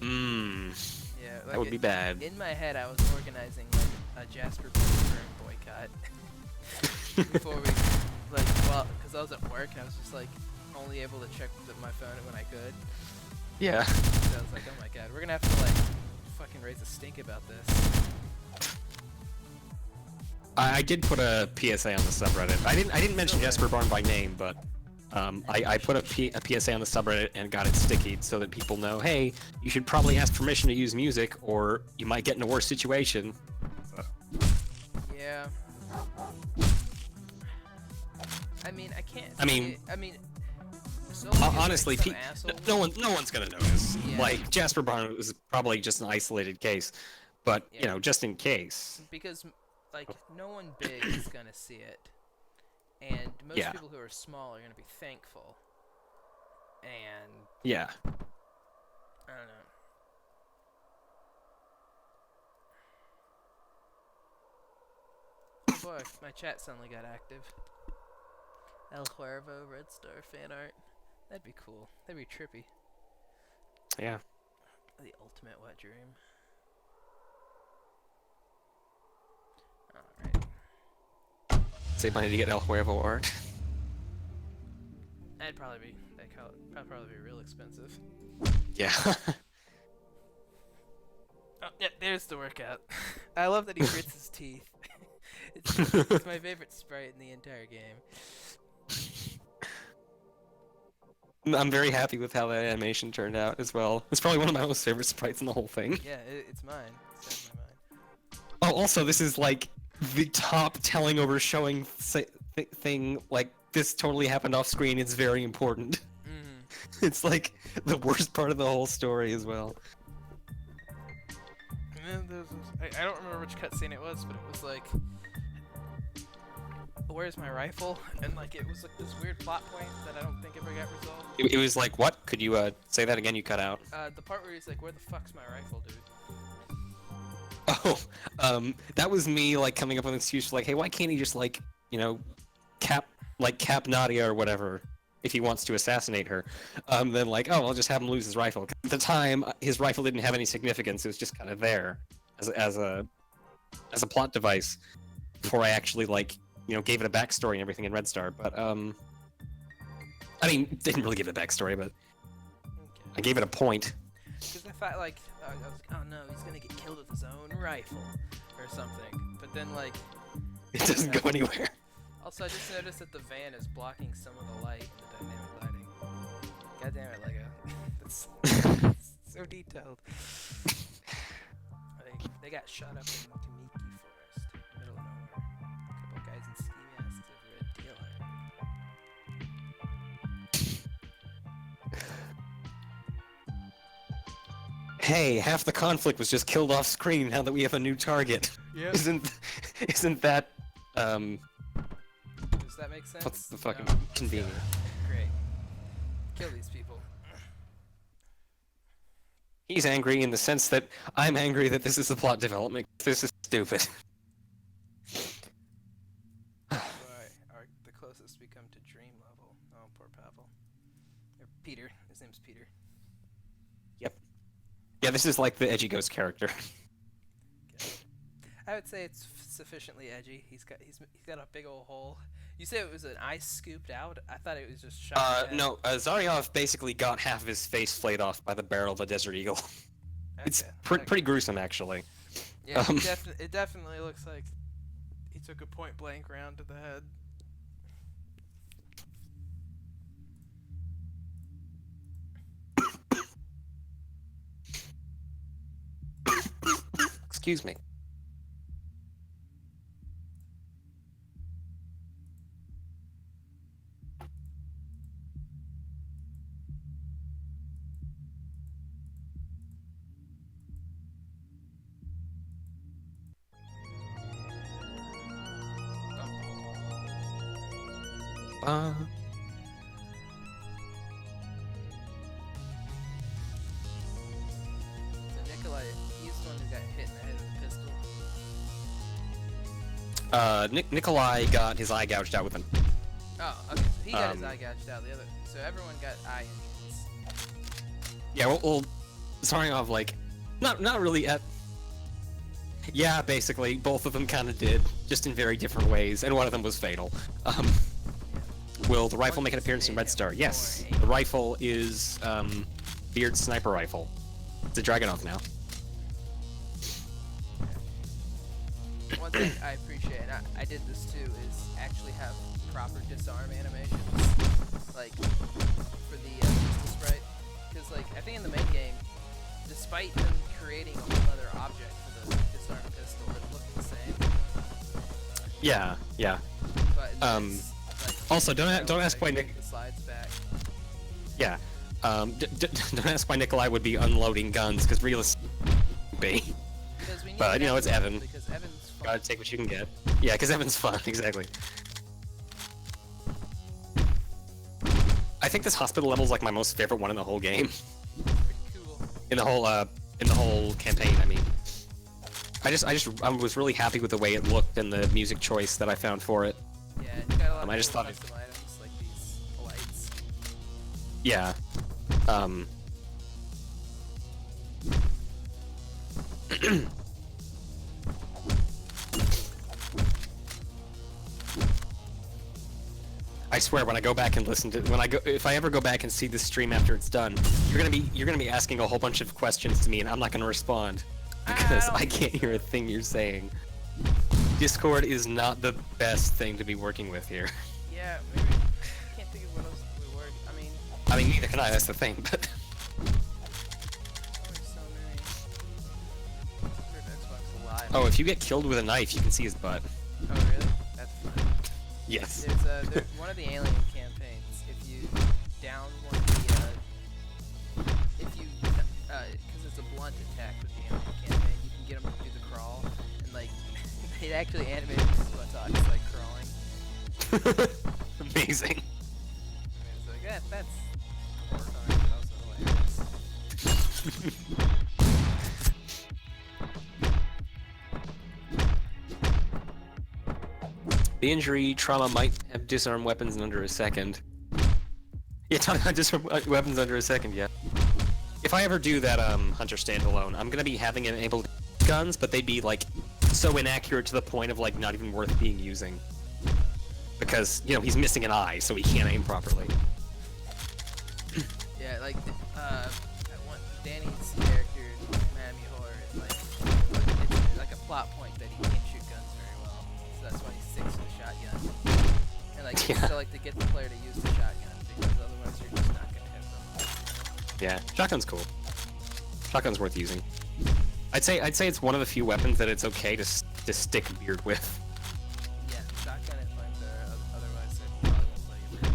Yeah, like that would be bad. In my head, I was organizing like a Jasper Burn boycott before we, because I was at work and I was just like only able to check my phone when I could. Yeah. So I was like, oh my god, we're gonna have to like fucking raise a stink about this. I did put a PSA on the subreddit. I didn't mention Jasper Barn by name, but I put a PSA on the subreddit and got it stickied so that people know, hey, you should probably ask permission to use music or you might get in a worse situation. So. Yeah. I mean, I can't. So honestly, like no one's gonna notice. Yeah. Like Jasper Barn was probably just an isolated case, but you know, just in case. Because like no one big is gonna see it, and most people who are small are gonna be thankful. And yeah, I don't know. Oh boy, my chat suddenly got active. El Cuervo, Red Star fan art. That'd be cool. That'd be trippy. Yeah. The ultimate wet dream. Alright. Save money to get El Huevo art. That'd probably be real expensive. Yeah. Oh, yeah, there's the workout. I love that he grits his teeth. It's my favorite sprite in the entire game. I'm very happy with how that animation turned out as well. It's probably one of my most favorite sprites in the whole thing. Yeah, it's mine. It's definitely mine. Oh, also, this is like the top telling over showing thing. Like, this totally happened off screen. It's very important. Mm-hmm. It's like the worst part of the whole story as well. I don't remember which cutscene it was, but it was like, where's my rifle? And like it was like this weird plot point that I don't think ever got resolved. It was like, what? Could you say that again? You cut out. The part where he's like, where the fuck's my rifle, dude? Oh, that was me like coming up with an excuse for like, hey, why can't he just like, you know, cap Nadia or whatever if he wants to assassinate her? Then like, oh, I'll just have him lose his rifle. At the time, his rifle didn't have any significance. It was just kind of there as a plot device before I actually like, you know, gave it a backstory and everything in Red Star. But I mean, didn't really give it a backstory, but Okay. I gave it a point. Because I thought like, I was like, oh no, he's gonna get killed with his own rifle or something. But then like, It doesn't go anywhere. also I just noticed that the van is blocking some of the light in the dynamic lighting. God damn it, Lego. That's so detailed. They got shot up in Kamiki Forest, middle of nowhere. A couple guys in ski masks over a deal Hey, half the conflict was just killed off screen now that we have a new target. Yep. Isn't that Does that make sense? what's the fucking No? convenient? Great. Kill these people. He's angry in the sense that I'm angry that this is the plot development. This is stupid. Boy, the closest we come to dream level. Oh, poor Pavel. Or Peter. His name's Peter. Yep. Yeah, this is like the edgy ghost character. Okay. I would say it's sufficiently edgy. He's got a big old hole. You say it was an eye scooped out? I thought it was just shot. No, Zaryov basically got half of his face flayed off by the barrel of a Desert Eagle. It's Okay. pretty gruesome, actually. Yeah, it definitely looks like he took a point blank round to the head. Excuse me. So Nikolai, he's the one who got hit in the head with a pistol. Nikolai got his eye gouged out with an. Oh, okay. So he got his eye gouged out. The other, so everyone got eye injuries. Yeah, well, Zaryov, like, not really at. Yeah, basically, both of them kind of did, just in very different ways, and one of them was fatal. Will the rifle make an appearance in Red Star? Yes. The rifle is, Beard Sniper Rifle. It's a Dragunov now. One thing I appreciate, and I did this too, is actually have proper disarm animations, like, for the pistol sprite. Because, like, I think in the main game, despite them creating a whole other object for the disarm pistol that looked the same, Yeah. but it's, like, Also, don't ask why the slides back. Yeah. Don't ask why Nikolai would be unloading guns, because realistically, be. Because we need But, you know, it's Evan. Because Evan's fun. Gotta take what you can get. Yeah, because Evan's fun, exactly. I think this hospital level is like my most favorite one in the whole game. Pretty cool. In the whole campaign, I mean. I was really happy with the way it looked and the music choice that I found for it. Yeah, it's got a lot of I just cool thought custom items, like these lights. Yeah. I swear, when I go back and listen to if I ever go back and see this stream after it's done, you're gonna be asking a whole bunch of questions to me, and I'm not gonna respond because I can't hear a thing you're saying. Discord is not the best thing to be working with here. Yeah, maybe. I can't think of what else would work. I mean, neither can I. That's the thing. But there's so many. I wonder if Xbox Live. oh, if you get killed with a knife, you can see his butt. Oh, really? That's fun. Yes. There's one of the alien campaigns. If you down one of the, because it's a blunt attack with the alien campaign, you can get them to do the crawl, and like it actually animated his buttocks like crawling. Amazing. I mean, it's like that's horrifying, but also hilarious. The injury trauma might have disarmed weapons in under a second. Yeah, talking about disarm weapons under a second, yeah. If I ever do that Hunter standalone, I'm gonna be having enabled guns, but they'd be like so inaccurate to the point of like not even worth being using. Because, you know, he's missing an eye, so he can't aim properly. Yeah, like Danny's character, Miami Horror, it's like a plot point that he can't shoot guns very well, so that's why he sticks to the shotgun. And like, you still like to get the player to use the shotgun because otherwise you're just not gonna hit them. Yeah, shotgun's cool. Shotgun's worth using. I'd say it's one of the few weapons that it's okay to stick beard with. Yeah, shotgun and flamethrower. Otherwise, they probably won't let you beard.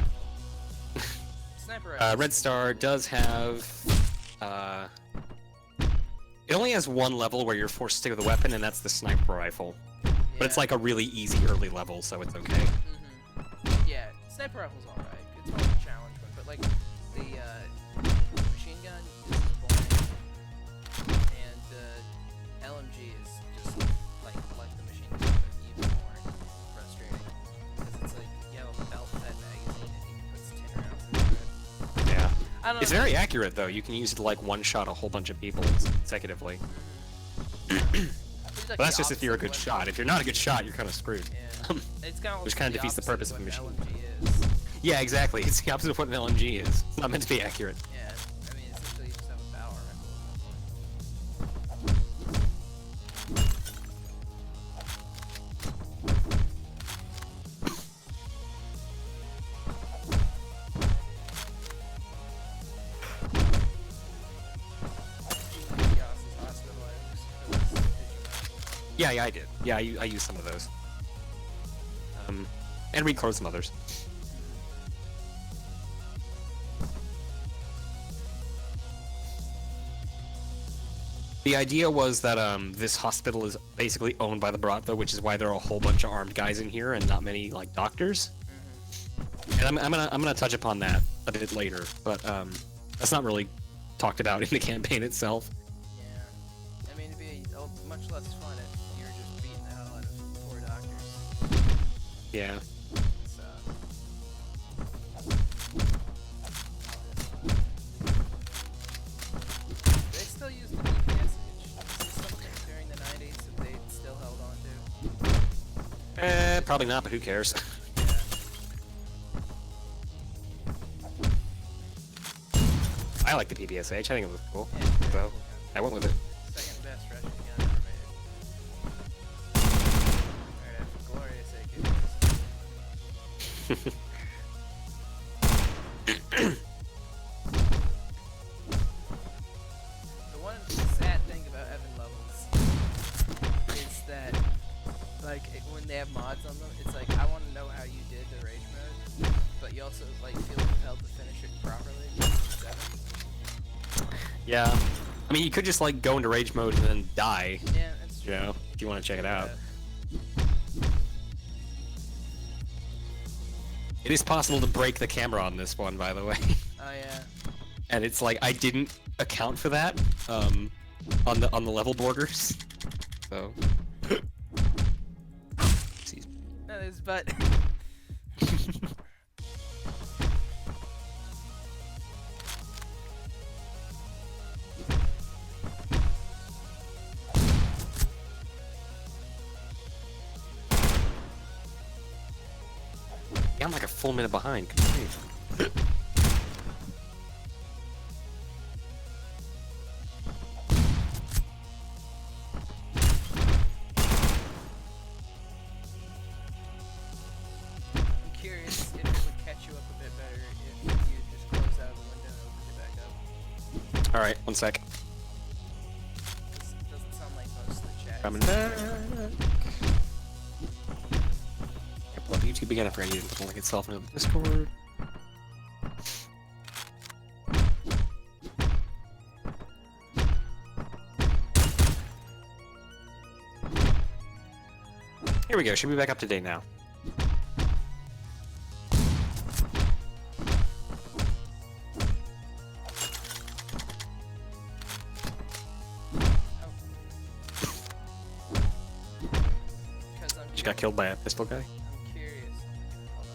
Sniper rifle. Red Star does have. It only has one level where you're forced to stick with a weapon, and that's the sniper rifle. Yeah. But it's like a really easy early level, so it's okay. Yeah, sniper rifle's alright. It's more of a challenge one, but like the machine gun is boring, and LMG is just like the machine gun, but even more frustrating because it's like you have a belt-fed magazine and you can put 10 rounds into it. Yeah. I don't It's know. very accurate, though. You can use it to, like, one-shot a whole bunch of people consecutively. It's like But that's the just if you're a opposite good of shot. If you're not a good shot, you're kind of screwed. Yeah. It's kind of Which kinda defeats the purpose of a machine. machine LMG is. Yeah, exactly. It's the opposite of what an LMG is. It's not meant to be accurate. Yeah, I mean, essentially you just have a power rifle. Yeah, I did. Yeah, I used some of those. And recorded some others. The idea was that this hospital is basically owned by the Bratva, which is why there are a whole bunch of armed guys in here and not many like doctors. And I'm gonna touch upon that a bit later, but that's not really talked about in the campaign itself. Yeah. I mean, it'd be much less fun if you're just beating the hell out of poor doctors. Yeah. So. They still use the DPS, which is something during the 90s that they still held on to. Probably not, but who cares? I like the PPSH. I think it was cool. Yeah, it's So very cool. I went with it. Second best Russian gun ever made. Right after Glorious AK. The one sad thing about Evan levels is that, like, when they have mods on them, it's like, I want to know how you did the rage mode, but you also, like, feel compelled to finish it properly. Yeah. I mean, you could just like go into rage mode and then die. Yeah, that's true. You know, if you want to check it out. It is possible to break the camera on this one, by the way. Oh yeah. And it's like I didn't account for that on the level borders. So. Excuse me. No, there's but. Yeah, I'm like a full minute behind. Good grief. I'm curious if it would catch you up a bit better if you just closed out of the window and opened it back up. All right, one sec. This doesn't sound like most of the chat. Coming back. Well, YouTube again after I need to link itself into the Discord. Here we go. Should be back up to date now. She got killed by a pistol guy. I'm curious. Hold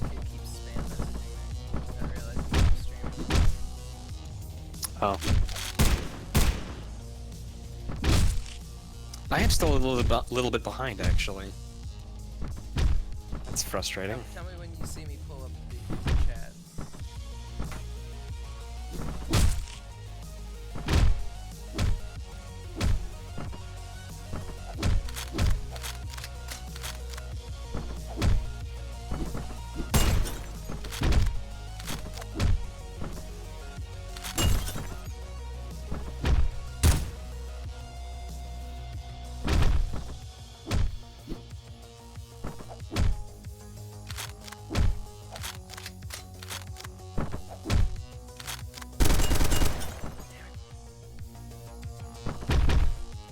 on. Kid keeps spam messaging me. Not realizing I'm streaming. Oh. I am still a little bit behind, actually. That's frustrating. Tell me when you see me pull up the chat.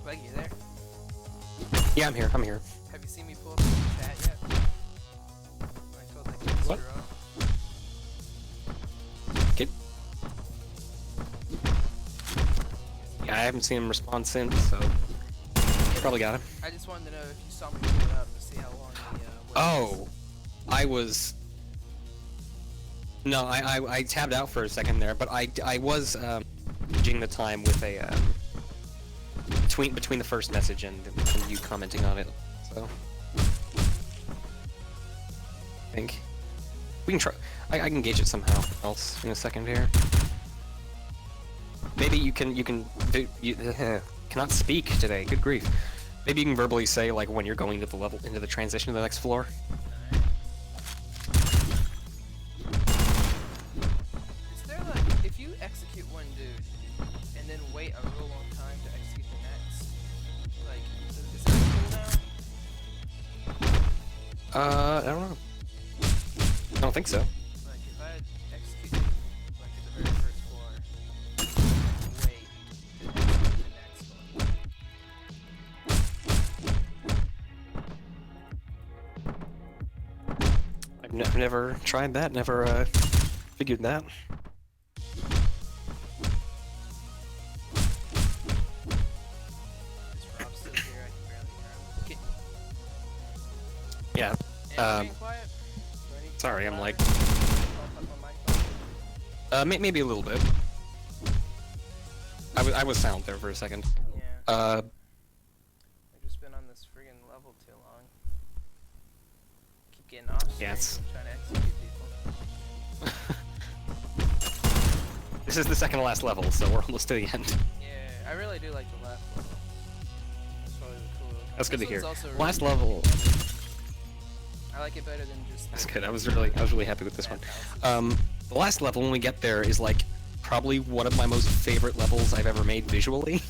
Like you there? Yeah, I'm here. I'm here. Have you seen me pull up the chat yet? I told that kid to What? screw up. Kid. Yeah, I haven't seen him respond since, so probably got him. I just wanted to know if you saw me pull it up to see how long the wait Oh, I was. No, I tabbed out for a second there, but I was jing the time with a between the first message and you commenting on it. So I think we can try. I can gauge it somehow else in a second here. Maybe you cannot speak today. Good grief. Maybe you can verbally say like when you're going to the level into the transition to the next floor. Is there like, if you execute one dude and then wait a real long time to execute the next, like, is that cool now? I don't know. I don't think so. Like, if I had executed, like, at the very first floor, wait to execute the next one. I've never tried that. Never figured that. Is Rob still here? I can barely hear him. Yeah. And being quiet? Do I need to Sorry, talk I'm louder? like Talk up on my phone? maybe a little bit. I was silent there for a second. Yeah. I've just been on this friggin' level too long. Keep getting off screen, Yes. trying to execute people. This is the second to last level, so we're almost to the end. Yeah, I really do like the last level. That's probably the cool. That's good to This hear. one's also really Last good. level. I like it better than just. That's the good. I was really happy with this one. bad houses. The last level when we get there is like probably one of my most favorite levels I've ever made visually.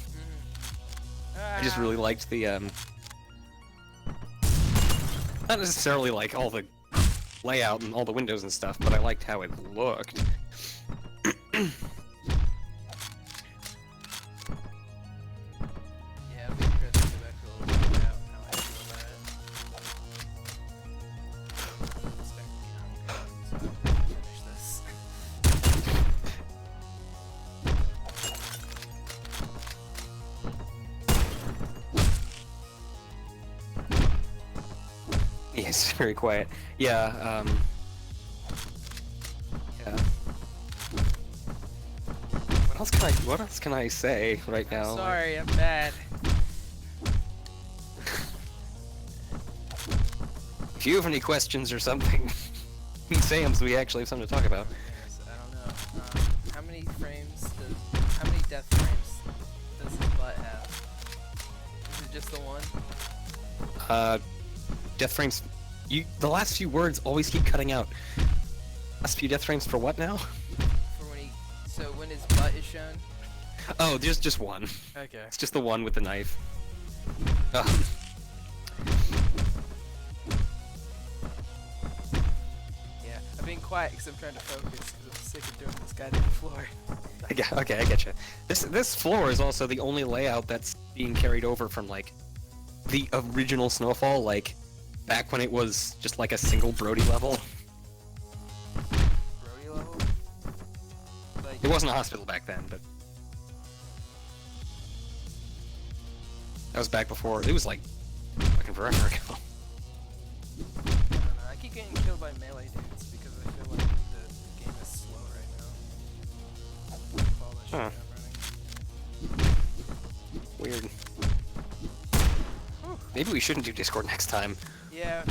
I just really liked the not necessarily like all the layout and all the windows and stuff, but I liked how it looked. Yeah, it'll be interesting to go back to a little bit about how I feel about it. I'm starting to get hungry, so I'm gonna finish this. Yes, very quiet. Yeah, yeah. What else can I say right now? I'm sorry, I'm bad. If you have any questions or something, you can say them so we actually have something to talk about. Yes, I don't know. How many death frames does his butt have? Is it just the one? Death frames. The last few words always keep cutting out. Last few death frames for what now? For when his butt is shown? Oh, just one. Okay. It's just the one with the knife. Um, Yeah, I've being quiet because I'm trying to focus because I'm sick of doing this guy to the floor. Okay, I get you. This floor is also the only layout that's being carried over from like the original Snowfall, like back when it was just like a single Brody level. Brody level? Like, It wasn't a hospital back then, but that was back before. It was like fucking forever ago. I don't know. I keep getting killed by melee dudes because I feel like the game is slow right now. With all that shit Huh. I'm running. Weird. Whew. Maybe we shouldn't do Discord next time. Yeah,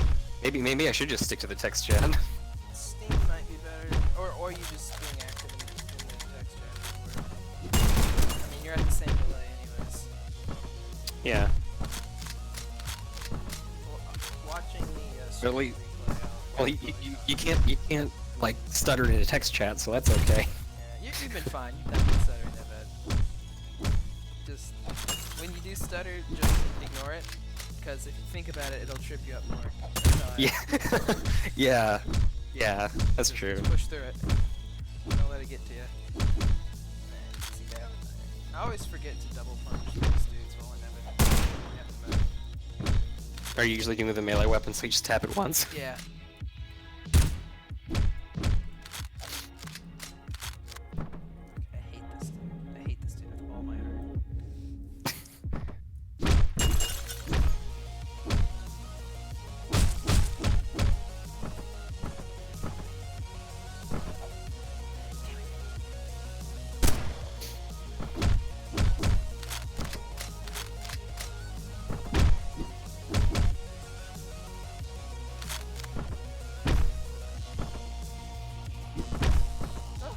Maybe I should just stick to the text chat. Steam might be better. Or you just being active in the text chat. I mean, you're at the same delay anyways. Yeah. Watching the stream Really? replay, Well, you can't like stutter in a text chat, so that's okay. Yeah, you've been fine. You've not been stuttering that bad. Just when you do stutter, just ignore it, because if you think about it, it'll trip you up more. That's how I- Yeah. Yeah, that's just true. push through it. Don't let it get to you. See that? I always forget to double punch these dudes while I never have the move. Are you usually doing with a melee weapon, so you just tap it once? Yeah. I hate this dude with all my heart.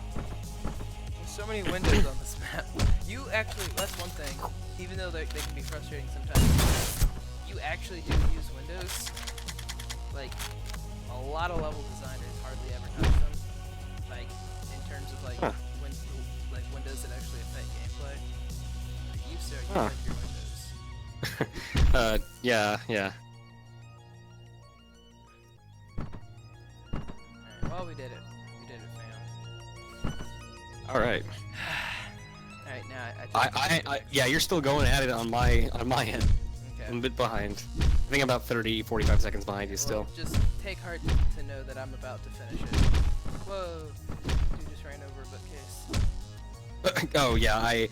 There's so many windows on this map. You actually, that's one thing, even though they can be frustrating sometimes, you actually do use windows. Like, a lot of level designers hardly ever touch them. Like, in terms of like, Huh. like windows that actually affect gameplay. Like, you sir, you Huh. like your windows. Yeah. Alright, well we did it. We did it, fam. Alright. Alright, now I Yeah, you're still going at it on my end. okay. I'm a bit behind. I think I'm about 30, 45 seconds behind you still. Well, just take heart to know that I'm about to finish it. Whoa, dude just ran over a bookcase. Oh yeah, I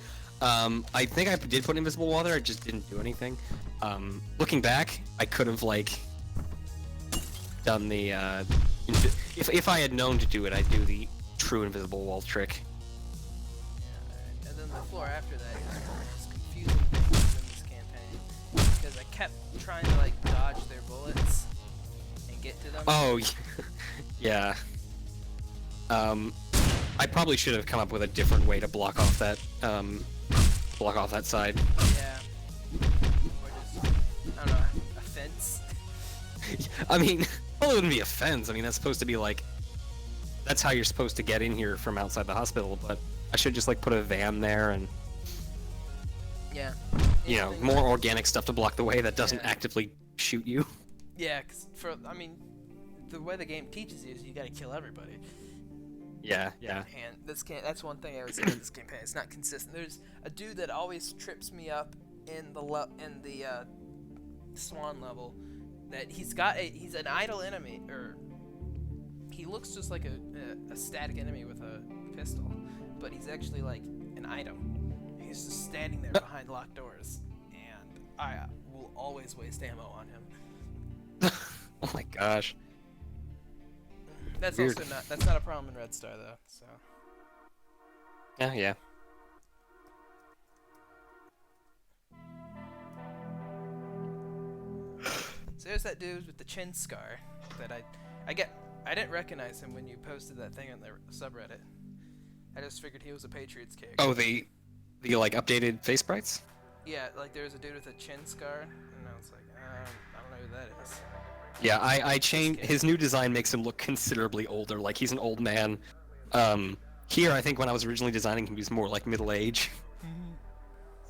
think I did put invisible wall there. I just didn't do anything. Looking back, I could have like done the if I had known to do it, I'd do the true invisible wall trick. Yeah, and then the floor after that is one of the most confusing things in this campaign because I kept trying to like dodge their bullets and get to them. Oh yeah. I probably should have come up with a different way to block off that side. Yeah. Or just, I don't know, a fence. I mean, well, it wouldn't be a fence. I mean, that's supposed to be like, that's how you're supposed to get in here from outside the hospital. But I should just like put a van there and, Yeah. you know, Anything more like- organic stuff to block the way that doesn't Yeah. actively shoot you. Yeah, cause I mean, the way the game teaches you is you gotta kill everybody. Yeah. And that's one thing I would say about this campaign. It's not consistent. There's a dude that always trips me up in the Swan level. That he's an idle enemy, or he looks just like a static enemy with a pistol, but he's actually like an item. He's just standing there behind locked doors, and I will always waste ammo on him. Oh my gosh. That's Weird. also that's not a problem in Red Star though. So Yeah. so there's that dude with the chin scar that I didn't recognize him when you posted that thing on the subreddit. I just figured he was a Patriots character. Oh, the like updated face sprites? Yeah, like there was a dude with a chin scar, and I was like, I don't know who that is. Yeah, I changed. His new design makes him look considerably older. Like he's an old man. Here, I think when I was originally designing him, he was more like middle age.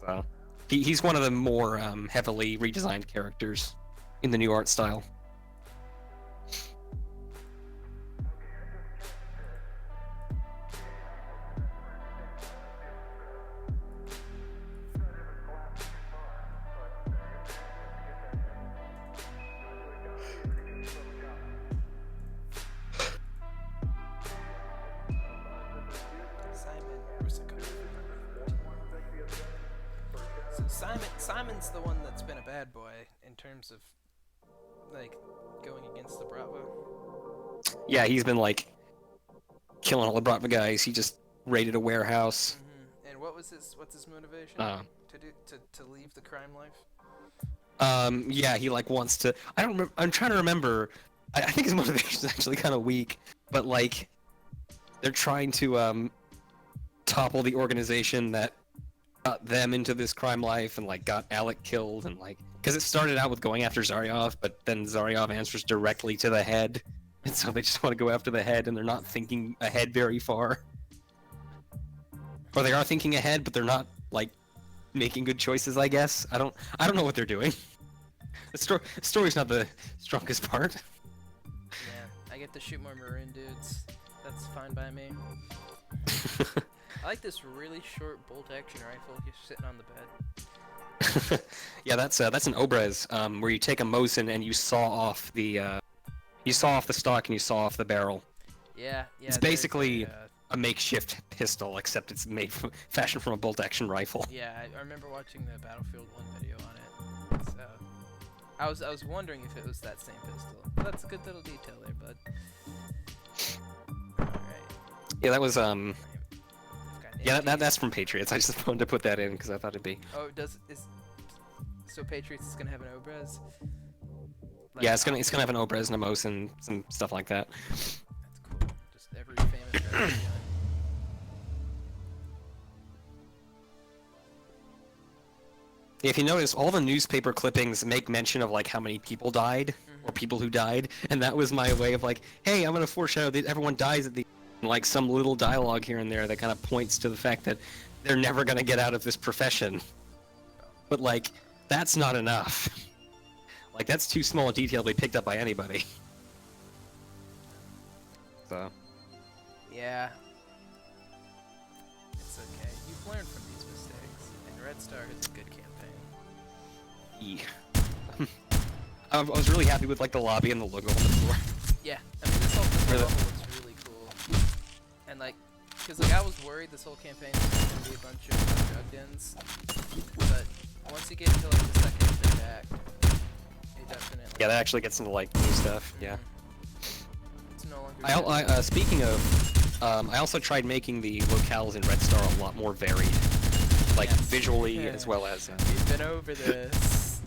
So he's one of the more heavily redesigned characters in the new art style. Simon's the one that's been a bad boy in terms of like going against the Bravo. Yeah, he's been like killing all the Bratva guys. He just raided a warehouse. And what's his motivation to leave the crime life? Yeah, he like wants to. I don't remember. I'm trying to remember. I think his motivation is actually kind of weak, but like they're trying to topple the organization that got them into this crime life and like got Alec killed and like because it started out with going after Zaryov, but then Zaryov answers directly to the head, and so they just want to go after the head, and they're not thinking ahead very far. Or they are thinking ahead, but they're not like making good choices. I guess I don't know what they're doing. The story's not the strongest part. Yeah, I get to shoot more Maroon dudes. That's fine by me. I like this really short bolt-action rifle just sitting on the bed. Yeah, that's an Obrez, where you take a Mosin and you saw off the stock and you saw off the barrel. Yeah. It's basically a makeshift pistol, except it's fashioned from a bolt-action rifle. Yeah, I remember watching the Battlefield 1 video on it. So, I was wondering if it was that same pistol. But that's a good little detail there, bud. All right. Yeah, that was Yeah, that's from Patriots. I just wanted to put that in because I thought it'd be. Oh, so Patriots is gonna have an Obrez? Like, Yeah, it's gonna have an Obrez and a Mos and some stuff like that. That's cool. Just every famous gun. If you notice, all the newspaper clippings make mention of like how many people died or people who died, and that was my way of like, hey, I'm gonna foreshadow that everyone dies at the like some little dialogue here and there that kind of points to the fact that they're never gonna get out of this profession. But like, that's not enough. Like that's too small a detail to be picked up by anybody. So. Yeah. It's okay. You've learned from these mistakes, and Red Star is a good campaign. Yeah. I was really happy with like the lobby and the logo on the floor. Yeah, I mean this whole level looks really cool. And like, cause like I was worried this whole campaign was gonna be a bunch of drug ins, but once you get into like the second and third act, it definitely. Yeah, that actually gets into like new stuff. Yeah. It's no longer. Speaking of, I also tried making the locales in Red Star a lot more varied, like visually as well as. We've been over this.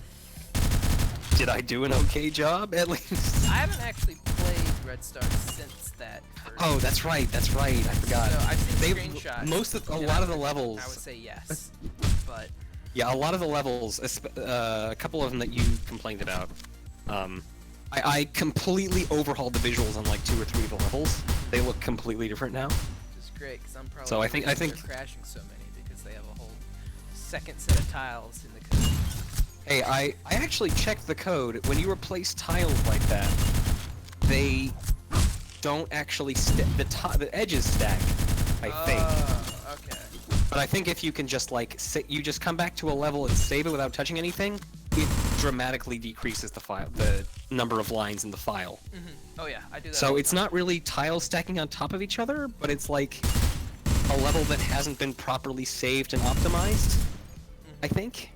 Did I do an okay job at least? I haven't actually played Red Star since that. Oh, that's right. I forgot. So I've seen screenshots. A lot of the levels. I would say yes, but. Yeah, a lot of the levels, a couple of them that you complained about. I completely overhauled the visuals on like 2 or 3 of the levels. They look completely different now. Which is great, because I'm probably so I think they're crashing so many because they have a whole second set of tiles in the code. Hey, I actually checked the code. When you replace tiles like that, they don't actually the edges stack, I think. Okay. But I think if you can just like you just come back to a level and save it without touching anything, it dramatically decreases the number of lines in the file. Oh yeah, I do that. So it's not really tiles stacking on top of each other, but it's like a level that hasn't been properly saved and optimized, I think.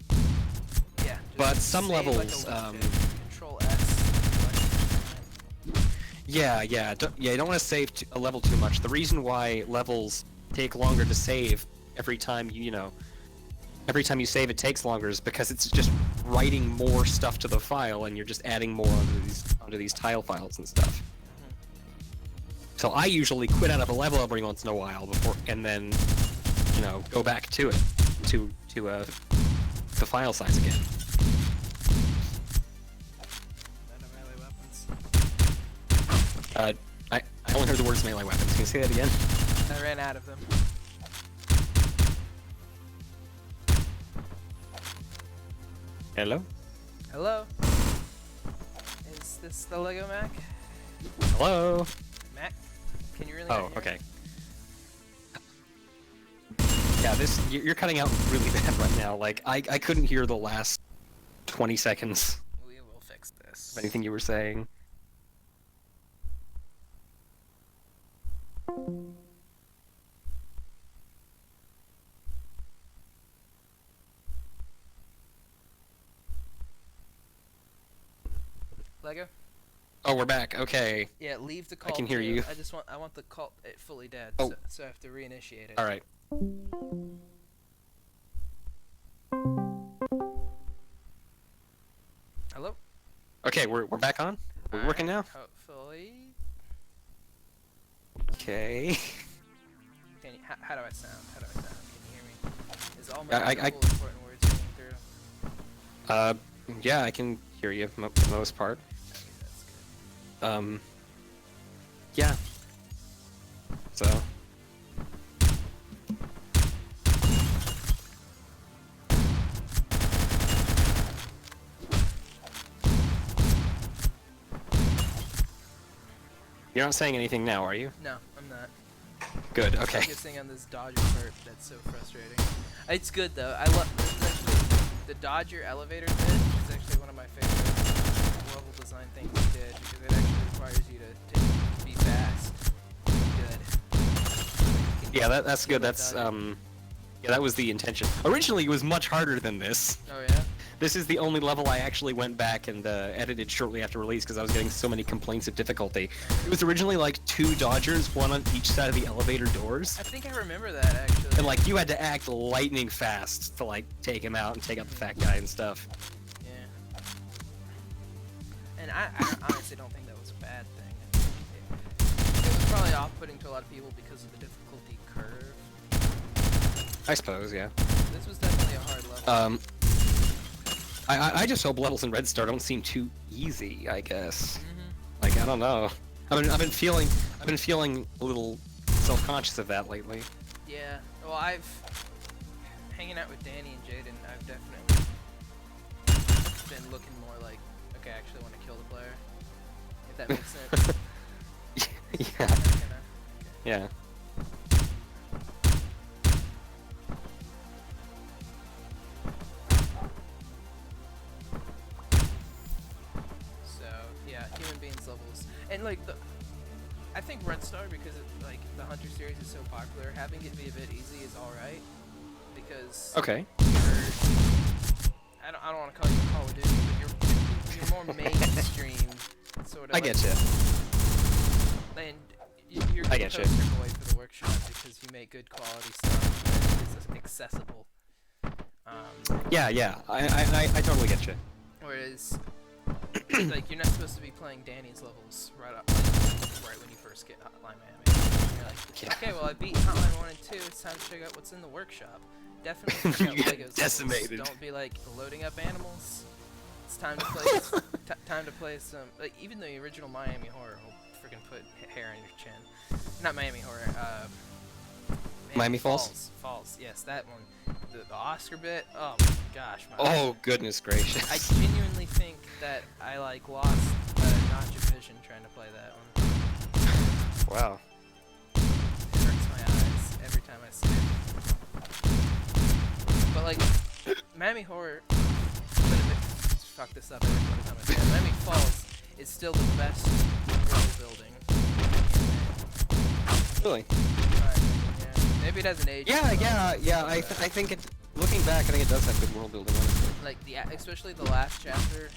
Yeah. But some levels, Control S. yeah, you don't want to save a level too much. The reason why levels take longer to save every time every time you save it takes longer is because it's just writing more stuff to the file and you're just adding more onto these tile files and stuff. So I usually quit out of a level every once in a while and then go back to it to the file size again. I only heard the words melee weapons. Can you say that again? I ran out of them. Hello? Hello? Is this the Lego Mac? Hello? Mac? Can you really Oh, okay. Yeah, you're cutting out really bad right now. Like, I couldn't hear the last 20 seconds We will fix this. of anything you were saying. Lego? Oh, we're back. Okay. Yeah, leave the I call. can hear too. you. I want the call it fully dead. Oh. So I have to reinitiate it. All right. Hello? Okay, we're back on. We're working now. Hopefully. Okay. How do I sound? How do I sound? Can you hear me? Is all my I important words getting through? Yeah, I can hear you for the most part. Okay, that's good. Yeah. So. You're not saying anything now, are you? No, I'm not. Good. Okay. Focusing on this Dodger part that's so frustrating. It's good though. I love the Dodger elevator bit. Is actually one of my favorite level design things he did because it actually requires you to be fast. Good. Yeah, that's good. That's yeah, that was the intention. Originally, it was much harder than this. Oh yeah. This is the only level I actually went back and edited shortly after release because I was getting so many complaints of difficulty. It was originally like 2 Dodgers, one on each side of the elevator doors. I think I remember that actually. And like you had to act lightning fast to like take him out and take out the fat guy and stuff. Yeah. And I honestly don't think that was a bad thing. It was probably off-putting to a lot of people because of the difficulty curve. I suppose, yeah. This was definitely a hard level. I just hope levels in Red Star don't seem too easy, I guess. Mm-hmm. Like I don't know. I've been feeling a little self-conscious of that lately. Yeah. Well, I've hanging out with Danny and Jaden. I've definitely been looking more like, okay, I actually want to kill the player. If that makes sense. Yeah. Okay. Yeah. So yeah, human beings levels, and like I think Red Star, because like the Hunter series is so popular, having it be a bit easy is all right, because Okay. I don't want to call you Call of Duty, but you're more mainstream sort of. I get you. And you're I the get you. poster boy for the workshop because you make good quality stuff that is accessible. Yeah. I totally get you. Whereas, like, you're not supposed to be playing Danny's levels right when you first get Hotline Miami. You're like, Yeah. okay, well I beat Hotline 1 and 2. It's time to check out what's in the workshop. Definitely check out You get Legos decimated. levels. Don't be like loading up animals. It's time to play. Time to play some. Like, even the original Miami Horror will freaking put hair on your chin. Not Miami Horror. Miami Falls? Falls. Yes, that one. The Oscar bit. Oh my gosh. Oh goodness gracious. I genuinely think that I like lost a notch of vision trying to play that one. Wow. It hurts my eyes every time I see it. But like, Miami Horror. Fuck this up every time I say it. Miami Falls is still the best world building. Really? Yeah. Maybe it hasn't aged. Yeah. I think it. Looking back, I think it does have good world building. Honestly. Like especially the last chapter,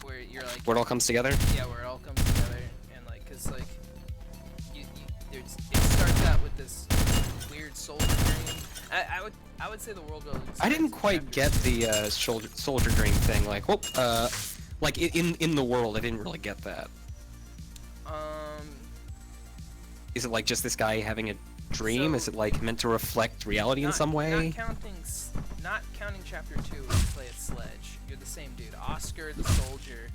where you're like. Where it all comes together. Yeah, where it all comes together, and like, cause like, it starts out with this weird soldier dream. I would say the world building. I didn't quite get the soldier dream thing. Like, like in the world, I didn't really get that. Is it like just this guy having a dream? So, Is it like meant to reflect reality in some way? Not counting chapter 2 when you play at Sledge. You're the same dude. Oscar, the soldier,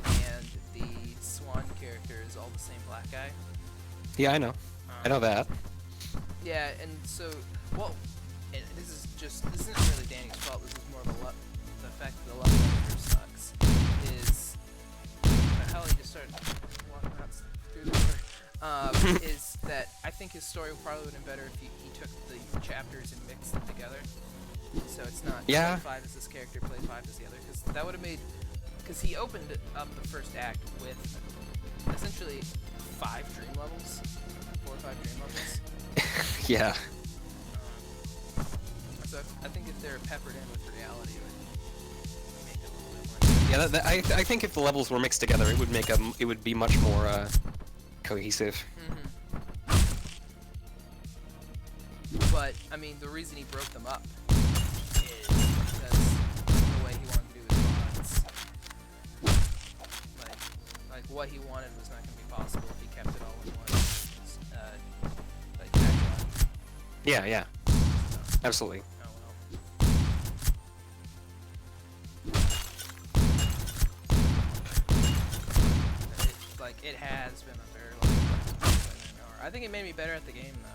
and the Swan character is all the same black guy. Yeah, I know. I know that. Yeah, and so, well, and this isn't really Danny's fault. This is more of the fact that the level editor sucks. Is the hell he just started walking out through the door? Is that I think his story probably would have been better if he took the chapters and mixed them together. So it's not Yeah. play 5 as this character, play 5 as the other, because that would have made. Because he opened up the first act with essentially 5 dream levels, 4 or 5 dream levels. Yeah. So I think if they're peppered in with reality, it would make it a little bit more. Yeah, I think if the levels were mixed together, it would make it would be much more cohesive. But I mean, the reason he broke them up is because the way he wanted to do his mods. Like what he wanted was not going to be possible if he kept it all in one. Like background. Yeah, yeah, absolutely. Oh well. It has been a very long time. I think it made me better at the game though.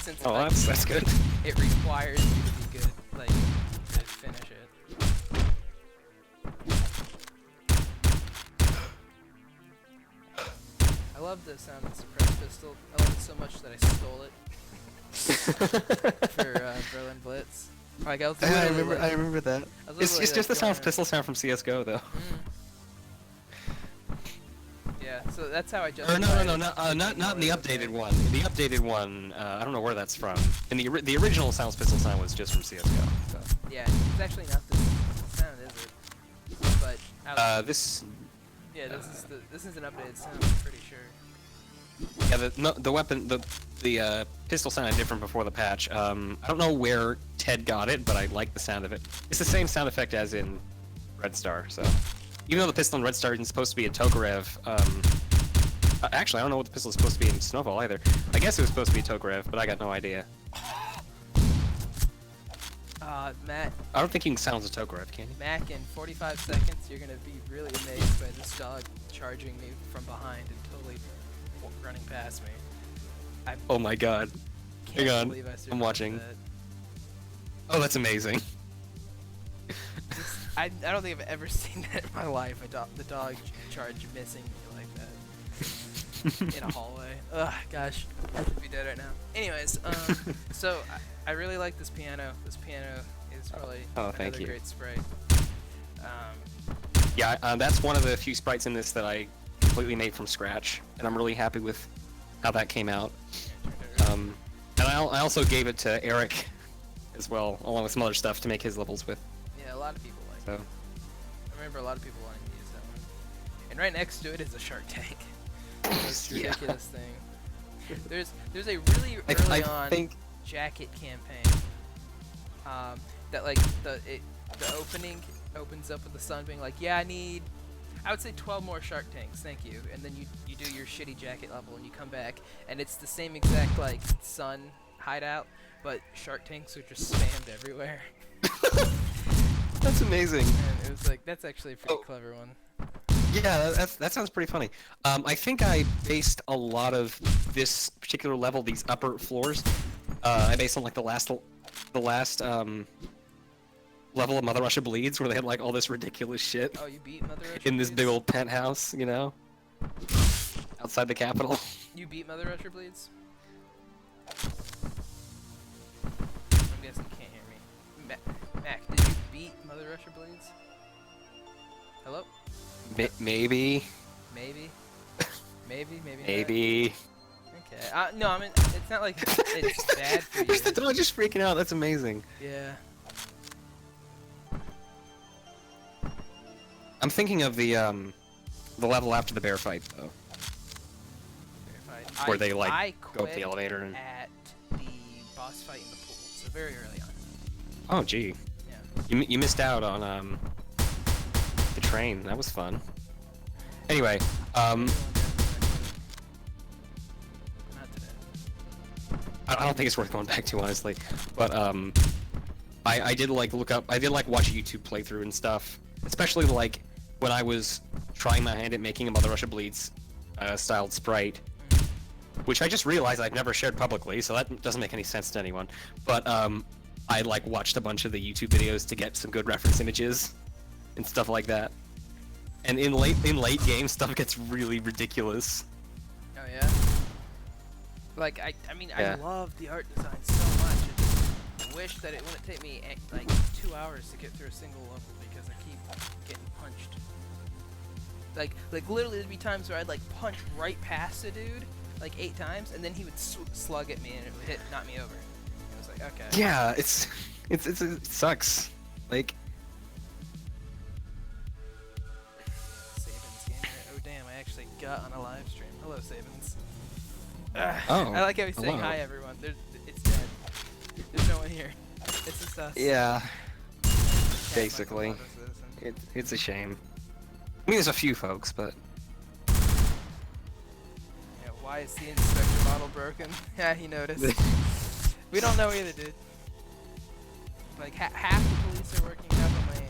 Since Oh, like, that's good. It requires you to be good, like, to finish it. I love the sound of the suppressed pistol. I love it so much that I stole it for Berlin Blitz. Like I was I literally, remember that. It's just the pistol sound from CS:GO though. Yeah, so that's how I just. Or no, not in the updated one. The updated one, I don't know where that's from. And the original sound pistol sound was just from CS:GO. So. Yeah, it's actually not this sound, is it? But this. Yeah, this is an updated sound. I'm pretty sure. Yeah, the weapon, the pistol sounded different before the patch. I don't know where Ted got it, but I like the sound of it. It's the same sound effect as in Red Star, so. Even though the pistol in Red Star isn't supposed to be a Tokarev, actually, I don't know what the pistol is supposed to be in Snowfall either. I guess it was supposed to be a Tokarev, but I got no idea. Matt. I don't think you can silence a Tokarev, can you? Mac, in 45 seconds, you're gonna be really amazed by this dog charging me from behind and totally running past me. Oh my god. Hang on, I'm watching. That. Oh, that's amazing. I don't think I've ever seen that in my life. The dog charge missing me like that in a hallway. Ugh, gosh, I should be dead right now. Anyways, so I really like this piano. This piano is really another great sprite. Yeah, that's one of the few sprites in this that I completely made from scratch, and I'm really happy with how that came out. And I also gave it to Eric as well, along with some other stuff to make his levels with. Yeah, a lot of people like so. it. I remember a lot of people wanting to use that one. And right next to it is a Shark Tank. This ridiculous thing. There's a really early on jacket campaign that like the opening opens up with the sun being like, yeah, I would say 12 more Shark Tanks, thank you. And then you do your shitty jacket level and you come back and it's the same exact like sun hideout, but Shark Tanks are just spammed everywhere. That's amazing. And it was like, that's actually a pretty clever one. Yeah, that sounds pretty funny. I think I based a lot of this particular level, these upper floors, I based on like the last level of Mother Russia Bleeds, where they had like all this ridiculous shit. Oh, you beat Mother Russia in this big old penthouse, you know, outside the Capitol. You beat Mother Russia Bleeds? I'm guessing you can't hear me. Mac, did you beat Mother Russia Bleeds? Hello? Maybe. Maybe? Maybe not. Maybe. Okay. No, I mean, it's not like it's bad for you. There's the dog just freaking out. That's amazing. Yeah. I'm thinking of the level after the bear fight, though. Bear fight. Where they, like, I go up the elevator and... at the boss fight in the pool, so very early on. Oh, gee. Yeah. You missed out on, the train. That was fun. Anyway, Not today. I don't think it's worth going back to, honestly. But, I did, like, watch a YouTube playthrough and stuff. Especially, like, when I was trying my hand at making a Mother Russia Bleeds styled sprite. Which I just realized I've never shared publicly, so that doesn't make any sense to anyone. But, I, like, watched a bunch of the YouTube videos to get some good reference images and stuff like that. And in late game, stuff gets really ridiculous. Oh yeah. Like I mean, Yeah. I love the art design so much. I wish that it wouldn't take me like 2 hours to get through a single level because I keep getting punched. Like literally, there'd be times where I'd like punch right past a dude like 8 times, and then he would slug at me and it would knock me over. And I was like, okay. Yeah, it sucks. Like. got on a live stream. Hello, Sabins. Oh, I like how he's saying hello. hi, everyone. It's dead. There's no one here. It's just us. Yeah, Cat basically. Michael Citizen. It's a shame. I mean, there's a few folks, but Yeah, why is the inspector model broken? Yeah, he noticed. We don't know either, dude. Like, half the police are working, half the lane.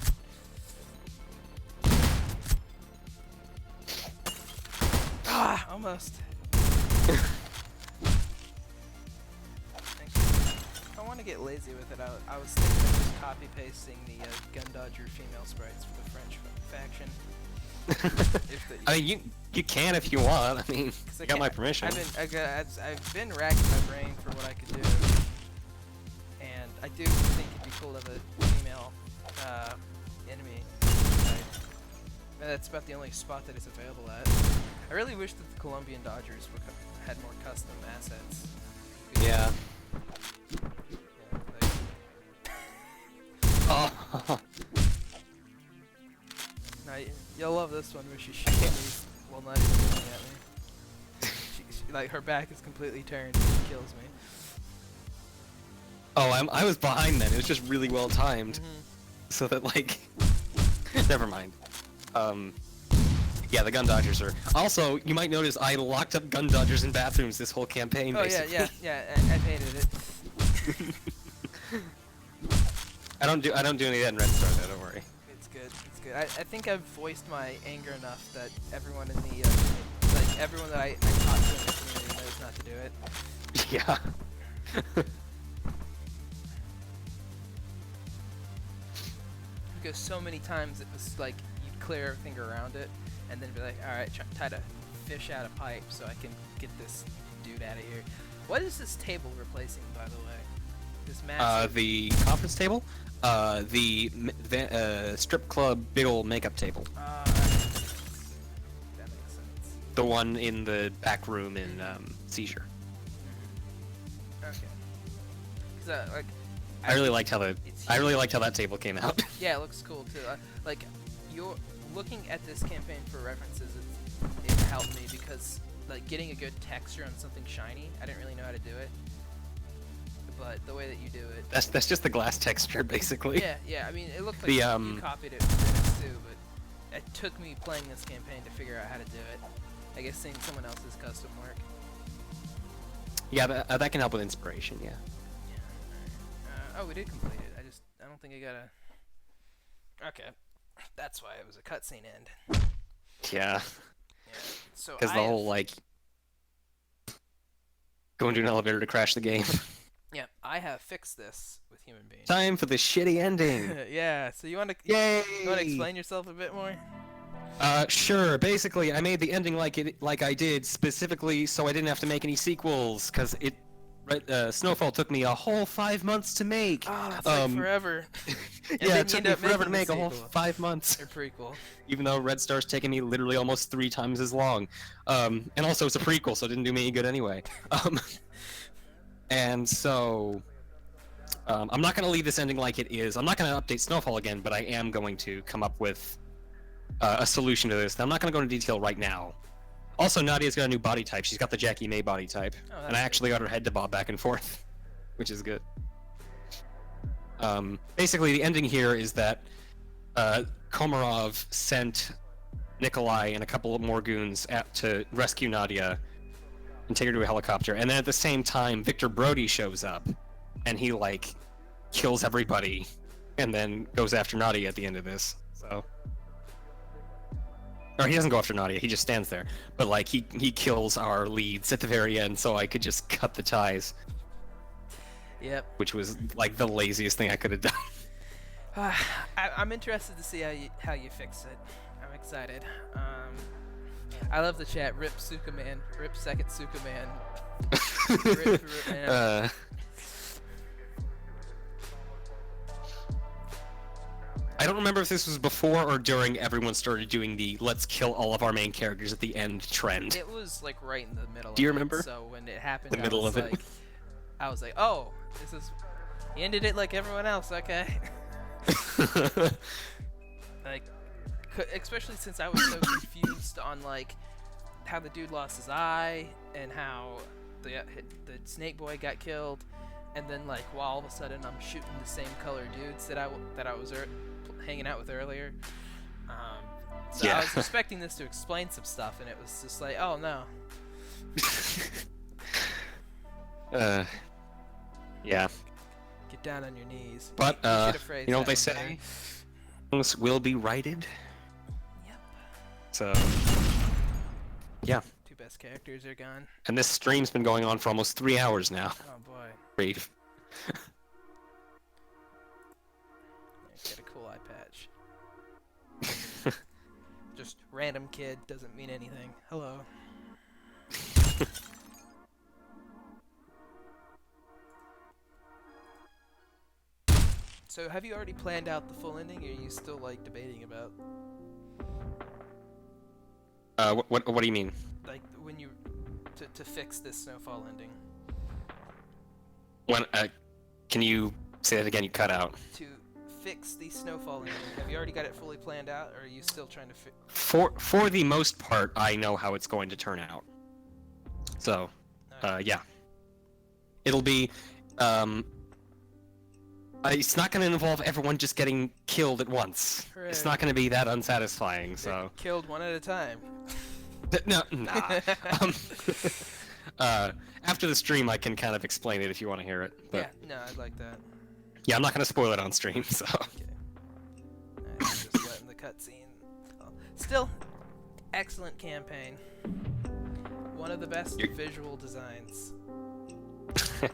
Ah, almost. I want to get lazy with it. I was thinking of just copy pasting the gun dodger female sprites for the French faction. I mean, you can if you want. I mean, you got my permission. I've been racking my brain for what I could do, and I do think it'd be cool to have a female enemy type. And that's about the only spot that it's available at. I really wish that the Colombian Dodgers had more custom assets. Yeah. Like, Oh. now you'll love this one where she's shooting me while not even looking at me. Like her back is completely turned and she kills me. Oh, I was behind then. It was just really well timed, Mm-hmm. so that like, never mind. Yeah, the gun dodgers are. Also, you might notice I locked up gun dodgers in bathrooms this whole campaign. Oh basically. yeah. I hated it. I don't do any of that in Red Star though. Don't worry. It's good. It's good. I think I've voiced my anger enough that everyone in the like everyone that I talk to in the community knows not to do it. Yeah. Because so many times it was like you'd clear everything around it, and then be like, all right, try to fish out a pipe so I can get this dude out of here. What is this table replacing, by the way? This massive. The conference table, the strip club big ol' makeup table, That makes sense. the one in the back room in Seizure. Okay. 'Cause, like, I really liked how it's I really liked how that table came out. Yeah, it looks cool too. Like, you're looking at this campaign for references. It helped me because like getting a good texture on something shiny. I didn't really know how to do it, but the way that you do it. That's just the glass texture, basically. Yeah. I mean, it looked like The, you copied it from this too, but it took me playing this campaign to figure out how to do it. I guess seeing someone else's custom work. Yeah, that can help with inspiration. Yeah. Oh, we did complete it. I don't think I got a. Okay, that's why it was a cutscene end. Yeah. Yeah. So Because the whole like go into an elevator to crash the game. Yeah, I have fixed this with human beings. Time for the shitty ending. Yeah. So you want to Yay! explain yourself a bit more? Sure. Basically, I made the ending like I did specifically so I didn't have to make any sequels because Snowfall took me a whole 5 months to make. Oh, that's like forever. Yeah, it took me forever to make a whole 5 months. Or prequel. Even though Red Star's taken me literally almost 3 times as long. And also it's a prequel, so it didn't do me any good anyway. And so I'm not going to leave this ending like it is. I'm not going to update Snowfall again, but I am going to come up with a solution to this. I'm not going to go into detail right now. Also, Nadia's got a new body type. She's got the Jackie May body type. Oh, and I actually got her head to bob back and forth, which is good. Basically, the ending here is that Komarov sent Nikolai and a couple of more goons to rescue Nadia and take her to a helicopter. And then at the same time, Victor Brody shows up, and he, like, kills everybody, and then goes after Nadia at the end of this. So... Or he doesn't go after Nadia, he just stands there. But like he kills our leads at the very end, so I could just cut the ties. Yep. Which was like the laziest thing I could have done. I'm interested to see how you fix it. I'm excited. I love the chat. Rip Sukaman. Rip second Sukaman. Rip, man. I don't remember if this was before or during everyone started doing the "let's kill all of our main characters at the end" trend. It was like right in the middle. Do you of remember? It, so when it happened, The middle of it. I was like, oh, this is. He ended it like everyone else. Okay. Like, especially since I was so confused on like how the dude lost his eye and how the snake boy got killed, and then like while all of a sudden I'm shooting the same color dudes that I was hanging out with earlier. So I Yeah. was expecting this to explain some stuff, and it was just like, oh no. uh, yeah. Get down on your knees. But You should have phrased you know what that they one better. say? Things will be righted. Yep. So, yeah. Two best characters are gone. And this stream's been going on for almost 3 hours now. Oh boy. Great. Get a cool eye patch. Just random kid doesn't mean anything. Hello. So have you already planned out the full ending, or are you still like debating about What do you mean? like when you to fix this Snowfall ending? When can you say that again? You cut out. To fix the Snowfall ending, have you already got it fully planned out, or are you still trying to fix? For the most part, I know how it's going to turn out. So, yeah, it'll be it's not going to involve everyone just getting killed at once. Hooray. It's not going to be that unsatisfying. So, Killed one at a time. no, nah. After the stream, I can kind of explain it if you want to hear it. But Yeah, no, I'd like that. yeah, I'm not going to spoil it on stream. So, Okay. Nice, just letting the cutscene. Oh, still, excellent campaign. One of the best visual designs. You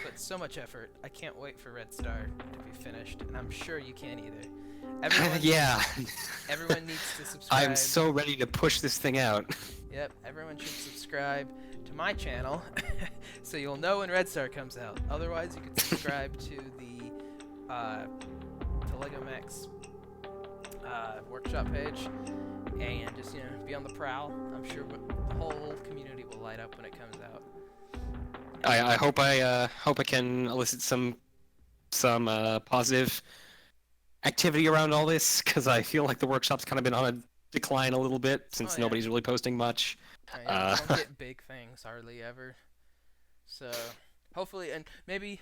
put so much effort. I can't wait for Red Star to be finished, and I'm sure you can't either. Everyone, yeah, everyone needs to subscribe. I'm so ready to push this thing out. Yep, everyone should subscribe to my channel, so you'll know when Red Star comes out. Otherwise, you can subscribe to the Lego Max workshop page, and just be on the prowl. I'm sure the whole community will light up when it comes out. I hope I can elicit some positive activity around all this, because I feel like the workshop's kind of been on a decline a little bit since nobody's really posting much. I don't get big things hardly ever. So hopefully, and maybe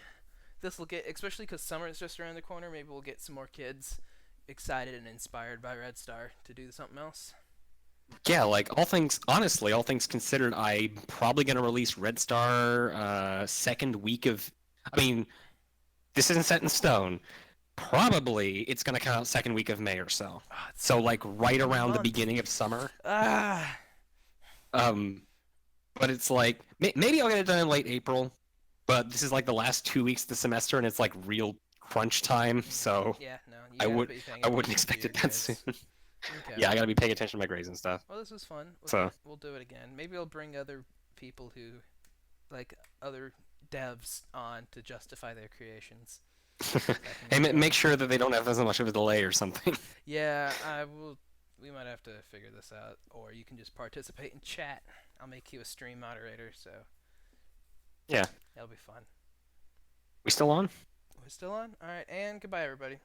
this will get, especially because summer is just around the corner, maybe we'll get some more kids excited and inspired by Red Star to do something else. Yeah, like all things considered, I'm probably gonna release Red Star second week of. I mean, this isn't set in stone. Probably it's gonna come out second week of May or so. Oh, So like right around the beginning of summer. Ah. But it's like maybe I'll get it done in late April. But this is like the last 2 weeks of the semester, and it's like real crunch time. So Yeah, no, I wouldn't expect it that soon. Okay. Yeah, I gotta be paying attention to my grades and stuff. Well, this was fun. So We'll do it again. Maybe I'll bring other people who, like other devs, on to justify their creations. hey, make sure that they don't have as much of a delay or something. Yeah, I will. We might have to figure this out, or you can just participate in chat. I'll make you a stream moderator, so Yeah. that'll be fun. We still on? We're still on? All right, and goodbye, everybody.